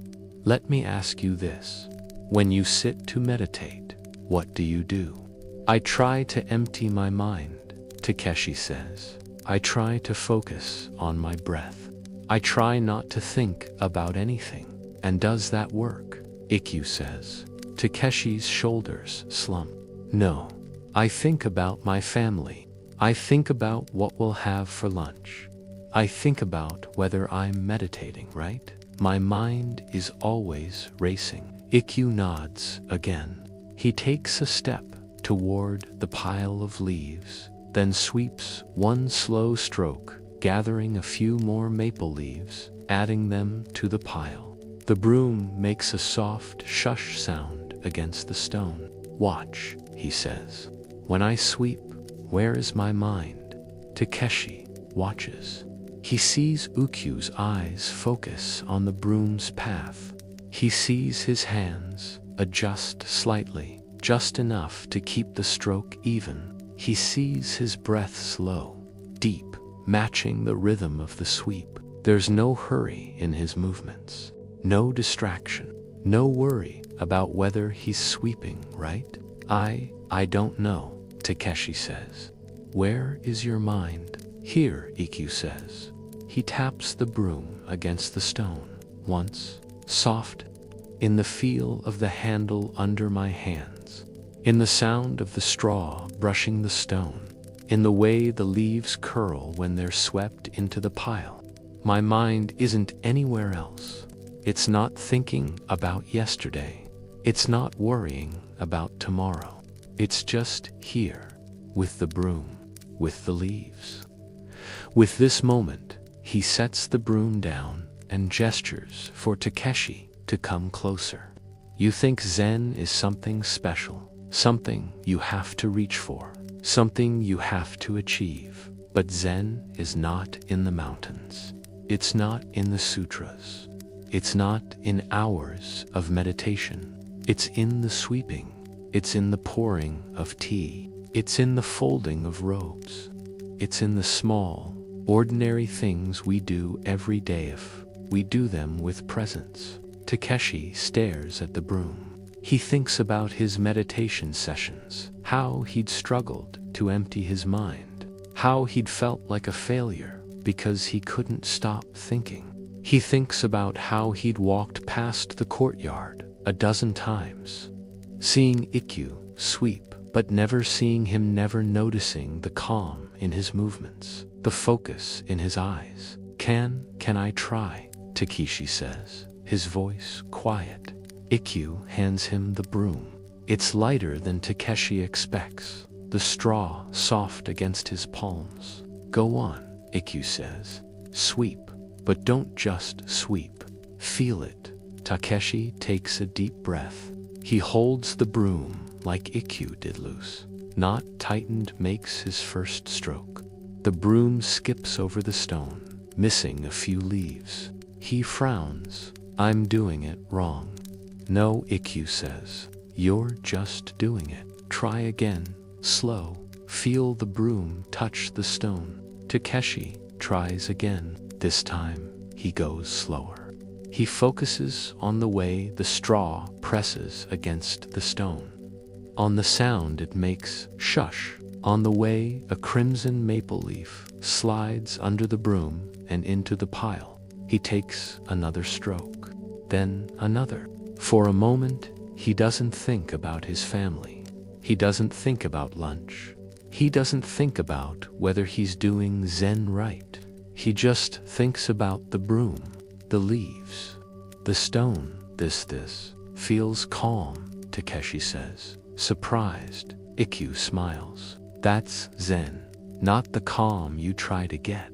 Let me ask you this. When you sit to meditate, what do you do? I try to empty my mind, Takeshi says. I try to focus on my breath. I try not to think about anything. And does that work? Ikkyu says. Takeshi's shoulders slump. No. I think about my family. I think about what we'll have for lunch. I think about whether I'm meditating right. My mind is always racing. Ikkyu nods again. He takes a step toward the pile of leaves, then sweeps one slow stroke, gathering a few more maple leaves, adding them to the pile. The broom makes a soft shush sound against the stone. Watch, he says. When I sweep, where is my mind? Takeshi watches. He sees Ikkyu's eyes focus on the broom's path. He sees his hands adjust slightly, just enough to keep the stroke even. He sees his breath slow, deep, matching the rhythm of the sweep. There's no hurry in his movements, no distraction, no worry about whether he's sweeping right. I don't know, Takeshi says. Where is your mind? Here, Ikkyu says. he taps the broom against the stone. Once, soft, in the feel of the handle under my hands, in the sound of the straw brushing the stone, in the way the leaves curl when they're swept into the pile. My mind isn't anywhere else. It's not thinking about yesterday. It's not worrying about tomorrow. It's just here, with the broom, with the leaves. With this moment, he sets the broom down and gestures for Takeshi to come closer. You think Zen is something special, something you have to reach for, something you have to achieve. But Zen is not in the mountains. It's not in the sutras. It's not in hours of meditation. It's in the sweeping. It's in the pouring of tea. It's in the folding of robes. It's in the small, ordinary things we do every day if we do them with presence. Takeshi stares at the broom. He thinks about his meditation sessions, how he'd struggled to empty his mind, how he'd felt like a failure because he couldn't stop thinking. He thinks about how he'd walked past the courtyard a dozen times, seeing Ikkyu sweep, but never seeing him, never noticing the calm in his movements, the focus in his eyes. Can I try? Takeshi says, his voice quiet. Ikkyu hands him the broom. It's lighter than Takeshi expects, the straw soft against his palms. Go on, Ikkyu says. Sweep, but don't just sweep. Feel it. Takeshi takes a deep breath. He holds the broom like Ikkyu did, loose, not tightened, makes his first stroke. The broom skips over the stone, missing a few leaves. He frowns. I'm doing it wrong. No, Ikkyu says. You're just doing it. Try again. Slow. Feel the broom touch the stone. Takeshi tries again. This time, he goes slower. He focuses on the way the straw presses against the stone, on the sound it makes, shush, on the way a crimson maple leaf slides under the broom and into the pile. He takes another stroke, then another. For a moment, he doesn't think about his family. He doesn't think about lunch. He doesn't think about whether he's doing Zen right. He just thinks about the broom, the leaves, the stone. This feels calm, Takeshi says. Surprised, Ikkyu smiles. That's Zen, not the calm you try to get.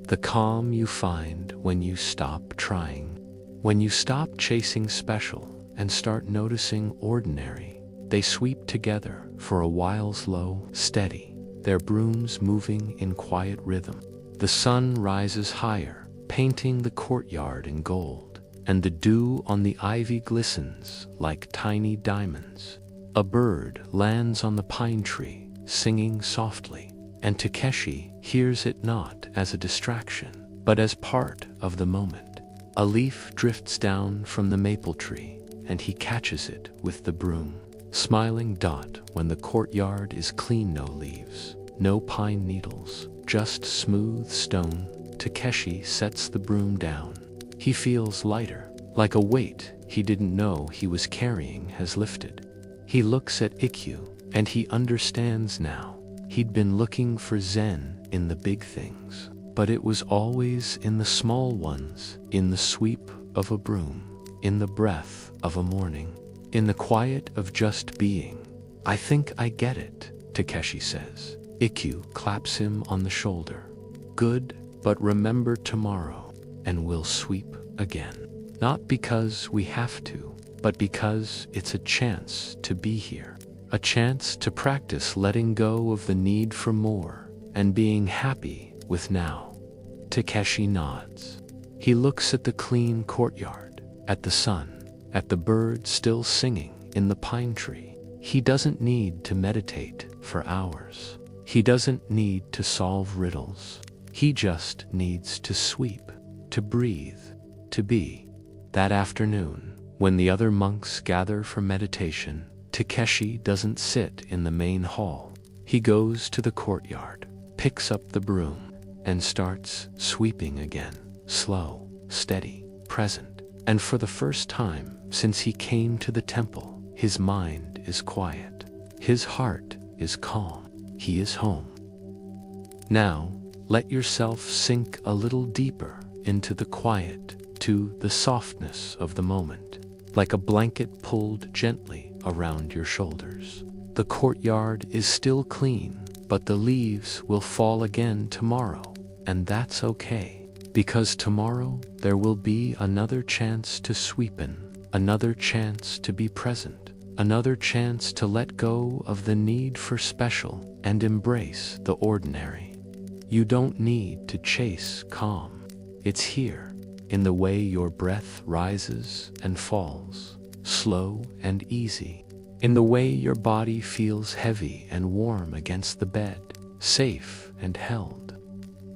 The calm you find when you stop trying. When you stop chasing special and start noticing ordinary. They sweep together for a while, slow, steady, their brooms moving in quiet rhythm. The sun rises higher, painting the courtyard in gold, and the dew on the ivy glistens like tiny diamonds. A bird lands on the pine tree, singing softly, and Takeshi hears it not as a distraction, but as part of the moment. A leaf drifts down from the maple tree, and he catches it with the broom. Smiling dot when the courtyard is clean, no leaves, no pine needles, just smooth stone. Takeshi sets the broom down. He feels lighter, like a weight he didn't know he was carrying has lifted. He looks at Ikkyu, and he understands now. He'd been looking for Zen in the big things, but it was always in the small ones, in the sweep of a broom, in the breath of a morning, in the quiet of just being. I think I get it, Takeshi says. Ikkyu claps him on the shoulder. Good, but remember tomorrow, and we'll sweep again. Not because we have to, but because it's a chance to be here. A chance to practice letting go of the need for more and being happy with now. Takeshi nods. He looks at the clean courtyard, at the sun, at the bird still singing in the pine tree. He doesn't need to meditate for hours. He doesn't need to solve riddles. He just needs to sweep, to breathe, to be. That afternoon, when the other monks gather for meditation, Takeshi doesn't sit in the main hall. He goes to the courtyard, picks up the broom, and starts sweeping again, slow, steady, present. And for the first time since he came to the temple, his mind is quiet. His heart is calm. He is home. Now, let yourself sink a little deeper into the quiet, to the softness of the moment, like a blanket pulled gently around your shoulders. The courtyard is still clean, but the leaves will fall again tomorrow, and that's okay, because tomorrow there will be another chance to sweep in, another chance to be present, another chance to let go of the need for special and embrace the ordinary. You don't need to chase calm. It's here, in the way your breath rises and falls, slow and easy, in the way your body feels heavy and warm against the bed, safe and held.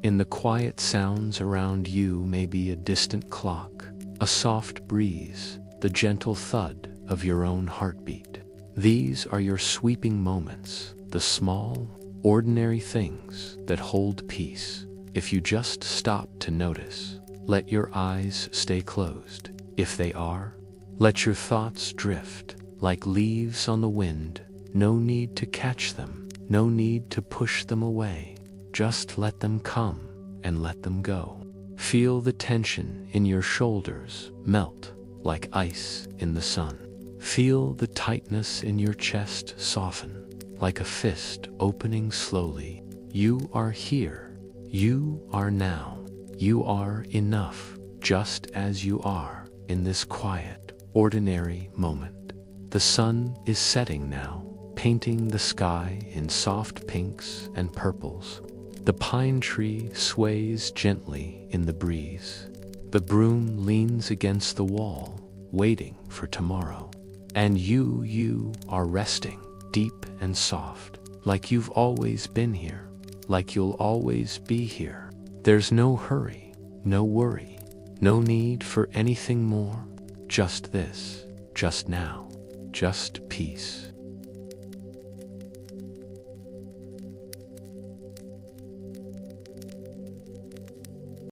In the quiet sounds around you, may be a distant clock, a soft breeze, the gentle thud of your own heartbeat. These are your sweeping moments, the small, ordinary things that hold peace. If you just stop to notice, let your eyes stay closed. If they are, let your thoughts drift like leaves on the wind. No need to catch them, no need to push them away. Just let them come and let them go. Feel the tension in your shoulders melt like ice in the sun. Feel the tightness in your chest soften like a fist opening slowly. You are here. You are now. You are enough, just as you are, in this quiet, ordinary moment. The sun is setting now, painting the sky in soft pinks and purples. The pine tree sways gently in the breeze. The broom leans against the wall, waiting for tomorrow. And you are resting, deep and soft, like you've always been here, like you'll always be here. There's no hurry, no worry, no need for anything more. Just this, just now, just peace.